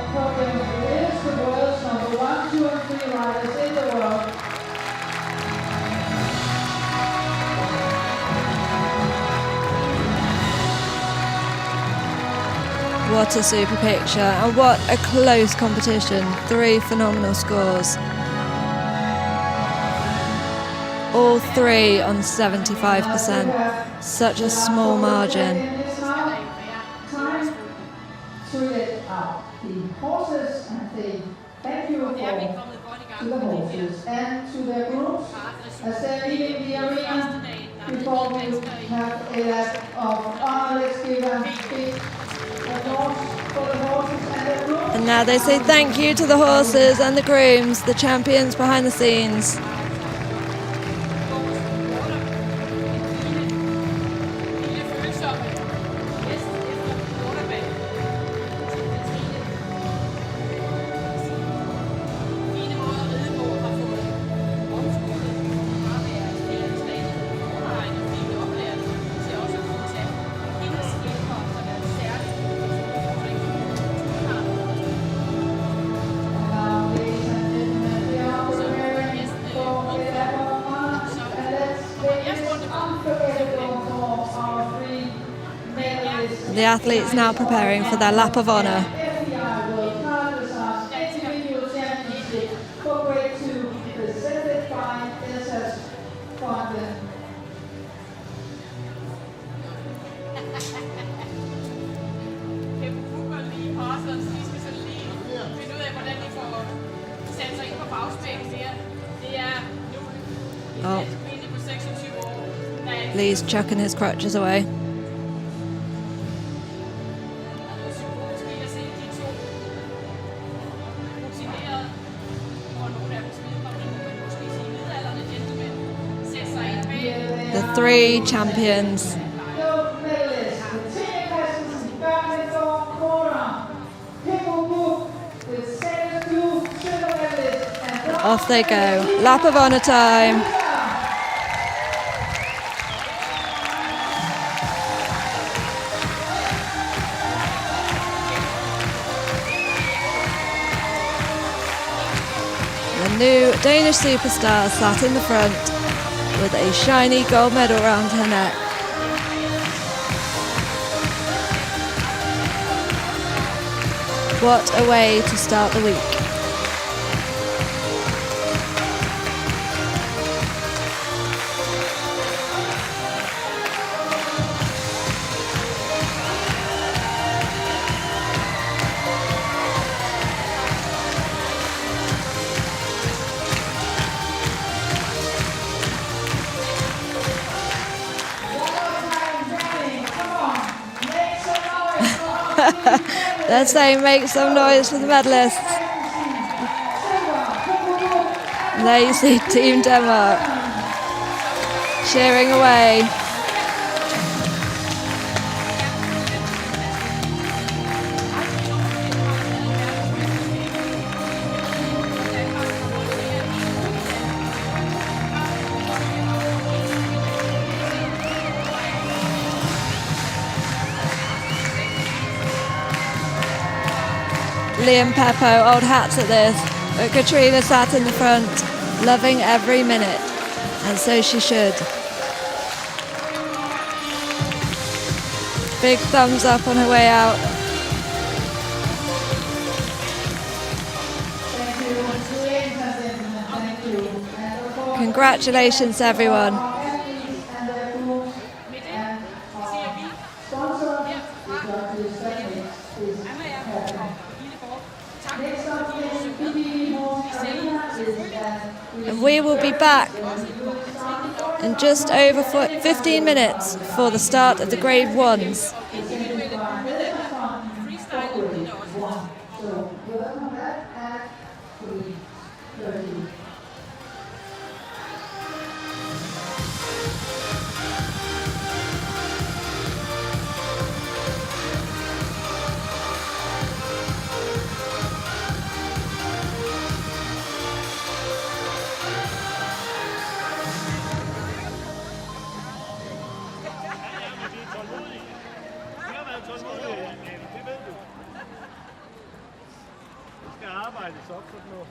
is the world's number 1, 2, and 3 riders in the world. What a super picture, and what a close competition. 3 phenomenal scores. All 3 on 75%. Such a small margin. Time to let out the horses and the Thank you to the horses and to their groups as they're leaving the arena. Before we have a lap of honor, let's give a big applause for the horses and their groups. And now they say thank you to the horses and the grooms, the champions behind the scenes. The athletes now preparing for their lap of honour. Oh. Lee's chucking his crutches away. The three champions. Off they go. Lap of honour time. The new Danish superstar sat in the front with a shiny gold medal around her neck. What a way to start the week. They're saying make some noise for the medalists. And there you see Team Denmark cheering away. Lee and Pepo, old hats at this, but Katrina sat in the front, loving every minute, and so she should. Big thumbs up on her way out. Congratulations everyone. And we will be back in just over 15 minutes for the start of the Grade 1s. arbejdes op sådan noget.